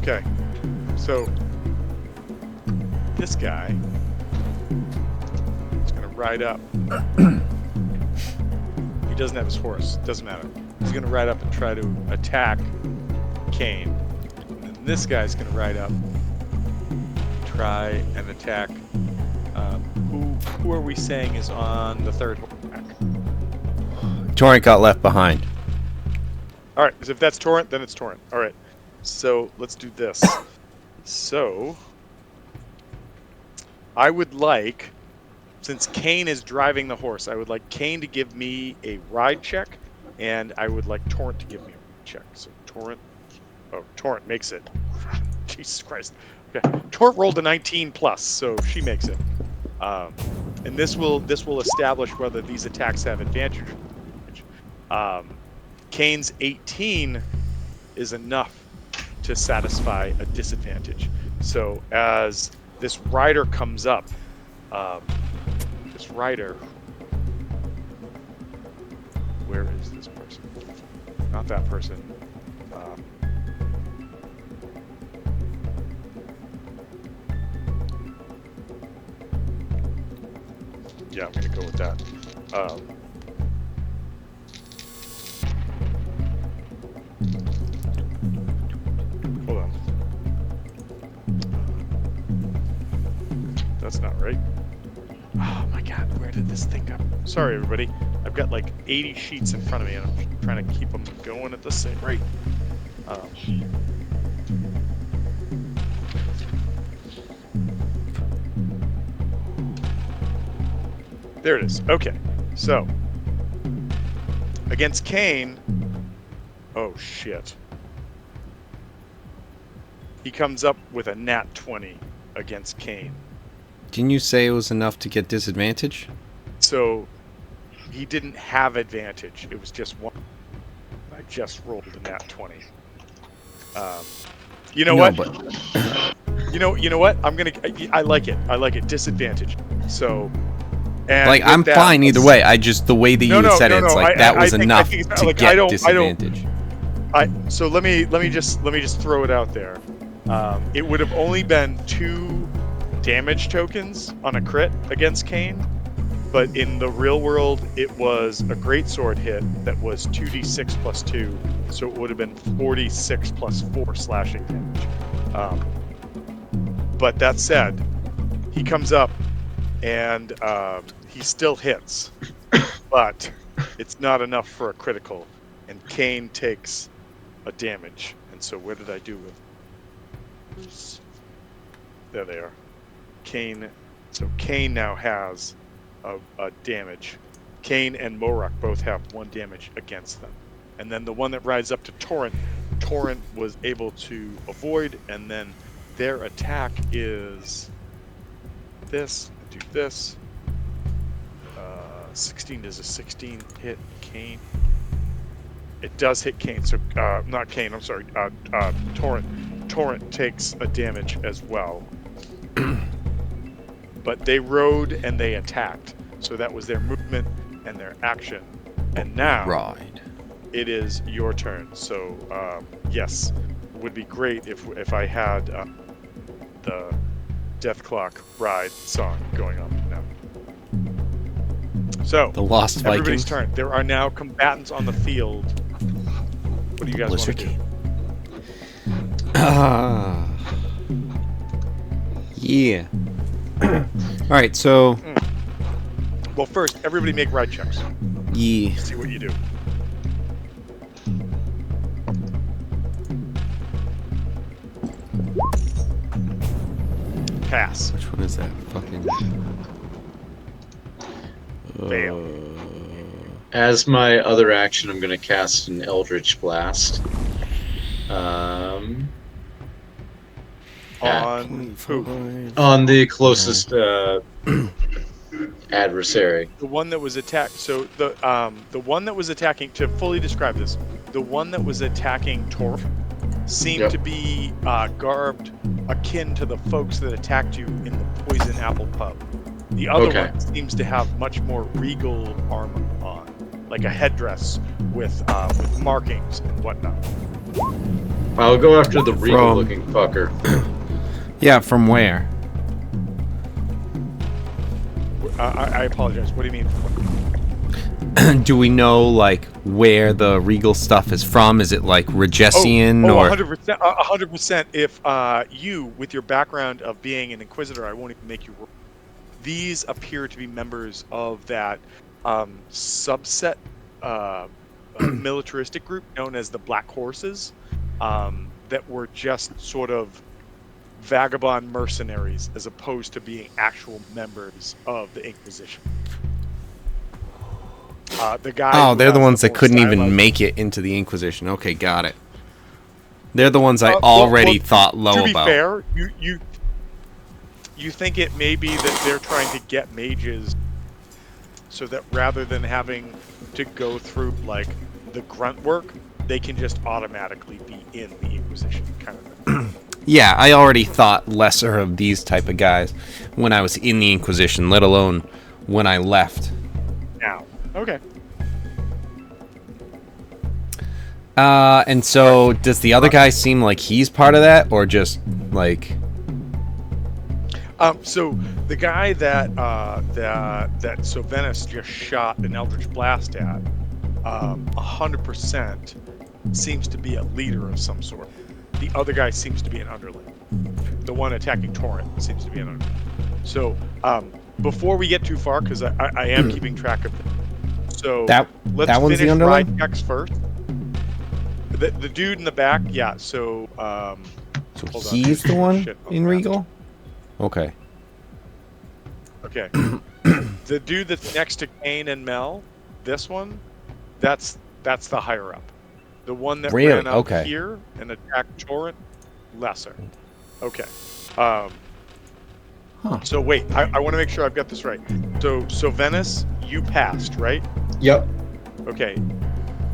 [SPEAKER 2] Okay, so this guy is gonna ride up. He doesn't have his horse, doesn't matter. He's gonna ride up and try to attack Kane. And this guy's gonna ride up, try and attack. Who are we saying is on the third horseback?
[SPEAKER 4] Torrent got left behind.
[SPEAKER 2] All right, so if that's Torrent, then it's Torrent. All right, so let's do this. So I would like, since Kane is driving the horse, I would like Kane to give me a ride check, and I would like Torrent to give me a ride check. So Torrent makes it. Jesus Christ. Okay, Torrent rolled a 19 plus, so she makes it. And this will establish whether these attacks have advantage. Kane's 18 is enough to satisfy a disadvantage. So as this rider comes up, this rider, where is this person? Not that person. Yeah, I'm gonna go with that. Hold on. That's not right. Oh my god, where did this thing go? Sorry, everybody. I've got like 80 sheets in front of me, and I'm trying to keep them going at the same rate. There it is. Okay, so against Kane. Oh shit. He comes up with a nat 20 against Kane.
[SPEAKER 4] Didn't you say it was enough to get disadvantage?
[SPEAKER 2] So he didn't have advantage. It was just one. I just rolled a nat 20. You know what?
[SPEAKER 4] But
[SPEAKER 2] You know what? I like it. I like it. Disadvantage. So. And
[SPEAKER 4] like,
[SPEAKER 2] with
[SPEAKER 4] I'm
[SPEAKER 2] that,
[SPEAKER 4] fine either way. I just, the way that you had said it, it's like that was enough to
[SPEAKER 2] like,
[SPEAKER 4] get disadvantage.
[SPEAKER 2] So let me just throw it out there. It would have only been 2 damage tokens on a crit against Kane, but in the real world, it was a greatsword hit that was 2d6 plus 2, so it would have been 46 plus 4 slashing damage. But that said, he comes up and he still hits, but it's not enough for a critical, and Kane takes a damage. And so where did I do with? There they are. Kane. So Kane now has a damage. Kane and Morak both have 1 damage against them. And then the one that rides up to Torrent was able to avoid, and then their attack is this. Do this. 16 does a 16 hit Kane. It does hit Kane, so not Kane, I'm sorry, Torrent. Torrent takes a damage as well. But they rode and they attacked, so that was their movement and their action. And now
[SPEAKER 4] Ride.
[SPEAKER 2] it is your turn. So yes, it would be great if I had the Death Clock Ride song going on now. So
[SPEAKER 4] The Lost
[SPEAKER 2] everybody's
[SPEAKER 4] Vikings.
[SPEAKER 2] turn. There are now combatants on the field. What do you guys want to
[SPEAKER 4] Blizzard
[SPEAKER 2] do?
[SPEAKER 4] King. Ah. Yeah. Alright, so.
[SPEAKER 2] Well, first, everybody make ride checks.
[SPEAKER 4] Yeah.
[SPEAKER 2] See what you do. Pass.
[SPEAKER 4] Which one is that? Fucking.
[SPEAKER 2] Fail.
[SPEAKER 1] As my other action, I'm going to cast an Eldritch Blast.
[SPEAKER 2] On who?
[SPEAKER 1] On the closest adversary.
[SPEAKER 2] The one that was attacked. So the one that was attacking. To fully describe this, the one that was attacking Tor seemed
[SPEAKER 1] Yep.
[SPEAKER 2] to be garbed akin to the folks that attacked you in the Poison Apple Pub. The other
[SPEAKER 1] Okay.
[SPEAKER 2] one seems to have much more regal armor on, like a headdress with markings and whatnot.
[SPEAKER 1] I'll go after the regal-looking fucker.
[SPEAKER 4] Yeah, from where?
[SPEAKER 2] I apologize. What do you mean?
[SPEAKER 4] Do we know, like, where the regal stuff is from? Is it, like, Regessian or...
[SPEAKER 2] 100%. 100%. If you, with your background of being an Inquisitor, I won't even make you roll. These appear to be members of that subset militaristic group known as the Black Horses that were just sort of vagabond mercenaries as opposed to being actual members of the Inquisition. The guy.
[SPEAKER 4] Oh,
[SPEAKER 2] who
[SPEAKER 4] they're the
[SPEAKER 2] has
[SPEAKER 4] ones that
[SPEAKER 2] more
[SPEAKER 4] couldn't even
[SPEAKER 2] stylized-
[SPEAKER 4] make it into the Inquisition. Okay, got it. They're the ones I
[SPEAKER 2] Well,
[SPEAKER 4] already thought low
[SPEAKER 2] to be
[SPEAKER 4] about.
[SPEAKER 2] fair, you think it may be that they're trying to get mages so that rather than having to go through like the grunt work, they can just automatically be in the Inquisition kind of thing.
[SPEAKER 4] Yeah, I already thought lesser of these type of guys when I was in the Inquisition, let alone when I left.
[SPEAKER 2] Now, okay.
[SPEAKER 4] And so does the other guy seem like he's part of that, or just like...
[SPEAKER 2] So the guy that Sylvanus just shot an Eldritch Blast at, 100% seems to be a leader of some sort. The other guy seems to be an underling. The one attacking Torrent seems to be an underling. So before we get too far, because I am keeping track of them. So
[SPEAKER 4] That
[SPEAKER 2] let's
[SPEAKER 4] one's the
[SPEAKER 2] finish
[SPEAKER 4] underling?
[SPEAKER 2] ride checks first. The dude in the back, yeah. So
[SPEAKER 4] So
[SPEAKER 2] hold on.
[SPEAKER 4] he's the one
[SPEAKER 2] Shit,
[SPEAKER 4] in
[SPEAKER 2] crap.
[SPEAKER 4] Regal? Okay.
[SPEAKER 2] Okay. The dude that's next to Kane and Mel, this one, that's the higher up. The one that
[SPEAKER 4] Really?
[SPEAKER 2] ran up
[SPEAKER 4] Okay.
[SPEAKER 2] here and attacked Torrent, lesser. Okay.
[SPEAKER 7] Huh.
[SPEAKER 2] So wait, I want to make sure I've got this right. So Venice, you passed, right?
[SPEAKER 1] Yep.
[SPEAKER 2] Okay.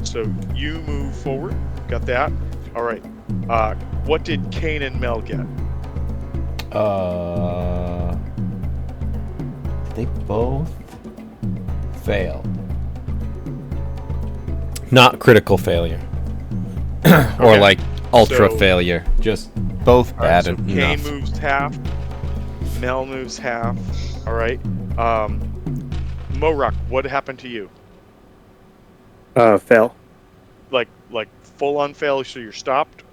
[SPEAKER 2] So you move forward. Got that? All right. What did Kane and Mel get?
[SPEAKER 7] They both failed. Not critical failure. Or
[SPEAKER 2] Okay.
[SPEAKER 7] like ultra
[SPEAKER 2] So-
[SPEAKER 7] failure. Just both
[SPEAKER 2] All right,
[SPEAKER 7] bad
[SPEAKER 2] so
[SPEAKER 7] enough.
[SPEAKER 2] Kane moves half. Mel moves half. All right. Moruck, what happened to you?
[SPEAKER 6] Fail.
[SPEAKER 2] Like full on fail, so you're stopped.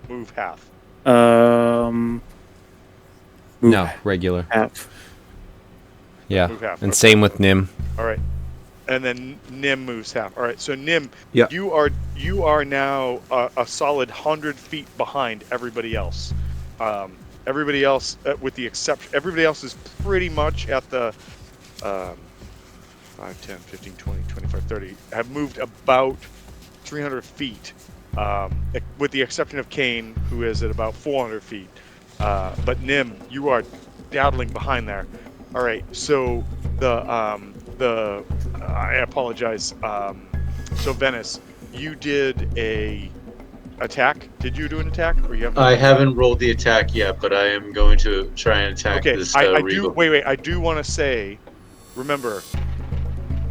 [SPEAKER 2] Move half.
[SPEAKER 6] Move
[SPEAKER 7] No, regular.
[SPEAKER 6] half.
[SPEAKER 7] Yeah.
[SPEAKER 2] Move half.
[SPEAKER 7] And
[SPEAKER 2] Okay.
[SPEAKER 7] same with Nim.
[SPEAKER 2] All right. And then Nim moves half. All right. So Nim,
[SPEAKER 6] Yeah.
[SPEAKER 2] you are now a solid 100 feet behind everybody else. Everybody else, with the exception, everybody else is pretty much at the 5, 10, 15, 20, 25, 30, have moved about 300 feet, with the exception of Kane, who is at about 400 feet. But Nim, you are daddling behind there. All right, so I apologize. So Venice, you did a attack. Did you do an attack, or you have?
[SPEAKER 1] I haven't rolled the attack yet, but I am going to try and attack
[SPEAKER 2] Okay,
[SPEAKER 1] this
[SPEAKER 2] I do.
[SPEAKER 1] Regal.
[SPEAKER 2] Wait. I do want to say, remember,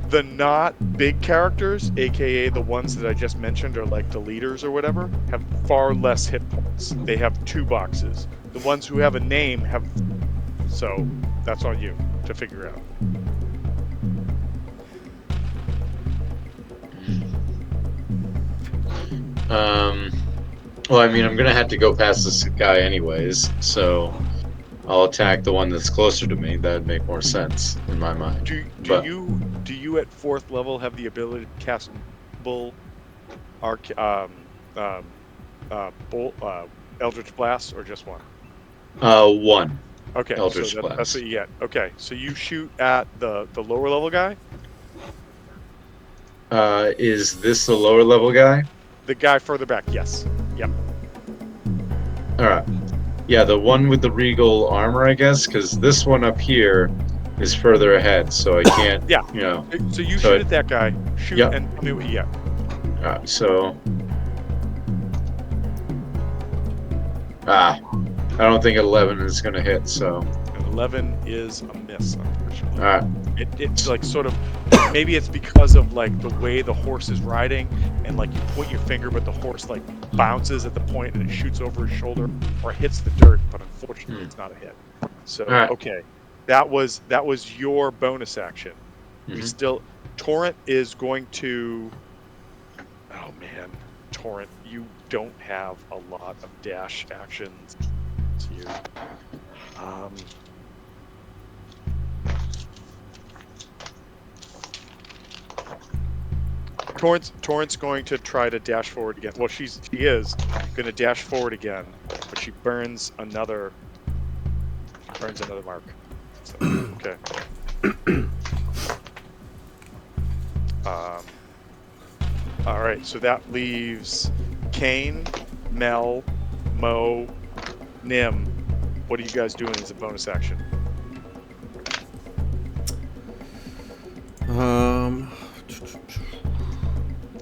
[SPEAKER 2] the not big characters, aka the ones that I just mentioned, are like the leaders or whatever, have far less hit points. They have 2 boxes. The ones who have a name have. So that's on you to figure out.
[SPEAKER 1] Well, I mean, I'm gonna have to go past this guy anyways, so I'll attack the one that's closer to me. That'd make more sense in my mind.
[SPEAKER 2] Do
[SPEAKER 1] But-
[SPEAKER 2] you at 4th level have the ability to cast Eldritch Blast, or just one?
[SPEAKER 1] 1.
[SPEAKER 2] Okay,
[SPEAKER 1] Eldritch
[SPEAKER 2] so that's
[SPEAKER 1] Blast.
[SPEAKER 2] what you get. Okay, so you shoot at the lower level guy,
[SPEAKER 1] Is this the lower level guy?
[SPEAKER 2] the guy further back. Yes. Yep.
[SPEAKER 1] All right. Yeah, the one with the regal armor, I guess, because this one up here is further ahead, so I can't.
[SPEAKER 2] Yeah.
[SPEAKER 1] You know.
[SPEAKER 2] So you
[SPEAKER 1] So
[SPEAKER 2] shoot
[SPEAKER 1] it-
[SPEAKER 2] at that guy. Shoot
[SPEAKER 1] Yep.
[SPEAKER 2] and tell me what you get.
[SPEAKER 1] All right, so. I don't think 11 is gonna hit. So.
[SPEAKER 2] And 11 is a miss, unfortunately.
[SPEAKER 1] All right.
[SPEAKER 2] It's like sort of, maybe it's because of like the way the horse is riding, and like you point your finger, but the horse like bounces at the point and it shoots over his shoulder or hits the dirt, but unfortunately it's not a hit. So
[SPEAKER 1] Alright.
[SPEAKER 2] okay, that was your bonus action. We
[SPEAKER 1] Mhm.
[SPEAKER 2] still, Torrent is going to. Oh man, Torrent, you don't have a lot of dash actions here. Torrent's going to try to dash forward again. Well, she is going to dash forward again, but she burns another mark. So, okay. All right, so that leaves Kane, Mel, Mo, Nim. What are you guys doing as a bonus action?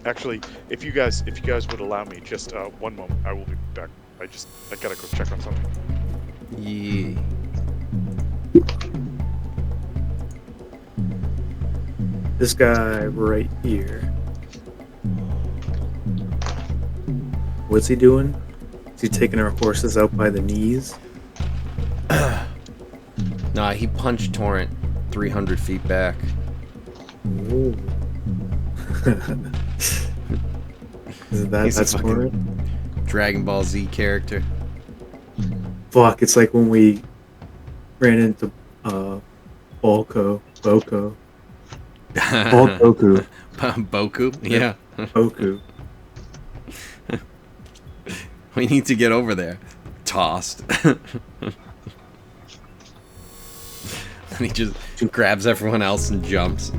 [SPEAKER 2] Actually, if you guys would allow me, just one moment, I will be back. I gotta go check on something.
[SPEAKER 7] Yeah.
[SPEAKER 6] This guy right here. What's he doing? Is he taking our horses out by the knees?
[SPEAKER 7] Nah, he punched Torrent 300 feet back.
[SPEAKER 6] Ooh. Is that
[SPEAKER 7] He's a
[SPEAKER 6] that's
[SPEAKER 7] fucking-
[SPEAKER 6] smart?
[SPEAKER 4] Dragon Ball Z character.
[SPEAKER 6] Fuck, it's like when we ran into Boko. Goku.
[SPEAKER 4] Boku? Yeah.
[SPEAKER 6] Goku.
[SPEAKER 4] We need to get over there. Tossed. And he just grabs everyone else and jumps.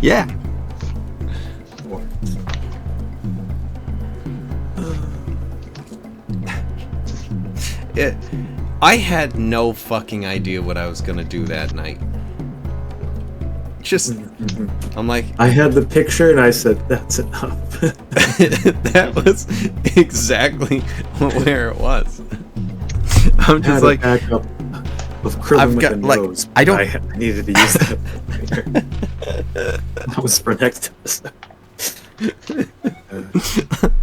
[SPEAKER 4] Yeah. I had no fucking idea what I was gonna do that night. Just, I'm like,
[SPEAKER 6] I had the picture and I said, "That's enough."
[SPEAKER 4] that was exactly where it was. I'm
[SPEAKER 6] I had
[SPEAKER 4] just
[SPEAKER 6] a
[SPEAKER 4] like,
[SPEAKER 6] backup of Krillin
[SPEAKER 4] I've
[SPEAKER 6] with
[SPEAKER 4] got,
[SPEAKER 6] a
[SPEAKER 4] like,
[SPEAKER 6] nose.
[SPEAKER 4] I don't-
[SPEAKER 6] I needed to use that. That was for next episode.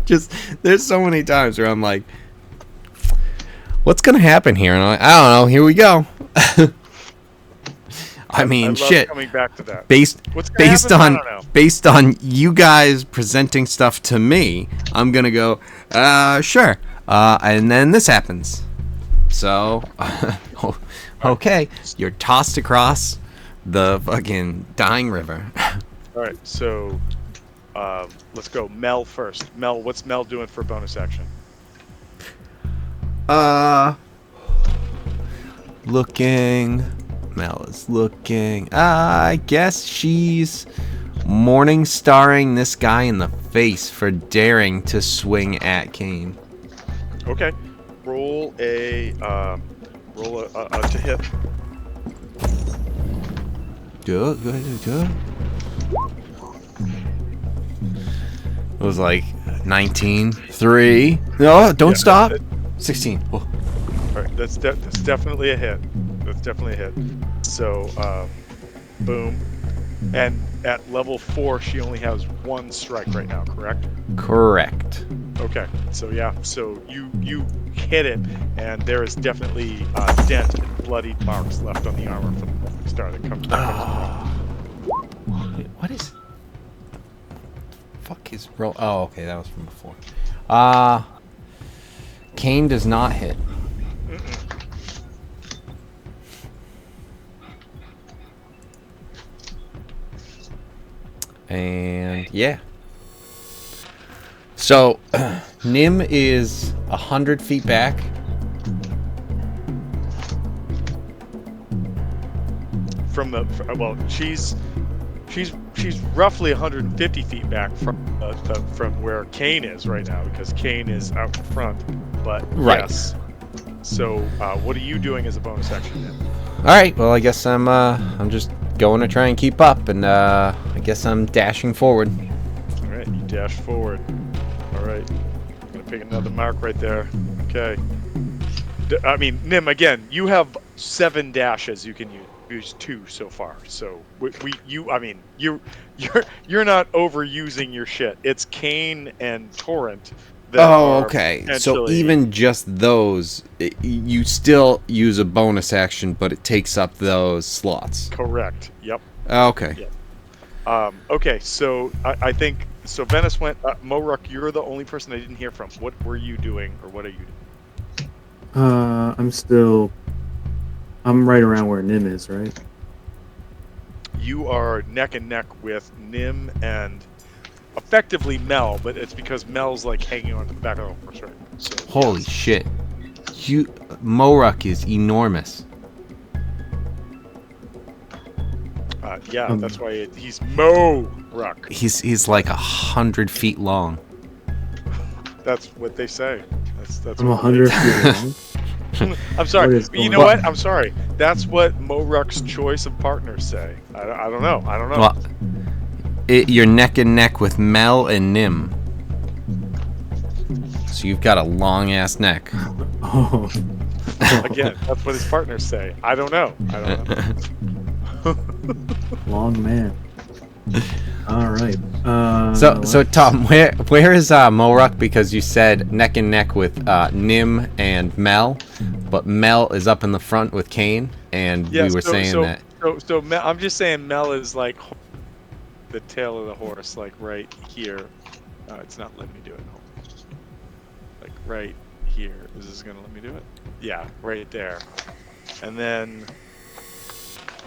[SPEAKER 4] just, there's so many times where I'm like, what's gonna happen here? And I'm like, I don't know. Here we go. I mean,
[SPEAKER 2] love
[SPEAKER 4] shit.
[SPEAKER 2] Coming back to that. What's gonna
[SPEAKER 4] Based
[SPEAKER 2] happen? I
[SPEAKER 4] on
[SPEAKER 2] don't know.
[SPEAKER 4] based on you guys presenting stuff to me, I'm gonna go, sure. And then this happens. So, okay, you're tossed across the fucking dying river.
[SPEAKER 2] All right, so let's go. Mel first. Mel, what's Mel doing for bonus action?
[SPEAKER 4] Looking. Mel is looking. I guess she's morning starring this guy in the face for daring to swing at Kane.
[SPEAKER 2] Okay, roll a to hit.
[SPEAKER 4] Do it. It was like 19, 3. No, don't stop. 16. Oh.
[SPEAKER 2] All right, that's definitely a hit. That's definitely a hit. So, boom. And at level 4, she only has 1 strike right now, correct?
[SPEAKER 4] Correct.
[SPEAKER 2] Okay. So yeah. So you hit it, and there is definitely dent and bloodied marks left on the armor from the star that comes.
[SPEAKER 4] What is? Fuck is roll? Oh, okay, that was from before. Kane does not hit. And yeah. So Nim is 100 feet back.
[SPEAKER 2] Well, she's roughly 150 feet back from where Kane is right now, because Kane is out in front. But
[SPEAKER 4] Right.
[SPEAKER 2] yes. So what are you doing as a bonus action then?
[SPEAKER 4] All right. Well, I guess I'm just going to try and keep up, and I guess I'm dashing forward.
[SPEAKER 2] All right, you dash forward. All right, I'm gonna pick another mark right there. Okay. I mean, Nim, again, you have 7 dashes. You can use 2 so far. So you're not overusing your shit. It's Kane and Torrent. That are
[SPEAKER 4] Okay. So
[SPEAKER 2] potentially-
[SPEAKER 4] even just those, you still use a bonus action, but it takes up those slots.
[SPEAKER 2] Correct. Yep.
[SPEAKER 4] Okay.
[SPEAKER 2] Yeah. Okay, so I think so. Venice went. Moruk, you're the only person I didn't hear from. What were you doing, or what are you doing?
[SPEAKER 6] I'm right around where Nim is, right?
[SPEAKER 2] You are neck and neck with Nim and effectively Mel, but it's because Mel's like hanging on to the back of the horse, right? So,
[SPEAKER 4] Holy shit. Moruk is enormous.
[SPEAKER 2] yeah, that's why he's Moruk.
[SPEAKER 4] He's like 100 feet long.
[SPEAKER 2] That's what they say. That's
[SPEAKER 6] I'm
[SPEAKER 2] what
[SPEAKER 6] 100 feet long.
[SPEAKER 2] I'm sorry.
[SPEAKER 6] What is
[SPEAKER 2] You
[SPEAKER 6] going
[SPEAKER 2] know
[SPEAKER 6] on?
[SPEAKER 2] what? I'm sorry. That's what Moruk's choice of partners say. I don't know. I don't know.
[SPEAKER 4] Well, you're neck and neck with Mel and Nim. So you've got a long ass neck.
[SPEAKER 6] Oh.
[SPEAKER 2] Again, that's what his partners say. I don't know.
[SPEAKER 6] Long man. All right.
[SPEAKER 4] So Tom, where is Moruk? Because you said neck and neck with Nim and Mel, but Mel is up in the front with Kane, and
[SPEAKER 2] Yeah,
[SPEAKER 4] we were saying that.
[SPEAKER 2] So Mel, I'm just saying Mel is like the tail of the horse, like right here. It's not letting me do it. Like right here. Is this gonna let me do it? Yeah, right there. And then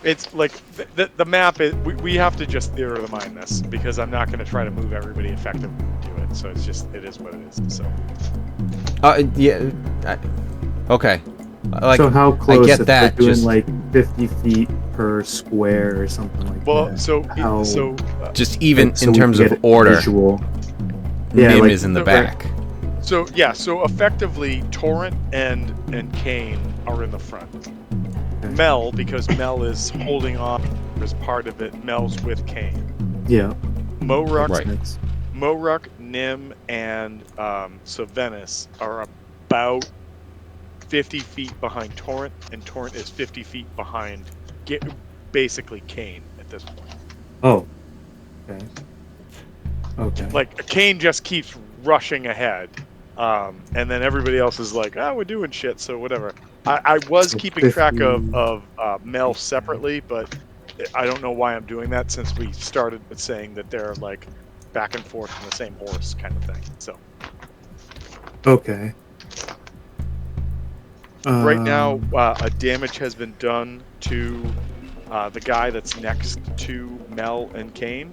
[SPEAKER 2] it's like the map is. We have to just theater of the mind this, because I'm not gonna try to move everybody effectively to it. So it's just it is what it is. So.
[SPEAKER 4] Yeah. Okay. Like,
[SPEAKER 6] so how close?
[SPEAKER 4] I get
[SPEAKER 6] if
[SPEAKER 4] that.
[SPEAKER 6] They're doing
[SPEAKER 4] Just,
[SPEAKER 6] like 50 feet per square or something like
[SPEAKER 2] Well,
[SPEAKER 6] that.
[SPEAKER 2] so
[SPEAKER 4] just even
[SPEAKER 6] so
[SPEAKER 4] in
[SPEAKER 6] we
[SPEAKER 4] terms
[SPEAKER 6] can
[SPEAKER 4] of
[SPEAKER 6] get a
[SPEAKER 4] order,
[SPEAKER 6] visual. Yeah,
[SPEAKER 4] Nim
[SPEAKER 6] like-
[SPEAKER 4] is in the
[SPEAKER 2] Right.
[SPEAKER 4] back.
[SPEAKER 2] So effectively, Torrent and Kane are in the front. Mel, because Mel is holding on as part of it, Mel's with Kane.
[SPEAKER 6] Yeah.
[SPEAKER 2] Moruk,
[SPEAKER 4] Right.
[SPEAKER 2] Moruk, Nim, and Sylvanas are about 50 feet behind Torrent, and Torrent is 50 feet behind basically Kane at this point.
[SPEAKER 6] Oh. Okay. Okay.
[SPEAKER 2] Like, Kane just keeps rushing ahead, and then everybody else is like, we're doing shit, so whatever. I was
[SPEAKER 6] So
[SPEAKER 2] keeping track
[SPEAKER 6] 50.
[SPEAKER 2] of Mel separately, but I don't know why I'm doing that since we started with saying that they're like back and forth on the same horse kind of thing. So
[SPEAKER 6] Okay.
[SPEAKER 2] right now, a damage has been done to the guy that's next to Mel and Kane,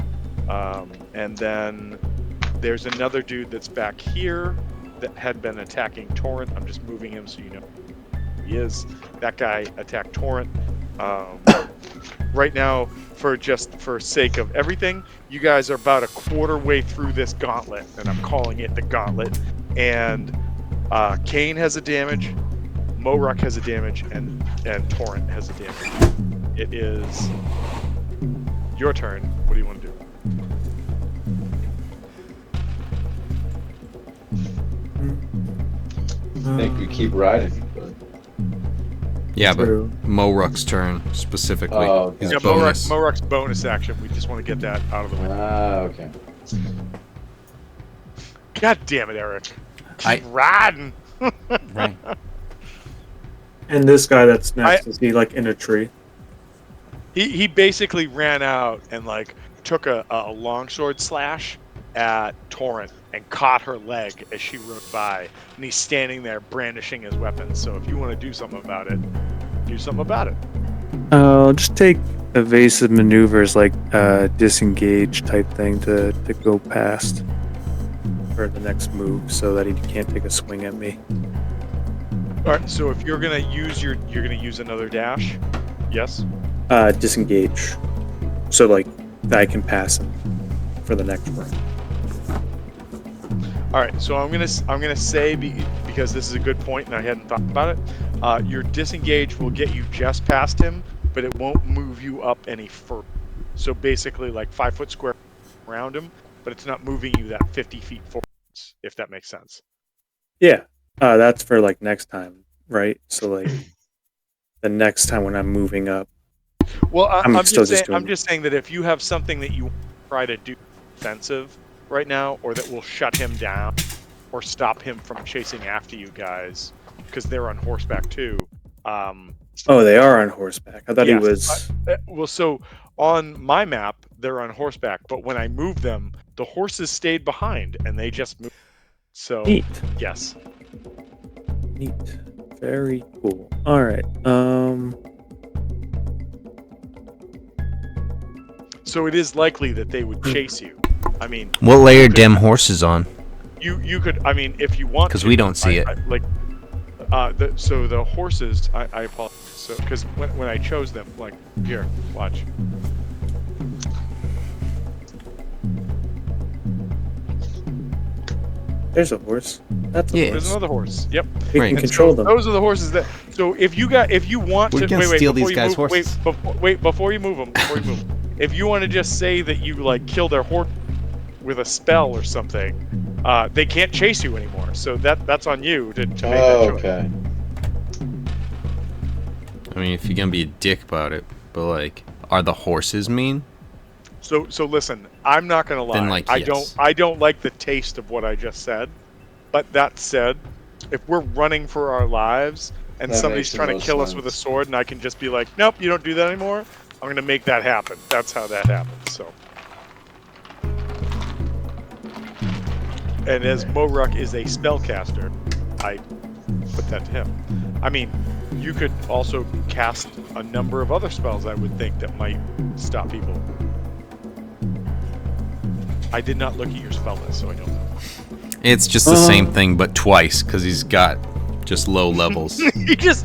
[SPEAKER 2] and then there's another dude that's back here that had been attacking Torrent. I'm just moving him so you know who he is. That guy attacked Torrent. Right now, for sake of everything, you guys are about a quarter way through this gauntlet, and I'm calling it the gauntlet. And Kane has a damage, Moruk has a damage, and Torrent has a damage. It is your turn. What do you want to do?
[SPEAKER 1] I think we keep riding. But...
[SPEAKER 4] Yeah, but
[SPEAKER 6] True.
[SPEAKER 4] Moruk's turn specifically.
[SPEAKER 1] Oh,
[SPEAKER 4] His
[SPEAKER 2] Yeah,
[SPEAKER 4] bonus.
[SPEAKER 2] Moruk's bonus action. We just want to get that out of the way.
[SPEAKER 1] Okay.
[SPEAKER 2] God damn it, Eric.
[SPEAKER 4] I-
[SPEAKER 2] Keep riding.
[SPEAKER 4] Right.
[SPEAKER 6] And this guy that's next, is he like in a tree?
[SPEAKER 2] He basically ran out and like took a longsword slash at Torrent and caught her leg as she rode by, and he's standing there brandishing his weapon. So if you want to do something about it, do something about it.
[SPEAKER 6] I'll just take evasive maneuvers like disengage type thing to go past for the next move so that he can't take a swing at me.
[SPEAKER 2] All right. So if you're gonna use you're gonna use another dash. Yes.
[SPEAKER 6] Disengage. So like I can pass him for the next round.
[SPEAKER 2] All right. So I'm gonna say because this is a good point and I hadn't thought about it. Your disengage will get you just past him, but it won't move you up any further. So basically, like 5 foot square around him, but it's not moving you that 50 feet forward. If that makes sense.
[SPEAKER 6] Yeah. That's for like next time, right? So like the next time when I'm moving up.
[SPEAKER 2] Well, I'm
[SPEAKER 6] still
[SPEAKER 2] just
[SPEAKER 6] just
[SPEAKER 2] saying,
[SPEAKER 6] doing
[SPEAKER 2] I'm just saying that if you have something that you try to do offensive right now, or that will shut him down, or stop him from chasing after you guys, because they're on horseback too.
[SPEAKER 6] Oh, they are on horseback. I thought he
[SPEAKER 2] Yes,
[SPEAKER 6] was.
[SPEAKER 2] Well, so on my map, they're on horseback, but when I moved them, the horses stayed behind and they just moved. So
[SPEAKER 6] Neat.
[SPEAKER 2] yes.
[SPEAKER 6] Neat. Very cool. All right.
[SPEAKER 2] So it is likely that they would chase you. I mean,
[SPEAKER 4] What layer dim horses on?
[SPEAKER 2] you could. I mean, if you want.
[SPEAKER 4] 'Cause
[SPEAKER 2] to,
[SPEAKER 4] we don't see it.
[SPEAKER 2] So the horses. I apologize. So because when I chose them, like here, watch.
[SPEAKER 6] There's a horse. That's a
[SPEAKER 4] Yeah.
[SPEAKER 2] There's
[SPEAKER 6] horse.
[SPEAKER 2] another horse. Yep.
[SPEAKER 6] We
[SPEAKER 4] Right.
[SPEAKER 6] can
[SPEAKER 2] And
[SPEAKER 6] control
[SPEAKER 2] so
[SPEAKER 6] them.
[SPEAKER 2] Those are the horses that. So if you want
[SPEAKER 4] We're
[SPEAKER 2] to
[SPEAKER 4] gonna
[SPEAKER 2] wait,
[SPEAKER 4] steal
[SPEAKER 2] before
[SPEAKER 4] these
[SPEAKER 2] you
[SPEAKER 4] guys'
[SPEAKER 2] move,
[SPEAKER 4] horses.
[SPEAKER 2] before you move them. If you want to just say that you like kill their horse with a spell or something, they can't chase you anymore. So that's on you to make that choice.
[SPEAKER 1] Okay.
[SPEAKER 4] I mean, if you're gonna be a dick about it, but like, are the horses mean?
[SPEAKER 2] So listen, I'm not gonna lie.
[SPEAKER 4] Then, like, yes.
[SPEAKER 2] I don't like the taste of what I just said. But that said, if we're running for our lives and
[SPEAKER 1] That
[SPEAKER 2] somebody's
[SPEAKER 1] makes the
[SPEAKER 2] trying to
[SPEAKER 1] most
[SPEAKER 2] kill us with a
[SPEAKER 1] sense.
[SPEAKER 2] sword, and I can just be like, nope, you don't do that anymore, I'm gonna make that happen. That's how that happens. So. And as Moruk is a spellcaster, I put that to him. I mean, you could also cast a number of other spells, I would think, that might stop people. I did not look at your spell list, so I don't know.
[SPEAKER 4] It's just the same thing, but twice, because he's got just low levels.
[SPEAKER 2] he just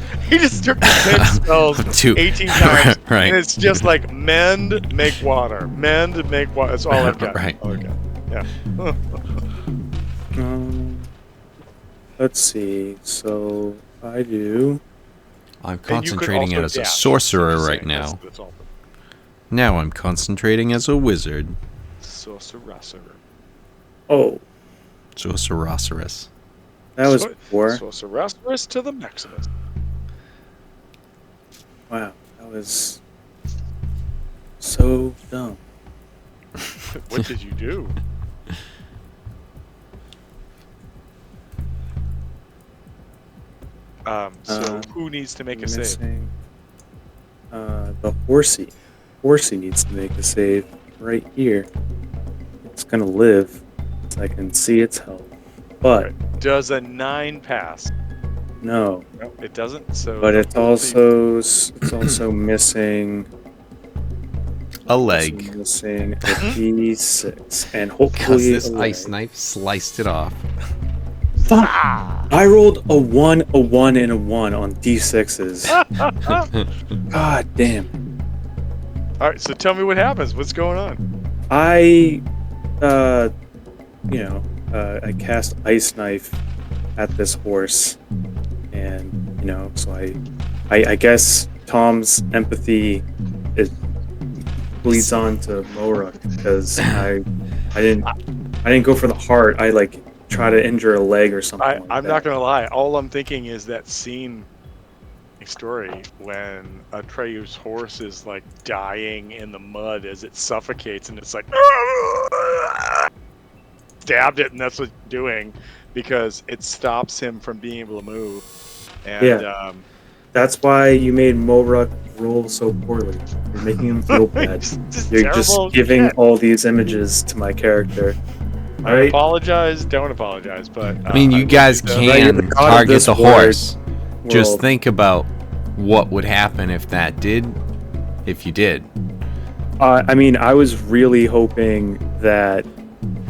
[SPEAKER 2] took the same spells
[SPEAKER 4] Two.
[SPEAKER 2] 18 times,
[SPEAKER 4] Right.
[SPEAKER 2] and it's just like mend, make water, mend, make water. That's all I've got.
[SPEAKER 4] Right.
[SPEAKER 2] All I've got. Yeah.
[SPEAKER 6] let's see. So I do.
[SPEAKER 4] I'm
[SPEAKER 2] And you could
[SPEAKER 4] concentrating
[SPEAKER 2] also
[SPEAKER 4] as a
[SPEAKER 2] dash,
[SPEAKER 4] sorcerer
[SPEAKER 2] just
[SPEAKER 4] right
[SPEAKER 2] saying,
[SPEAKER 4] now.
[SPEAKER 2] that's all.
[SPEAKER 4] Now I'm concentrating as a wizard.
[SPEAKER 2] Sorcerer.
[SPEAKER 6] Oh,
[SPEAKER 4] Sorceress.
[SPEAKER 6] that was before.
[SPEAKER 2] Sorceress to the Maximus.
[SPEAKER 6] Wow, that was so dumb.
[SPEAKER 2] What did you do? So who needs to make a save?
[SPEAKER 6] Missing. The horsey. Horsey needs to make a save right here. It's gonna live, so I can see its health. But
[SPEAKER 2] Does a 9 pass?
[SPEAKER 6] no.
[SPEAKER 2] No, it doesn't. So
[SPEAKER 6] But
[SPEAKER 2] the
[SPEAKER 6] it's
[SPEAKER 2] horsey-
[SPEAKER 6] also missing
[SPEAKER 4] A leg.
[SPEAKER 6] missing a D6 and
[SPEAKER 4] Because
[SPEAKER 6] hopefully
[SPEAKER 4] this
[SPEAKER 6] a leg.
[SPEAKER 4] ice knife sliced it off.
[SPEAKER 6] Fuck. I rolled a 1, a 1, and a 1 on D6s. God damn.
[SPEAKER 2] All right. So tell me what happens. What's going on?
[SPEAKER 6] I I cast Ice Knife at this horse, and so I guess Tom's empathy bleeds on to Moruk because I didn't go for the heart. I try to injure a leg or something.
[SPEAKER 2] I'm not gonna lie. All I'm thinking is that scene story when Atreyu's horse is like dying in the mud as it suffocates, and it's like stabbed it, and that's what it's doing because it stops him from being able to move. And
[SPEAKER 6] That's why you made Moruk roll so poorly. You're making him feel bad.
[SPEAKER 2] just
[SPEAKER 6] You're just
[SPEAKER 2] terrible
[SPEAKER 6] giving
[SPEAKER 2] shit.
[SPEAKER 6] all these images to my character.
[SPEAKER 2] I
[SPEAKER 6] Alright?
[SPEAKER 2] apologize. Don't apologize, but
[SPEAKER 4] I mean, you
[SPEAKER 2] will
[SPEAKER 4] guys
[SPEAKER 2] do that.
[SPEAKER 6] You're the
[SPEAKER 4] can
[SPEAKER 6] god of
[SPEAKER 4] target
[SPEAKER 6] this
[SPEAKER 4] the
[SPEAKER 6] world.
[SPEAKER 4] horse. Just
[SPEAKER 6] World.
[SPEAKER 4] think about what would happen if that did. If you did.
[SPEAKER 6] I mean, I was really hoping that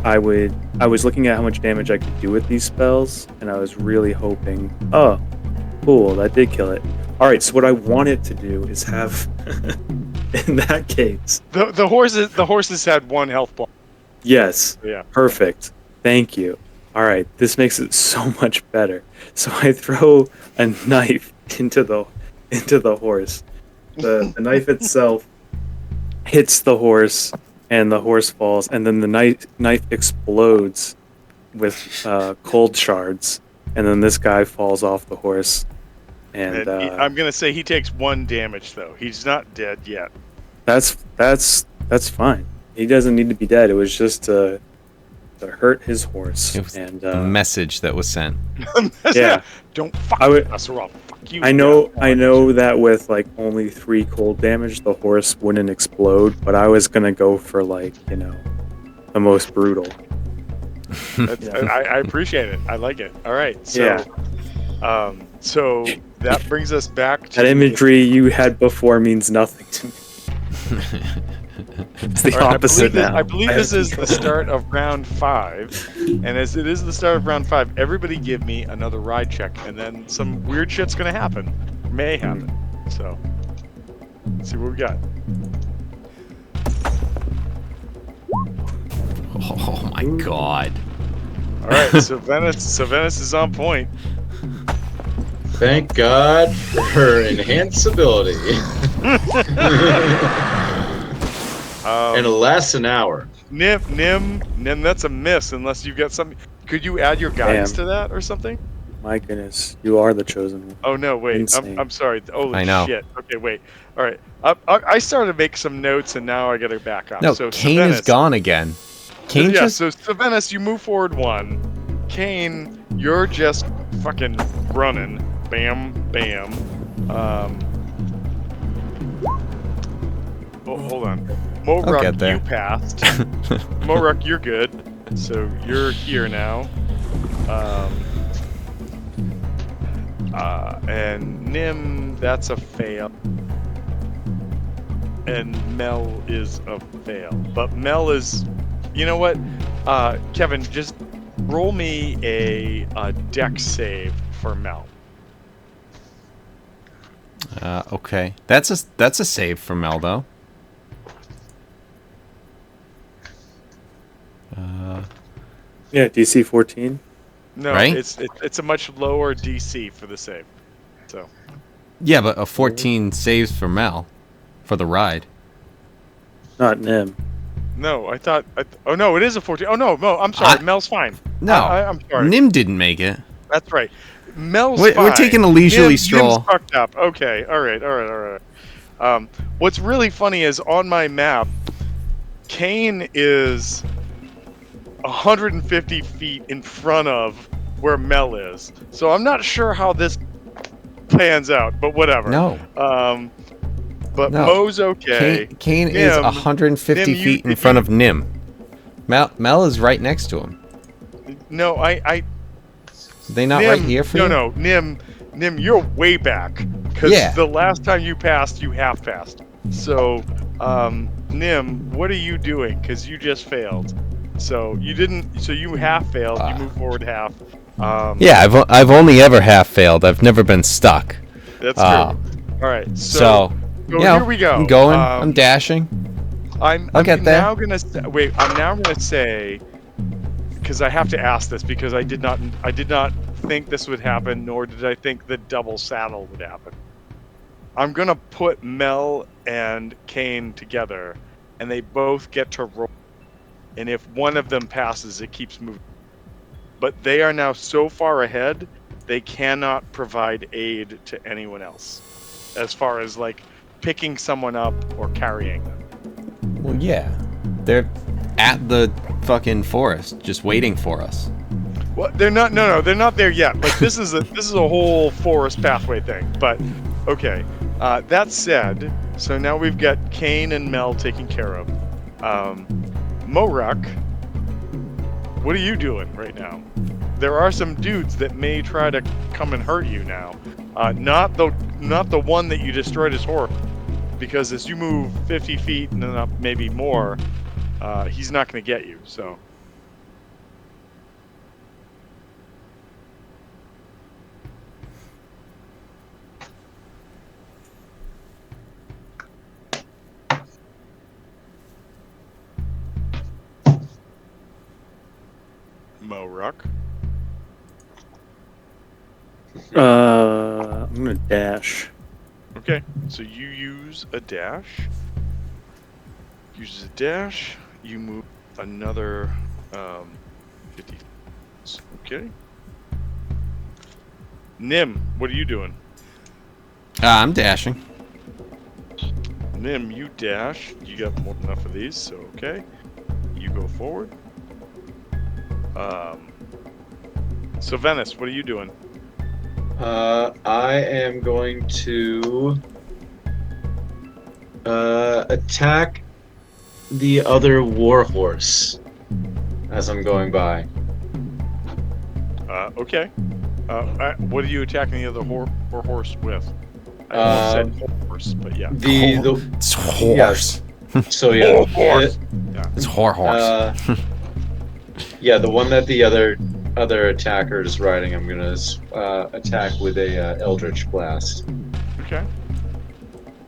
[SPEAKER 6] I was looking at how much damage I could do with these spells, and I was really hoping, oh, cool, that did kill it. Alright, so what I wanted to do is have, in that case,
[SPEAKER 2] The horses had 1 health point.
[SPEAKER 6] yes,
[SPEAKER 2] Yeah.
[SPEAKER 6] perfect, thank you. Alright, this makes it so much better. So I throw a knife into the horse. The knife itself hits the horse, and the horse falls, and then the knife explodes with cold shards, and then this guy falls off the horse. And
[SPEAKER 2] I'm gonna say he takes 1 damage though. He's not dead yet.
[SPEAKER 6] that's fine. He doesn't need to be dead. It was just to hurt his horse.
[SPEAKER 4] It was
[SPEAKER 6] And
[SPEAKER 4] the message that was sent.
[SPEAKER 6] yeah,
[SPEAKER 2] Don't fuck
[SPEAKER 6] I would-
[SPEAKER 2] us or I'll fuck you.
[SPEAKER 6] I know that with only 3 cold damage, the horse wouldn't explode. But I was gonna go for the most brutal.
[SPEAKER 2] I appreciate it. I like it. All right. So, so that brings us back to
[SPEAKER 6] That imagery you had before means nothing to me. It's the
[SPEAKER 2] All right,
[SPEAKER 6] opposite now.
[SPEAKER 2] I believe this is the start of round 5, and as it is the start of round 5, everybody give me another ride check, and then some weird shit's gonna happen, may happen. So, let's see what we got.
[SPEAKER 4] Oh my god.
[SPEAKER 2] All right, so Venice is on point.
[SPEAKER 1] Thank God for enhance ability. And it lasts an hour.
[SPEAKER 2] Nim, that's a miss unless you've got something. Could you add your guidance
[SPEAKER 6] Damn.
[SPEAKER 2] to that or something?
[SPEAKER 6] My goodness, you are the chosen one.
[SPEAKER 2] Oh no, wait.
[SPEAKER 6] Insane.
[SPEAKER 2] I'm sorry. Holy
[SPEAKER 4] I know.
[SPEAKER 2] shit. Okay, wait. All right. I started to make some notes and now I gotta back up.
[SPEAKER 4] No,
[SPEAKER 2] so
[SPEAKER 4] Kane is
[SPEAKER 2] Savenis-
[SPEAKER 4] gone again. Kane
[SPEAKER 2] Yeah.
[SPEAKER 4] just
[SPEAKER 2] So Savenis, you move forward 1. Kane, you're just fucking running. Bam, bam. Oh, hold on.
[SPEAKER 4] I'll
[SPEAKER 2] Moruk,
[SPEAKER 4] get there.
[SPEAKER 2] you passed. Moruk, you're good. So you're here now. And Nim, that's a fail. And Mel is a fail. But Mel is, you know what? Kevin, just roll me a dex save for Mel.
[SPEAKER 4] okay. That's a save for Meldo.
[SPEAKER 6] Yeah, DC 14.
[SPEAKER 2] No,
[SPEAKER 4] Right?
[SPEAKER 2] it's a much lower DC for the save. So
[SPEAKER 4] Yeah, but a 14 saves for Mel for the ride.
[SPEAKER 6] Not Nim.
[SPEAKER 2] no, oh no, it is a 14. Oh no, I'm sorry.
[SPEAKER 4] I-
[SPEAKER 2] Mel's fine.
[SPEAKER 4] No,
[SPEAKER 2] I'm sorry.
[SPEAKER 4] Nim didn't make it.
[SPEAKER 2] That's right. Mel's
[SPEAKER 4] We're
[SPEAKER 2] fine.
[SPEAKER 4] taking a leisurely stroll.
[SPEAKER 2] Nim's fucked up. Okay. All right. What's really funny is on my map, Kane is 150 feet in front of where Mel is. So I'm not sure how this pans out, but whatever.
[SPEAKER 4] No.
[SPEAKER 2] But
[SPEAKER 4] No.
[SPEAKER 2] Mo's okay.
[SPEAKER 4] Kane is
[SPEAKER 2] Nim-
[SPEAKER 4] 150
[SPEAKER 2] Nim,
[SPEAKER 4] feet in front of Nim. Mel is right next to him.
[SPEAKER 2] No,
[SPEAKER 4] Are they not
[SPEAKER 2] Nim,
[SPEAKER 4] right here for you?
[SPEAKER 2] No, Nim, you're way back. Because
[SPEAKER 4] Yeah.
[SPEAKER 2] the last time you passed, you half passed. So, Nim, what are you doing? Because you just failed. So you didn't. So you half failed. You move forward half.
[SPEAKER 4] Yeah, I've only ever half failed. I've never been stuck.
[SPEAKER 2] That's true. All right.
[SPEAKER 4] So you know,
[SPEAKER 2] here we go.
[SPEAKER 4] I'm going. I'm dashing.
[SPEAKER 2] I'm
[SPEAKER 4] get there.
[SPEAKER 2] now gonna wait. I'm now gonna say, because I have to ask this because I did not think this would happen, nor did I think the double saddle would happen. I'm gonna put Mel and Kane together, and they both get to roll. And if one of them passes, it keeps moving. But they are now so far ahead, they cannot provide aid to anyone else, as far as like picking someone up or carrying them.
[SPEAKER 4] Well, yeah, they're at the fucking forest, just waiting for us.
[SPEAKER 2] Well, they're not. No, they're not there yet. Like this is a whole forest pathway thing. But okay. That said, so now we've got Kane and Mel taken care of. Morak, what are you doing right now? There are some dudes that may try to come and hurt you now. Not the one that you destroyed his horse, because as you move 50 feet and then up maybe more, he's not going to get you. So. Morak.
[SPEAKER 6] I'm gonna dash.
[SPEAKER 2] Okay, so you use a dash. Uses a dash. You move another 50. Okay. Nim, what are you doing?
[SPEAKER 4] I'm dashing.
[SPEAKER 2] Nim, you dash. You got more than enough of these, so okay. You go forward. So Venice, what are you doing?
[SPEAKER 1] I am going to attack the other warhorse as I'm going by.
[SPEAKER 2] Okay. What are you attacking the other horse with? I almost said horse, but yeah.
[SPEAKER 4] It's horse.
[SPEAKER 1] So yeah,
[SPEAKER 2] horse.
[SPEAKER 4] It's horse.
[SPEAKER 1] yeah, the one that the other attacker is riding, I'm gonna attack with a Eldritch Blast.
[SPEAKER 2] Okay.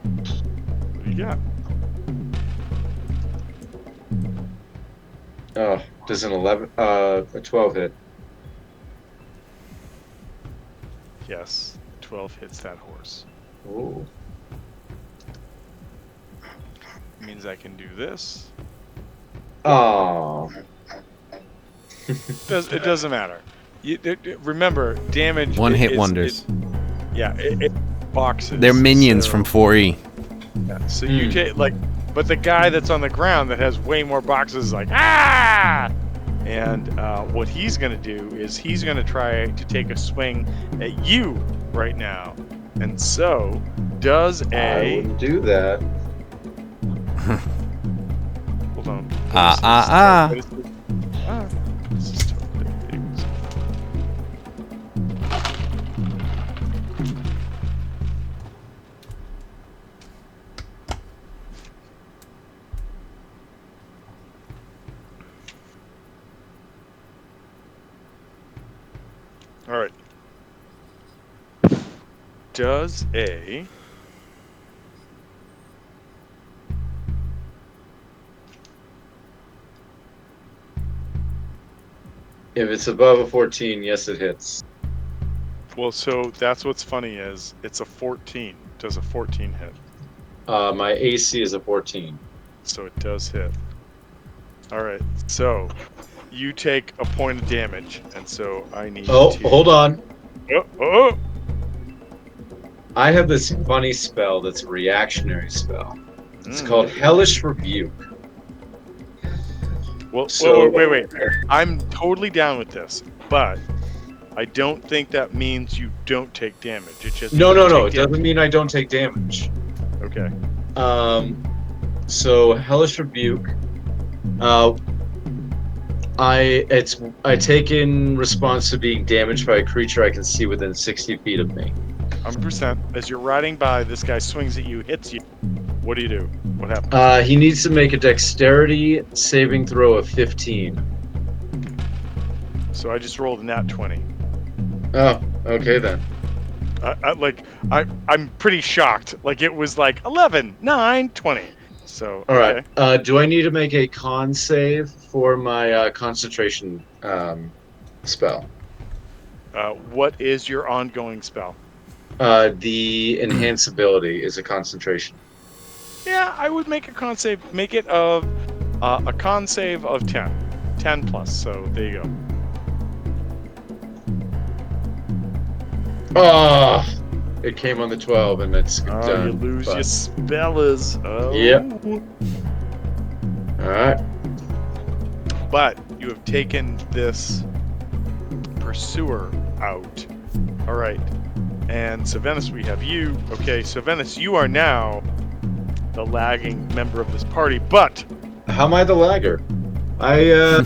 [SPEAKER 2] What do you got?
[SPEAKER 1] Oh, does an 12 hit?
[SPEAKER 2] Yes, 12 hits that horse.
[SPEAKER 1] Ooh.
[SPEAKER 2] Means I can do this.
[SPEAKER 1] Oh.
[SPEAKER 2] It doesn't matter. Remember, damage.
[SPEAKER 4] One hit wonders.
[SPEAKER 2] It boxes.
[SPEAKER 4] They're minions
[SPEAKER 2] so,
[SPEAKER 4] from 4E.
[SPEAKER 2] Yeah, so you take but the guy that's on the ground that has way more boxes is like ah. And what he's gonna do is he's gonna try to take a swing at you right now, and so does
[SPEAKER 1] I
[SPEAKER 2] a.
[SPEAKER 1] wouldn't do that.
[SPEAKER 2] Hold on.
[SPEAKER 4] This
[SPEAKER 2] is totally big. All right. Does a
[SPEAKER 1] If it's above a 14, yes, it hits.
[SPEAKER 2] Well, so that's what's funny is it's a 14. Does a 14 hit?
[SPEAKER 1] My AC is a 14.
[SPEAKER 2] So it does hit. All right. So you take a point of damage, and so I need
[SPEAKER 1] Oh,
[SPEAKER 2] to.
[SPEAKER 1] hold on.
[SPEAKER 2] Oh.
[SPEAKER 1] I have this funny spell that's a reactionary spell. It's
[SPEAKER 2] Mm.
[SPEAKER 1] called Hellish Rebuke.
[SPEAKER 2] Well,
[SPEAKER 1] So-
[SPEAKER 2] wait. I'm totally down with this, but I don't think that means you don't take damage. It just
[SPEAKER 1] No.
[SPEAKER 2] means you
[SPEAKER 1] It
[SPEAKER 2] take damage.
[SPEAKER 1] doesn't mean I don't take damage.
[SPEAKER 2] Okay.
[SPEAKER 1] So Hellish Rebuke. I take in response to being damaged by a creature I can see within 60 feet of me.
[SPEAKER 2] 100%. As you're riding by, this guy swings at you, hits you. What do you do? What happens?
[SPEAKER 1] He needs to make a dexterity saving throw of 15.
[SPEAKER 2] So I just rolled a nat 20.
[SPEAKER 1] Oh, okay then.
[SPEAKER 2] I'm pretty shocked. Like it was like 11, 9, 20. So
[SPEAKER 1] All right.
[SPEAKER 2] okay.
[SPEAKER 1] Do I need to make a con save for my concentration spell?
[SPEAKER 2] What is your ongoing spell?
[SPEAKER 1] The enhance ability is a concentration.
[SPEAKER 2] Yeah, I would make a con save. Make it of a con save of 10. 10 plus. So there you go.
[SPEAKER 1] Oh, it came on the 12 and it's
[SPEAKER 2] Oh,
[SPEAKER 1] done.
[SPEAKER 2] you lose
[SPEAKER 1] but-
[SPEAKER 2] your spellers. Oh.
[SPEAKER 1] Yep. All right.
[SPEAKER 2] But you have taken this pursuer out. All right. And so Venice, we have you. Okay, so Venice, you are now the lagging member of this party, but
[SPEAKER 1] How am I the lagger? I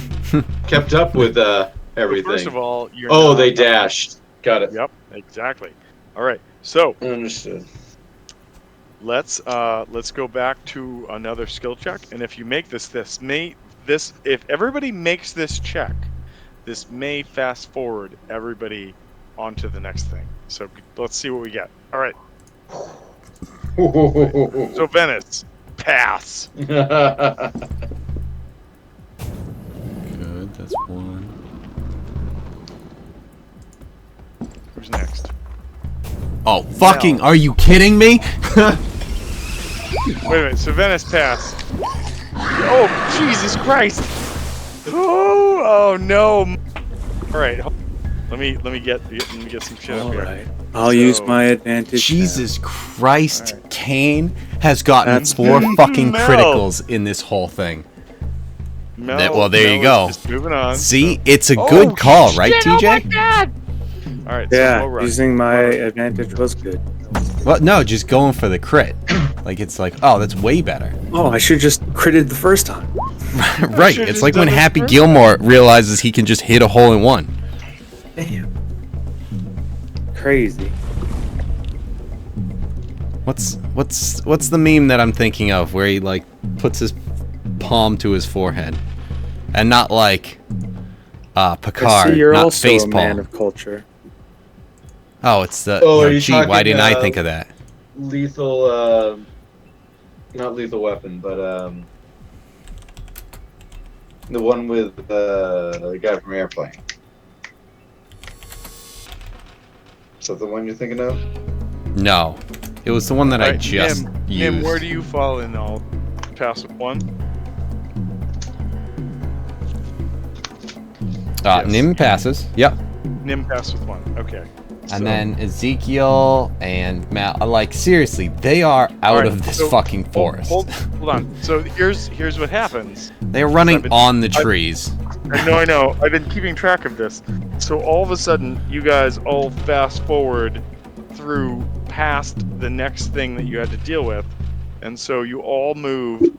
[SPEAKER 1] kept up with everything.
[SPEAKER 2] first of all, you're
[SPEAKER 1] Oh,
[SPEAKER 2] not-
[SPEAKER 1] they dashed. Got it.
[SPEAKER 2] Yep, exactly. All right. So,
[SPEAKER 1] Understood.
[SPEAKER 2] let's go back to another skill check, and if you make this if everybody makes this check, this may fast forward everybody onto the next thing. So let's see what we get. All right. So Venice, pass.
[SPEAKER 4] Good, that's one.
[SPEAKER 2] Who's next?
[SPEAKER 4] Oh, fucking,
[SPEAKER 2] Mel.
[SPEAKER 4] are you kidding me?
[SPEAKER 2] Wait a minute. So Venice, pass. Oh Jesus Christ! Oh no! All right. Let me get some shit up
[SPEAKER 6] All
[SPEAKER 2] here.
[SPEAKER 6] right. I'll use
[SPEAKER 2] So-
[SPEAKER 6] my advantage.
[SPEAKER 4] Jesus Christ,
[SPEAKER 2] Alright.
[SPEAKER 4] Kane has gotten
[SPEAKER 6] That's-
[SPEAKER 4] 4 fucking
[SPEAKER 2] Mel.
[SPEAKER 4] criticals in this whole thing.
[SPEAKER 2] Mel,
[SPEAKER 4] well, there you
[SPEAKER 2] Mel
[SPEAKER 4] go.
[SPEAKER 2] is just moving on.
[SPEAKER 4] See,
[SPEAKER 2] so-
[SPEAKER 4] it's a
[SPEAKER 2] Oh,
[SPEAKER 4] good call, right,
[SPEAKER 2] shit, oh my
[SPEAKER 4] TJ?
[SPEAKER 2] God! All right. So
[SPEAKER 6] Yeah,
[SPEAKER 2] low run.
[SPEAKER 6] using my advantage was good.
[SPEAKER 4] Well, no, just going for the crit. Like, it's like, oh, that's way better.
[SPEAKER 6] Oh, I should just critted the first time.
[SPEAKER 4] Right,
[SPEAKER 2] should've
[SPEAKER 4] it's
[SPEAKER 2] just
[SPEAKER 4] like when
[SPEAKER 2] done it
[SPEAKER 4] Happy
[SPEAKER 2] first
[SPEAKER 4] Gilmore realizes he can just hit a hole in one.
[SPEAKER 6] Damn. Crazy.
[SPEAKER 4] What's the meme that I'm thinking of where he like puts his palm to his forehead, and not like
[SPEAKER 6] I
[SPEAKER 4] Picard,
[SPEAKER 6] see you're
[SPEAKER 4] not
[SPEAKER 6] also a man
[SPEAKER 4] facepalm.
[SPEAKER 6] of culture.
[SPEAKER 4] Oh, it's the.
[SPEAKER 1] Oh, are you
[SPEAKER 4] gee, why
[SPEAKER 1] talking,
[SPEAKER 4] didn't I think of that?
[SPEAKER 1] Lethal, not lethal weapon, but the one with the guy from Airplane. Is that the one you're thinking of?
[SPEAKER 4] No, it was the one that I
[SPEAKER 2] Alright,
[SPEAKER 4] just
[SPEAKER 2] Nim,
[SPEAKER 4] used.
[SPEAKER 2] Nim, where do you fall in all? Pass with one. Yes.
[SPEAKER 4] Nim passes. Yep.
[SPEAKER 2] Nim pass with one. Okay. So-
[SPEAKER 4] And then Ezekiel and Matt, like seriously, they are out
[SPEAKER 2] Alright,
[SPEAKER 4] of this
[SPEAKER 2] so
[SPEAKER 4] fucking forest.
[SPEAKER 2] Hold on. So here's what happens.
[SPEAKER 4] They're running
[SPEAKER 2] I've been-
[SPEAKER 4] on the trees.
[SPEAKER 2] I know. I've been keeping track of this. So all of a sudden, you guys all fast forward through past the next thing that you had to deal with, and so you all move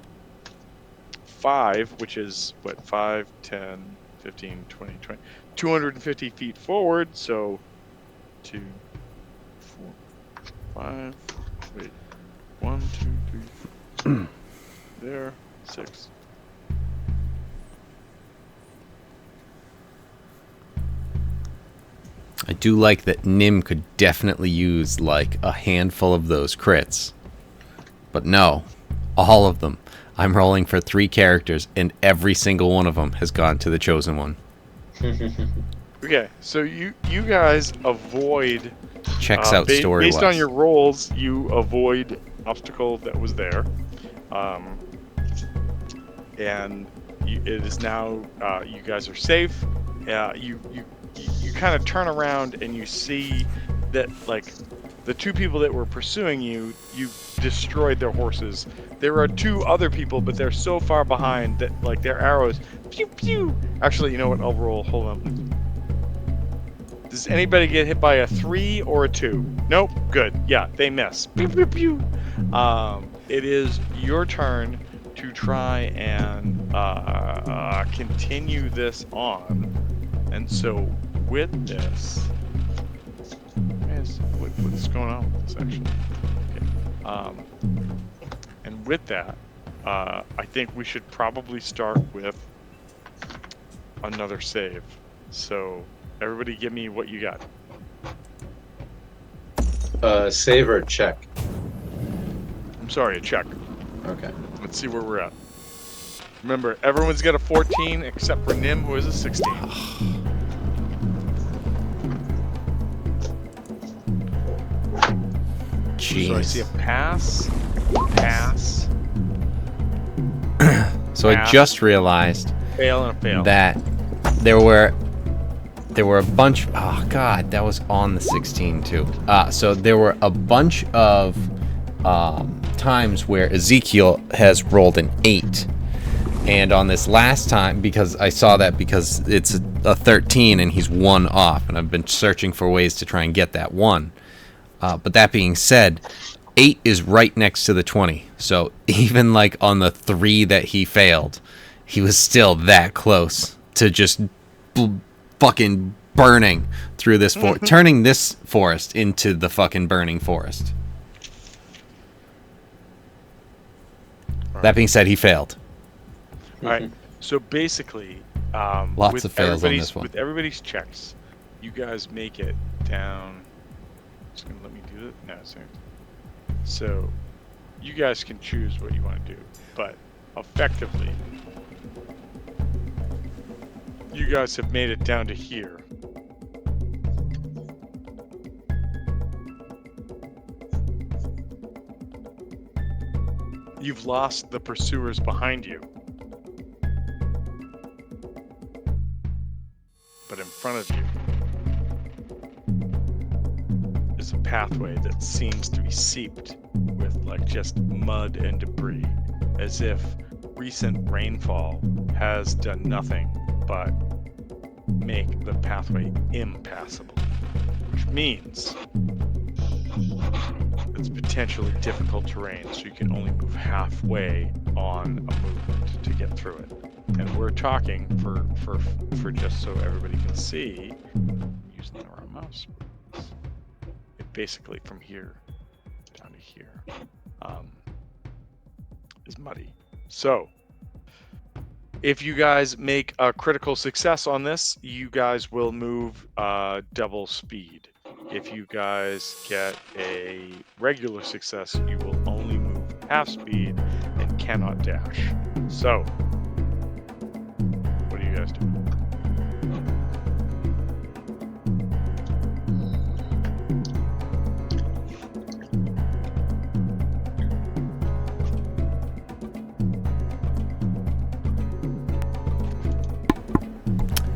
[SPEAKER 2] 5, which is what 5, 10, 15, 20, 250 feet forward. So 2, 4, 5. Wait, 1, 2, 3, 4. There, 6.
[SPEAKER 4] I do like that Nim could definitely use like a handful of those crits. But no, all of them. I'm rolling for 3 characters and every single one of them has gone to the chosen one.
[SPEAKER 2] Okay, so you guys avoid
[SPEAKER 4] Checks out story
[SPEAKER 2] based on
[SPEAKER 4] wise.
[SPEAKER 2] your rolls. You avoid obstacle that was there, and it is now you guys are safe. You kind of turn around and you see that like the two people that were pursuing you destroyed their horses. There are two other people, but they're so far behind that like their arrows pew pew. Actually, you know what? I'll roll. Hold on. Does anybody get hit by a 3 or a 2? Nope. Good. Yeah, they miss. Pew pew pew. It is your turn to try and continue this on. And so with this, what's going on with this actually? Okay. And with that, I think we should probably start with another save. So everybody give me what you got.
[SPEAKER 1] Save or check?
[SPEAKER 2] I'm sorry, a check.
[SPEAKER 1] Okay.
[SPEAKER 2] Let's see where we're at. Remember, everyone's got a 14 except for Nim, who is a 16. So I see a
[SPEAKER 4] Jeez.
[SPEAKER 2] pass,
[SPEAKER 4] So I
[SPEAKER 2] pass,
[SPEAKER 4] just realized
[SPEAKER 2] fail, and a fail.
[SPEAKER 4] that there were a bunch. Oh God, that was on the 16 too. So there were a bunch of times where Ezekiel has rolled an 8, and on this last time, because I saw that because it's a 13 and he's 1 off, and I've been searching for ways to try and get that 1. But that being said, 8 is right next to the 20. So even like on the 3 that he failed, he was still that close to just fucking burning through this forest, turning this forest into the fucking burning forest. That being said, he failed.
[SPEAKER 2] All right. So basically,
[SPEAKER 4] Lots
[SPEAKER 2] with
[SPEAKER 4] of fails on
[SPEAKER 2] everybody's-
[SPEAKER 4] this one.
[SPEAKER 2] With everybody's checks, you guys make it down. It's gonna let me do it. No, it's not. So, you guys can choose what you want to do, but effectively, you guys have made it down to here. You've lost the pursuers behind you. But in front of you is a pathway that seems to be seeped with like just mud and debris, as if recent rainfall has done nothing but make the pathway impassable, which means it's potentially difficult terrain, so you can only move halfway on a movement to get through it. And we're talking for just so everybody can see, using the wrong mouse. It basically from here down to here is muddy. So if you guys make a critical success on this, you guys will move double speed. If you guys get a regular success, you will only move half speed and cannot dash. So, what are you guys doing?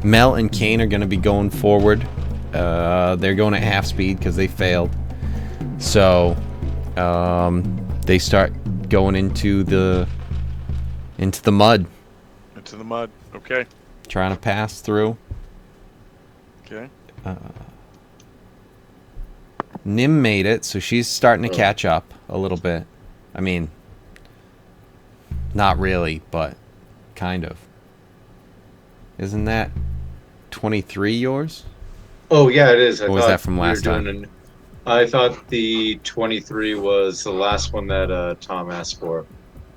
[SPEAKER 4] Mel and Kane are going to be going forward. They're going at half speed because they failed. So they start going into the mud,
[SPEAKER 2] Into the mud. Okay.
[SPEAKER 4] trying to pass through.
[SPEAKER 2] Okay.
[SPEAKER 4] Nim made it, so she's starting to catch up a little bit. I mean, not really, but kind of. Isn't that 23 yours?
[SPEAKER 1] Oh yeah, it is.
[SPEAKER 4] Or was that from last time?
[SPEAKER 1] I thought the 23 was the last one that Tom asked for,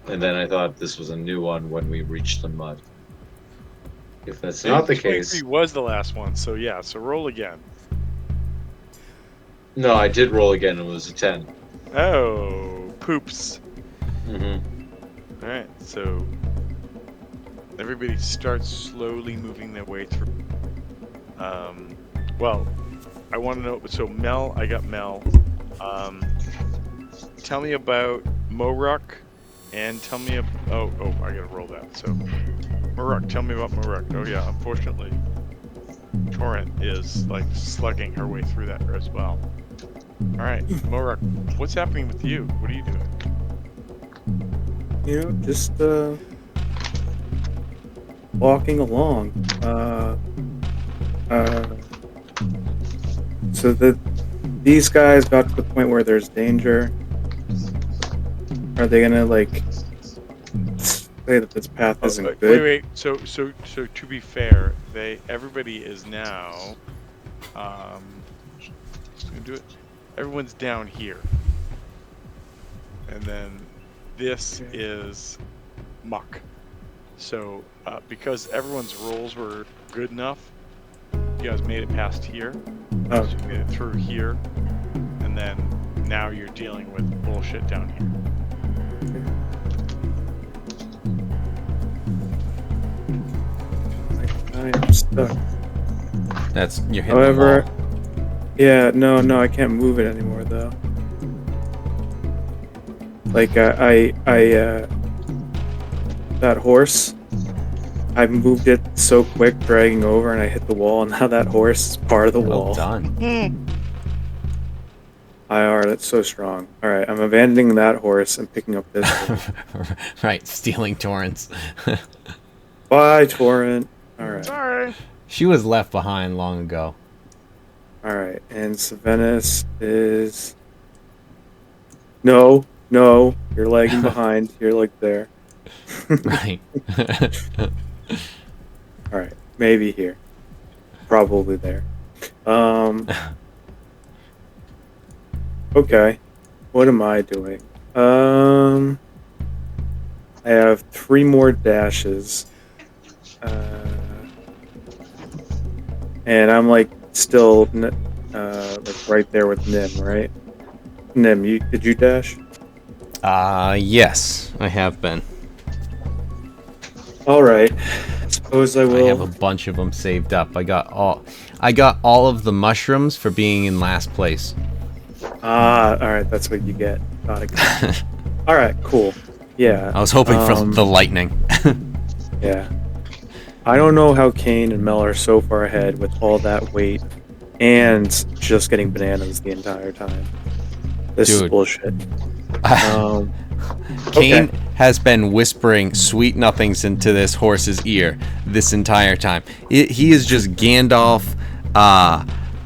[SPEAKER 1] and then I thought this was a new one when we reached the mud. If that's not the case,
[SPEAKER 2] 23 was the last one, so yeah. So roll again.
[SPEAKER 1] no, I did roll again. It was a 10.
[SPEAKER 2] Oh, poops.
[SPEAKER 1] Mm-hmm.
[SPEAKER 2] All right. So everybody starts slowly moving their way through. Well, I want to know. So Mel, I got Mel. Tell me about Moruk, and tell me. Oh, I gotta roll that. So Moruk, tell me about Moruk. Oh yeah, unfortunately, Torrent is like slugging her way through that as well. All right, Moruk, what's happening with you? What are you doing?
[SPEAKER 6] You know, just walking along. So these guys got to the point where there's danger. Are they gonna like say that this path isn't good?
[SPEAKER 2] Wait. So to be fair, everybody is now. Just gonna do it. Everyone's down here, and then this is muck. So because everyone's rolls were good enough, you guys made it past here.
[SPEAKER 6] Oh.
[SPEAKER 2] So you made it through here, and then now you're dealing with bullshit down here.
[SPEAKER 6] I am stuck.
[SPEAKER 4] That's you're hitting
[SPEAKER 6] However,
[SPEAKER 4] the wall.
[SPEAKER 6] yeah, no, I can't move it anymore though. Like that horse, I moved it so quick, dragging over, and I hit the wall, and now that horse is part of the
[SPEAKER 4] Well
[SPEAKER 6] wall.
[SPEAKER 4] done.
[SPEAKER 6] IR, that's so strong. All right, I'm abandoning that horse and picking up this horse.
[SPEAKER 4] Right, stealing Torrance.
[SPEAKER 6] Bye, Torrent. All right.
[SPEAKER 2] Sorry.
[SPEAKER 4] She was left behind long ago.
[SPEAKER 6] All right, and Savennis is... No, you're lagging behind. You're like there.
[SPEAKER 4] Right.
[SPEAKER 6] All right, maybe here. Probably there. Okay, what am I doing? I have 3 more dashes. And I'm like still like right there with Nim, right? Nim, did you dash?
[SPEAKER 4] Yes, I have been.
[SPEAKER 6] All right. Suppose I will.
[SPEAKER 4] I have a bunch of them saved up. I got all of the mushrooms for being in last place.
[SPEAKER 6] All right. That's what you get. Got it. All right. Cool. Yeah.
[SPEAKER 4] I was hoping for the lightning.
[SPEAKER 6] Yeah. I don't know how Kane and Mel are so far ahead with all that weight and just getting bananas the entire time. This is
[SPEAKER 4] Dude.
[SPEAKER 6] bullshit.
[SPEAKER 4] Kane
[SPEAKER 6] Okay.
[SPEAKER 4] has been whispering sweet nothings into this horse's ear this entire time. He is just Gandalf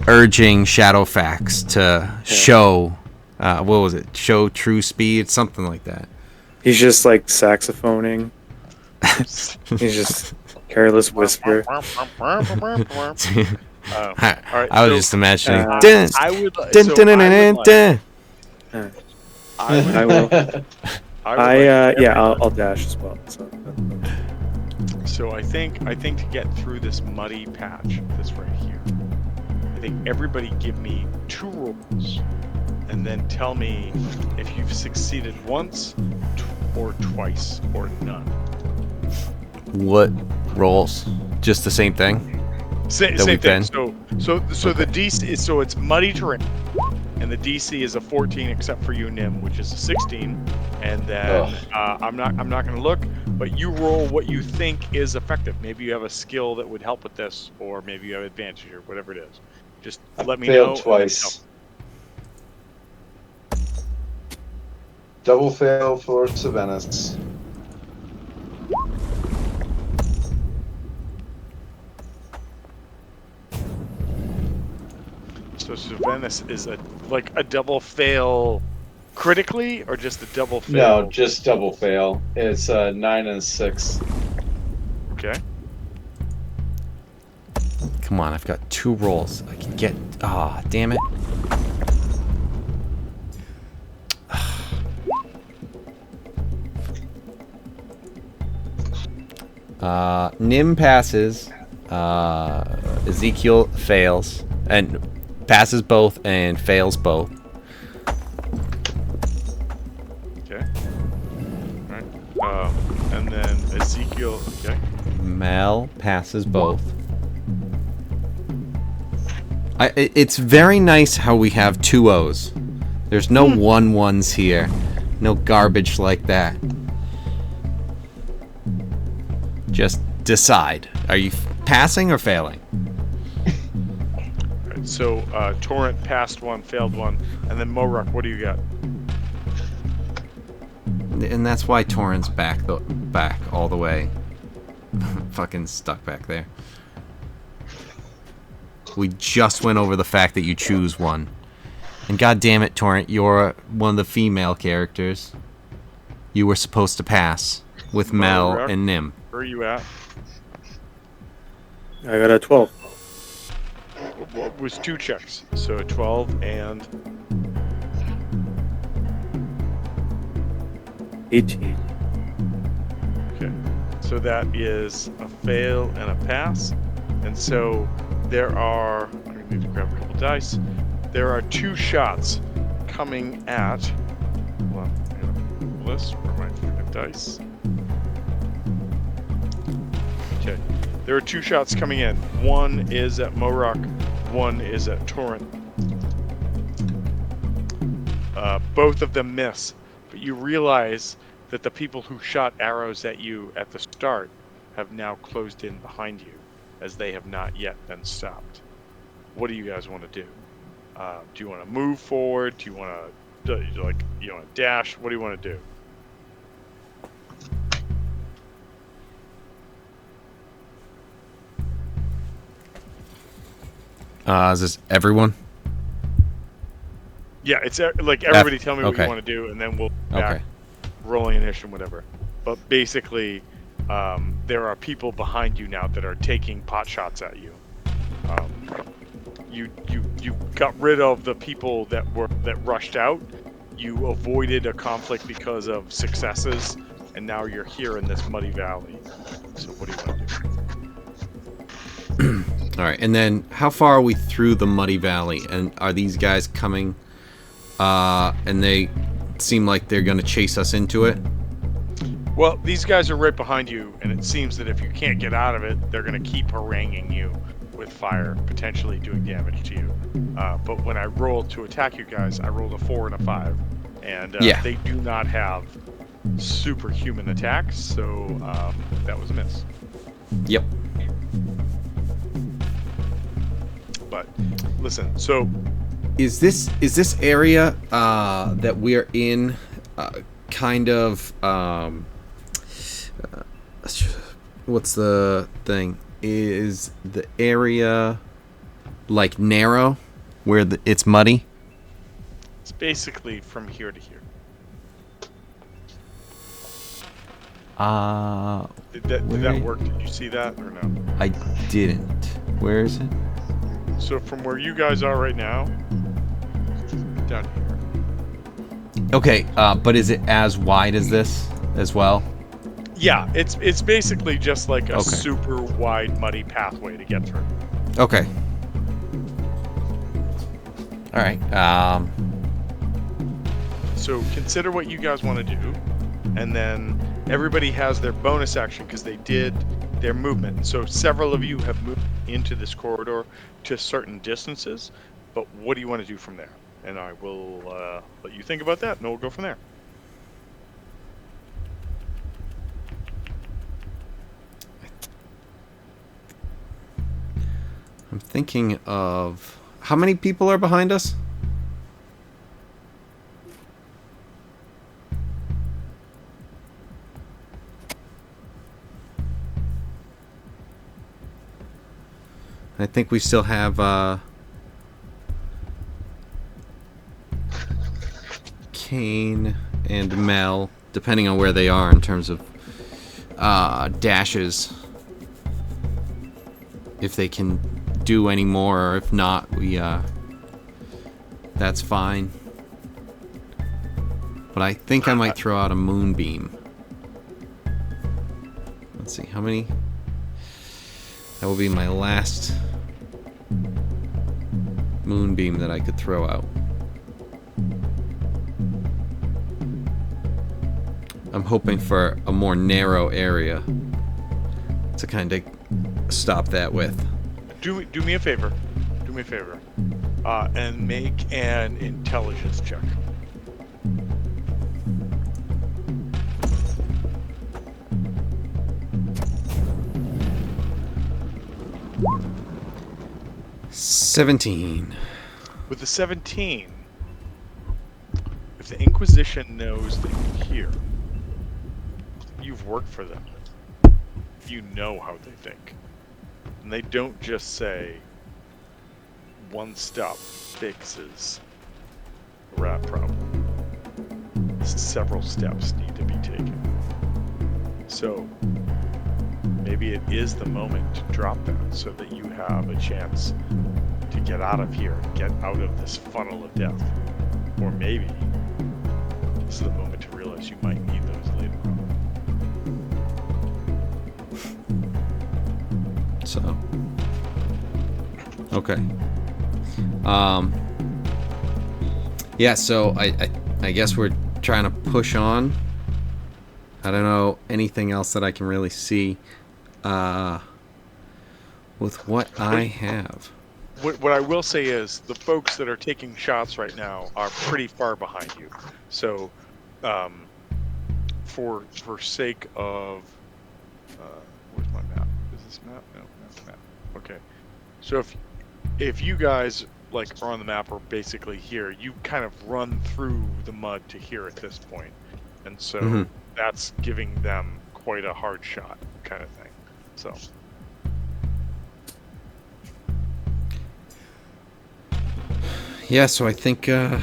[SPEAKER 4] urging Shadowfax to show, what was it? Show true speed? Something like that.
[SPEAKER 6] He's just like saxophoning. He's just careless whisper.
[SPEAKER 2] All right,
[SPEAKER 4] I was
[SPEAKER 2] so,
[SPEAKER 4] just imagining.
[SPEAKER 2] I would.
[SPEAKER 4] Dun,
[SPEAKER 2] So
[SPEAKER 4] dun, dun,
[SPEAKER 2] I
[SPEAKER 4] dun,
[SPEAKER 2] would
[SPEAKER 4] dun,
[SPEAKER 2] like-
[SPEAKER 4] dun.
[SPEAKER 6] I will. Yeah, I'll dash as well.
[SPEAKER 2] So I think to get through this muddy patch, this right here, I think everybody give me 2 rolls, and then tell me if you've succeeded once, or twice, or none.
[SPEAKER 4] What rolls? Just the same thing?
[SPEAKER 2] Same
[SPEAKER 4] we've
[SPEAKER 2] thing.
[SPEAKER 4] been?
[SPEAKER 2] So the DC. So it's muddy terrain, and the DC is a 14, except for you, Nim, which is a 16. And then I'm not going to look, but you roll what you think is effective. Maybe you have a skill that would help with this, or maybe you have advantage, or whatever it is. Just let me know.
[SPEAKER 1] Failed twice. Double fail for Savannas.
[SPEAKER 2] So Savannas is a double fail critically, or just a double fail?
[SPEAKER 1] No, just double fail. It's 9 and 6.
[SPEAKER 2] Okay.
[SPEAKER 4] Come on, I've got 2 rolls. I can get. Damn it. Nim passes. Ezekiel fails. And passes both and fails both.
[SPEAKER 2] Okay. Alright. And then Ezekiel. Okay.
[SPEAKER 4] Mel passes both. It's very nice how we have 2 O's. There's no 1 1s here. No garbage like that. Just decide. Are you passing or failing?
[SPEAKER 2] Alright, so Torrent passed 1, failed 1, and then Moruck, what do you got?
[SPEAKER 4] And that's why Torrent's back all the way. Fucking stuck back there. We just went over the fact that you choose 1. And god damn it, Torrent, you're one of the female characters. You were supposed to pass with Mel
[SPEAKER 2] Moruck,
[SPEAKER 4] and Nim.
[SPEAKER 2] Where are you at?
[SPEAKER 6] I got a 12.
[SPEAKER 2] What was 2 checks? So 12 and
[SPEAKER 6] 18.
[SPEAKER 2] okay. So that is a fail and a pass. And so there are, I need to grab a couple dice. There are 2 shots coming at, hold on, I gotta pull this for my freaking dice. Okay, there are 2 shots coming in. One is at Moruck, one is at Torrent. Both of them miss, but you realize that the people who shot arrows at you at the start have now closed in behind you, as they have not yet been stopped. What do you guys want to do? Do you want to move forward? Do you want to, dash? What do you want to do?
[SPEAKER 4] Is this everyone?
[SPEAKER 2] Yeah, it's like everybody tell me what
[SPEAKER 4] okay.
[SPEAKER 2] you want to do, and then we'll back
[SPEAKER 4] Okay.
[SPEAKER 2] rolling initiative, whatever. But basically, there are people behind you now that are taking pot shots at you. You got rid of the people that rushed out. You avoided a conflict because of successes, and now you're here in this muddy valley. So what do you want to do?
[SPEAKER 4] All right, and then how far are we through the muddy valley? And are these guys coming? And they seem like they're going to chase us into it.
[SPEAKER 2] Well, these guys are right behind you, and it seems that if you can't get out of it, they're going to keep haranguing you with fire, potentially doing damage to you. But when I rolled to attack you guys, I rolled a 4 and a 5, and
[SPEAKER 4] Yeah.
[SPEAKER 2] they do not have superhuman attacks, so that was a miss.
[SPEAKER 4] Yep.
[SPEAKER 2] But listen, so
[SPEAKER 4] Is this area that we're in kind of what's the thing? Is the area like narrow where it's muddy?
[SPEAKER 2] it's basically from here to here. Did that work? Did you see that or no?
[SPEAKER 4] I didn't. Where is it?
[SPEAKER 2] So from where you guys are right now, down here.
[SPEAKER 4] Okay, but is it as wide as this as well?
[SPEAKER 2] Yeah, it's basically just like a
[SPEAKER 4] Okay.
[SPEAKER 2] super wide, muddy pathway to get through.
[SPEAKER 4] Okay. All right.
[SPEAKER 2] So consider what you guys want to do, and then everybody has their bonus action because they did their movement. So several of you have moved into this corridor to certain distances, but what do you want to do from there? And I will let you think about that, and we'll go from there.
[SPEAKER 4] I'm thinking of how many people are behind us? I think we still have Kane and Mel, depending on where they are in terms of dashes. If they can do any more, or if not, we that's fine. But I think I might throw out a moonbeam. Let's see, how many? That will be my last moonbeam that I could throw out. I'm hoping for a more narrow area to kind of stop that with.
[SPEAKER 2] Do me a favor. Do me a favor, and make an intelligence check.
[SPEAKER 4] $17.
[SPEAKER 2] With the 17, if the Inquisition knows that you're here, you've worked for them. You know how they think. And they don't just say, one stop fixes the rat problem. Several steps need to be taken. So, maybe it is the moment to drop that so that you have a chance to get out of here, get out of this funnel of death. Or maybe this is the moment to realize you might need those later on.
[SPEAKER 4] So, okay. Yeah, so I guess we're trying to push on. I don't know anything else that I can really see with what I have.
[SPEAKER 2] What I will say is the folks that are taking shots right now are pretty far behind you. So, for sake of, where's my map? Is this map? No, not map. Okay. So if you guys like are on the map or basically here, you kind of run through the mud to here at this point, and so that's giving them quite a hard shot kind of thing. So.
[SPEAKER 4] Yeah, so I think, I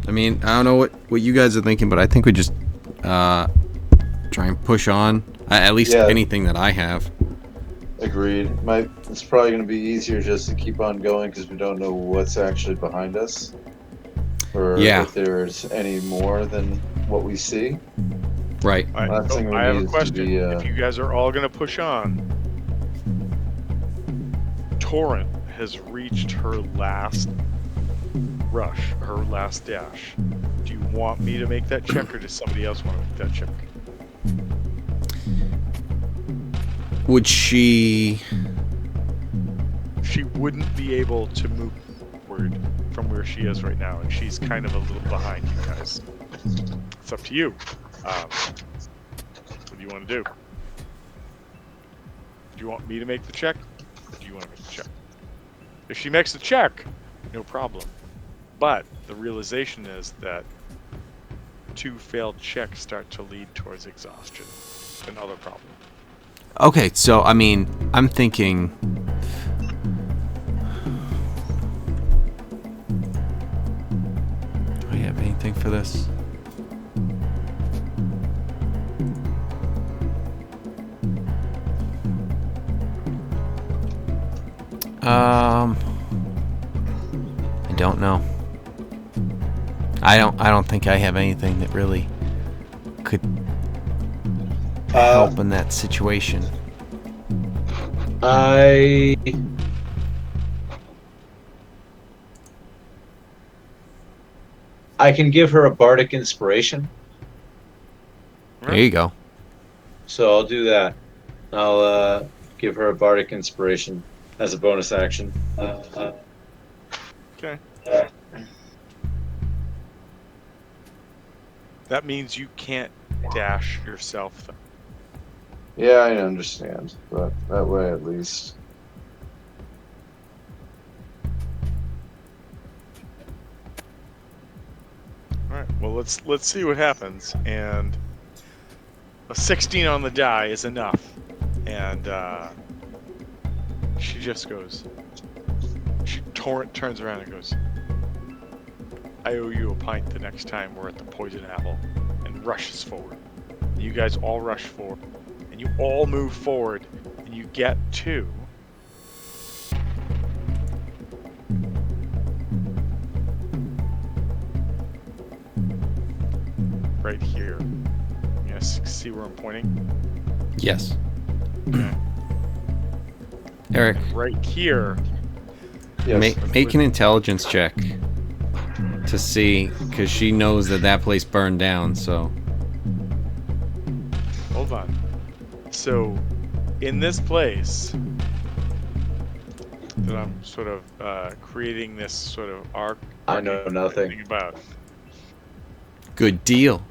[SPEAKER 4] mean, I don't know what you guys are thinking, but I think we just try and push on, at least anything that I have.
[SPEAKER 1] Agreed. It's probably going to be easier just to keep on going because we don't know what's actually behind us. Or if there's any more than what we see.
[SPEAKER 4] Right.
[SPEAKER 2] I have a question. If you guys are all going to push on, Torrent has reached her last rush, her last dash. Do you want me to make that check, or does somebody else want to make that check?
[SPEAKER 4] Would she...
[SPEAKER 2] She wouldn't be able to move forward from where she is right now, and she's kind of a little behind you guys. It's up to you. What do you want to do? Do you want me to make the check, or do you want to make the check? If she makes the check, no problem. But the realization is that 2 failed checks start to lead towards exhaustion. Another problem.
[SPEAKER 4] Okay, so, I mean, I'm thinking... Do I have anything for this? I don't know. I don't think I have anything that really could help in that situation.
[SPEAKER 1] I can give her a bardic inspiration.
[SPEAKER 4] There you go.
[SPEAKER 1] So I'll do that. I'll give her a bardic inspiration as a bonus action.
[SPEAKER 2] Okay. That means you can't dash yourself, though.
[SPEAKER 1] Yeah, I understand, but that way at least.
[SPEAKER 2] All right. Well, let's see what happens. And a 16 on the die is enough. And she just goes. Torrent turns around and goes, I owe you a pint the next time we're at the Poison Apple, and rushes forward. You guys all rush forward, and you all move forward, and you get to right here. You guys see where I'm pointing?
[SPEAKER 4] Yes. Eric,
[SPEAKER 2] Right here.
[SPEAKER 1] Yes.
[SPEAKER 4] make an intelligence check to see, because she knows that place burned down, so...
[SPEAKER 2] Hold on. So, in this place, that I'm sort of creating this sort of arc?
[SPEAKER 1] I know nothing.
[SPEAKER 2] Thing about.
[SPEAKER 4] Good deal.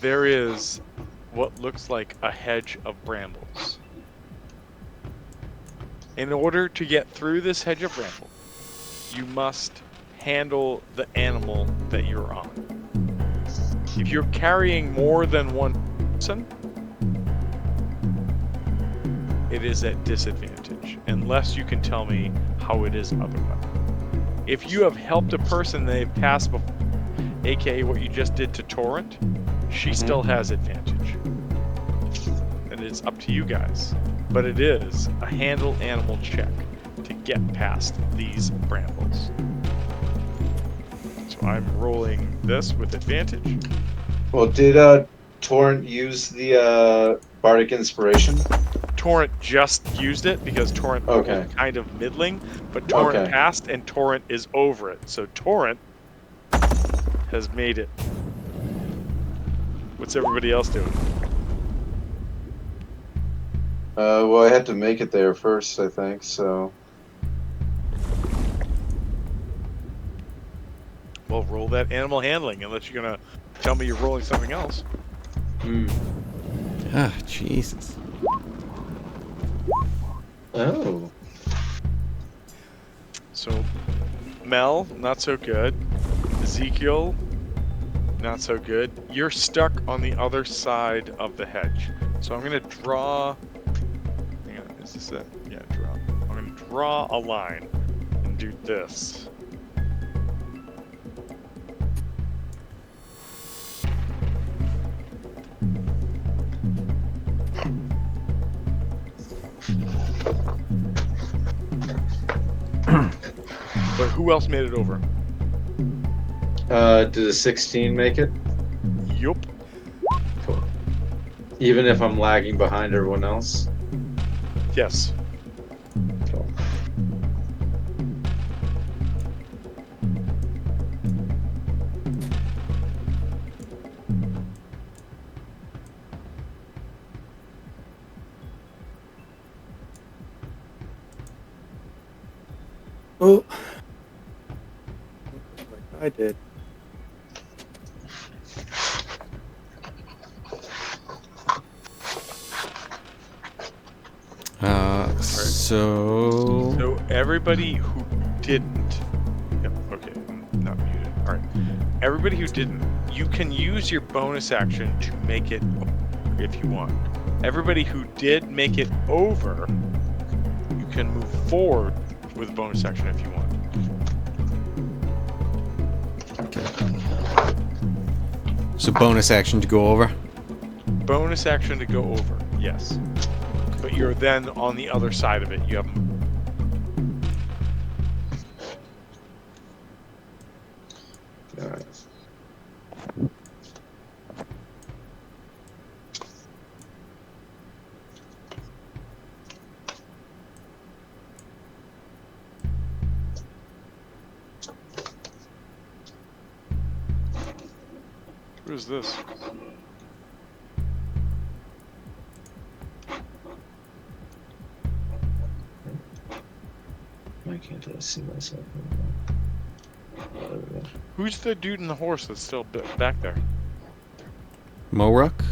[SPEAKER 2] There is what looks like a hedge of brambles. In order to get through this hedge of brambles, you must handle the animal that you're on. If you're carrying more than one person, it is at disadvantage, unless you can tell me how it is otherwise. If you have helped a person they've passed before, aka what you just did to Torrent, she still has advantage. And it's up to you guys. But it is a handle animal check to get past these brambles. So I'm rolling this with advantage.
[SPEAKER 1] Well, did Torrent use the Bardic Inspiration?
[SPEAKER 2] Torrent just used it because Torrent
[SPEAKER 1] Okay.
[SPEAKER 2] was kind of middling, but Torrent
[SPEAKER 1] Okay.
[SPEAKER 2] passed and Torrent is over it. So Torrent has made it. What's everybody else doing?
[SPEAKER 1] Well, I had to make it there first, I think, so...
[SPEAKER 2] Well, roll that animal handling unless you're gonna tell me you're rolling something else.
[SPEAKER 4] Ah, Jesus.
[SPEAKER 1] Oh.
[SPEAKER 2] So, Mel, not so good. Ezekiel, not so good. You're stuck on the other side of the hedge. So I'm gonna draw. Hang on, is this it? Yeah, draw. I'm gonna draw a line and do this. But who else made it over?
[SPEAKER 1] Did a 16 make it?
[SPEAKER 2] Yup.
[SPEAKER 1] Cool. Even if I'm lagging behind everyone else?
[SPEAKER 2] Yes.
[SPEAKER 1] Cool.
[SPEAKER 6] Oh. I did.
[SPEAKER 4] So
[SPEAKER 2] So everybody who didn't. Yep, okay, I'm not muted. All right. Everybody who didn't, you can use your bonus action to make it over if you want. Everybody who did make it over, you can move forward with bonus action if you want.
[SPEAKER 4] So bonus action to go over.
[SPEAKER 2] Bonus action to go over, yes. But you're then on the other side of it. You have.
[SPEAKER 1] Alright.
[SPEAKER 2] What is this?
[SPEAKER 1] Why can't I see myself?
[SPEAKER 2] Who's the dude in the horse that's still back there?
[SPEAKER 4] Moruk.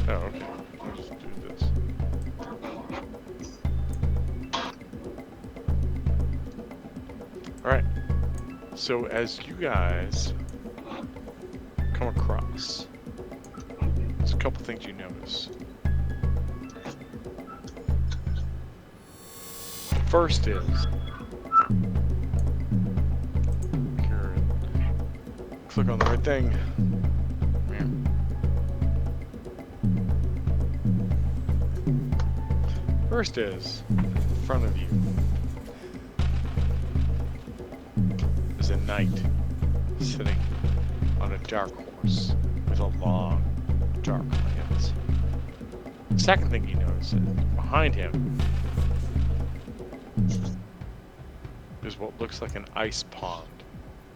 [SPEAKER 2] Oh, okay. I'll just do this. Alright. So as you guys come across, there's a couple things you notice. First is click on the right thing. First is in front of you is a knight sitting on a dark horse with a long, dark lance. Second thing you notice is behind him is what looks like an ice pond,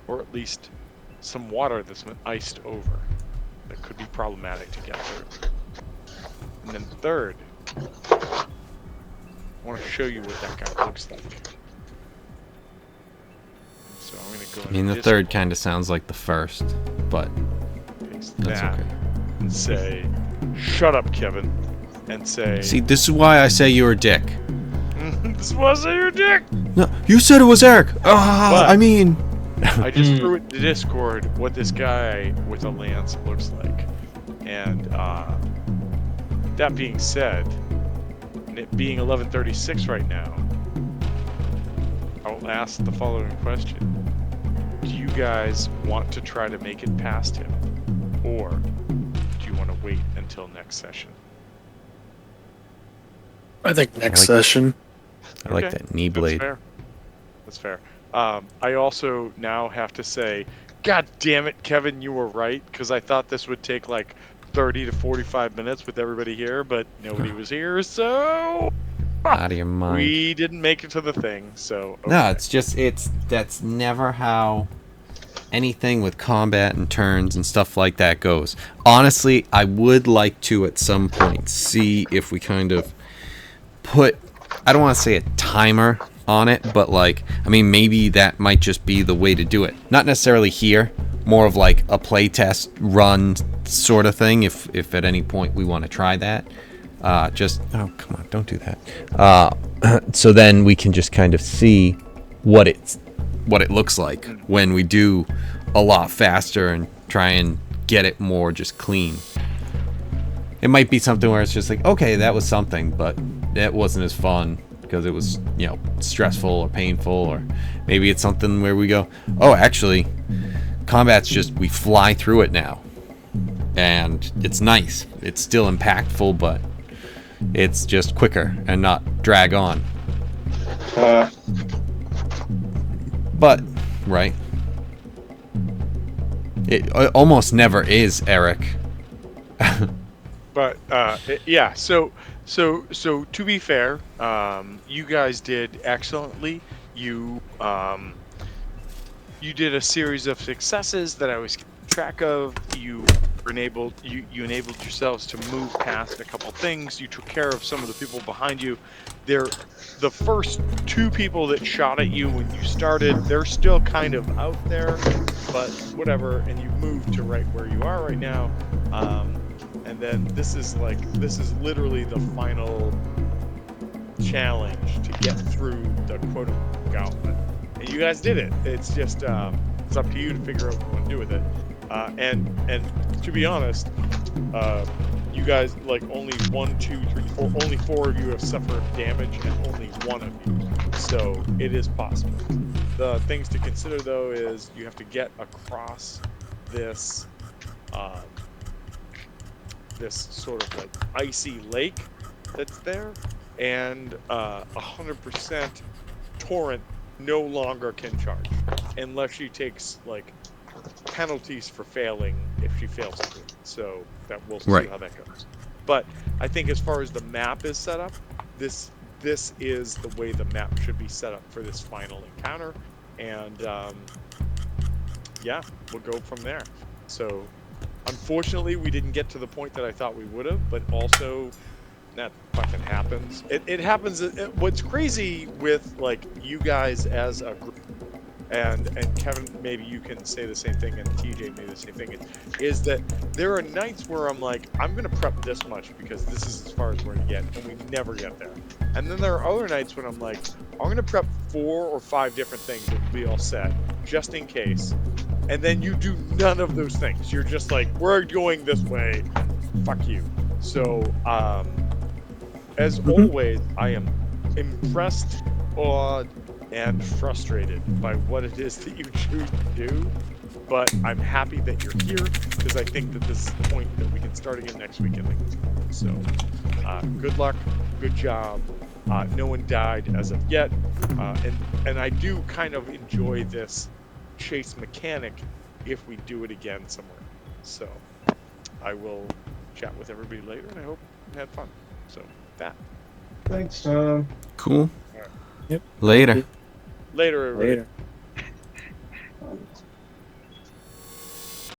[SPEAKER 2] or at least some water that's been iced over that could be problematic to get through. And then third I want to show you what that guy looks like. So I'm gonna go.
[SPEAKER 4] I mean, the third kind of sounds like the first, but
[SPEAKER 2] Paste
[SPEAKER 4] that's
[SPEAKER 2] that
[SPEAKER 4] okay.
[SPEAKER 2] and say, "Shut up, Kevin," and say,
[SPEAKER 4] See, this is why I say you're a dick.
[SPEAKER 2] "This was your dick."
[SPEAKER 4] No, you said it was Eric.
[SPEAKER 2] But-
[SPEAKER 4] I mean,
[SPEAKER 2] I just threw it in the Discord what this guy with a lance looks like, and that being said, and it being 11:36 right now, I'll ask the following question: do you guys want to try to make it past him, or do you want to wait until next session?
[SPEAKER 6] I think next
[SPEAKER 4] like-
[SPEAKER 6] session.
[SPEAKER 4] I like
[SPEAKER 2] Okay,
[SPEAKER 4] that knee blade.
[SPEAKER 2] That's fair. I also now have to say, God damn it, Kevin, you were right, because I thought this would take like 30 to 45 minutes with everybody here, but nobody was here, so
[SPEAKER 4] Out of your mind.
[SPEAKER 2] we didn't make it to the thing. So
[SPEAKER 4] No,
[SPEAKER 2] okay.
[SPEAKER 4] it's just that's never how anything with combat and turns and stuff like that goes. Honestly, I would like to at some point see if we kind of put, I don't want to say a timer on it, but like, I mean, maybe that might just be the way to do it. Not necessarily here, more of like a playtest run sort of thing, if at any point we want to try that. Just, oh, come on, don't do that. So then we can just kind of see what it looks like when we do a lot faster and try and get it more just clean. It might be something where it's just like, okay, that was something, but it wasn't as fun because it was, you know, stressful or painful, or maybe it's something where we go, oh, actually, combat's just, we fly through it now. And it's nice. It's still impactful, but it's just quicker and not drag on. But, right? It almost never is, Eric.
[SPEAKER 2] But yeah, so to be fair, you guys did excellently. You did a series of successes that I was keeping track of. You enabled yourselves to move past a couple things. You took care of some of the people behind you. The first two people that shot at you when you started, they're still kind of out there, but whatever. And you moved to right where you are right now. And then this is literally the final challenge to get through the quote-unquote gauntlet. And you guys did it. It's just it's up to you to figure out what you want to do with it. And to be honest, you guys, like, only 1, 2, 3, 4, only 4 of you have suffered damage, and only 1 of you. So it is possible. The things to consider, though, is you have to get across this this sort of like icy lake that's there, and 100% torrent no longer can charge unless she takes like penalties for failing if she fails to do it. So that we'll see
[SPEAKER 4] Right.
[SPEAKER 2] how that goes. But I think as far as the map is set up, this is the way the map should be set up for this final encounter, and yeah, we'll go from there. So unfortunately, we didn't get to the point that I thought we would have, but also that fucking happens. It happens. What's crazy with like you guys as a group, and Kevin, maybe you can say the same thing, and TJ may the same thing, is that there are nights where I'm like, I'm gonna prep this much because this is as far as we're gonna get, and we never get there. And then there are other nights when I'm like, I'm gonna prep 4 or 5 different things that will be all set just in case. And then you do none of those things. You're just like, we're going this way. Fuck you. So, as always, I am impressed, awed, and frustrated by what it is that you choose to do. But I'm happy that you're here because I think that this is the point that we can start again next weekend. So, good luck, good job. No one died as of yet, and I do kind of enjoy this chase mechanic if we do it again somewhere. So I will chat with everybody later, and I hope you had fun. So that.
[SPEAKER 1] Thanks, Tom.
[SPEAKER 4] Cool.
[SPEAKER 2] Alright.
[SPEAKER 6] Yep.
[SPEAKER 4] Later.
[SPEAKER 2] Later, everybody.
[SPEAKER 6] Later.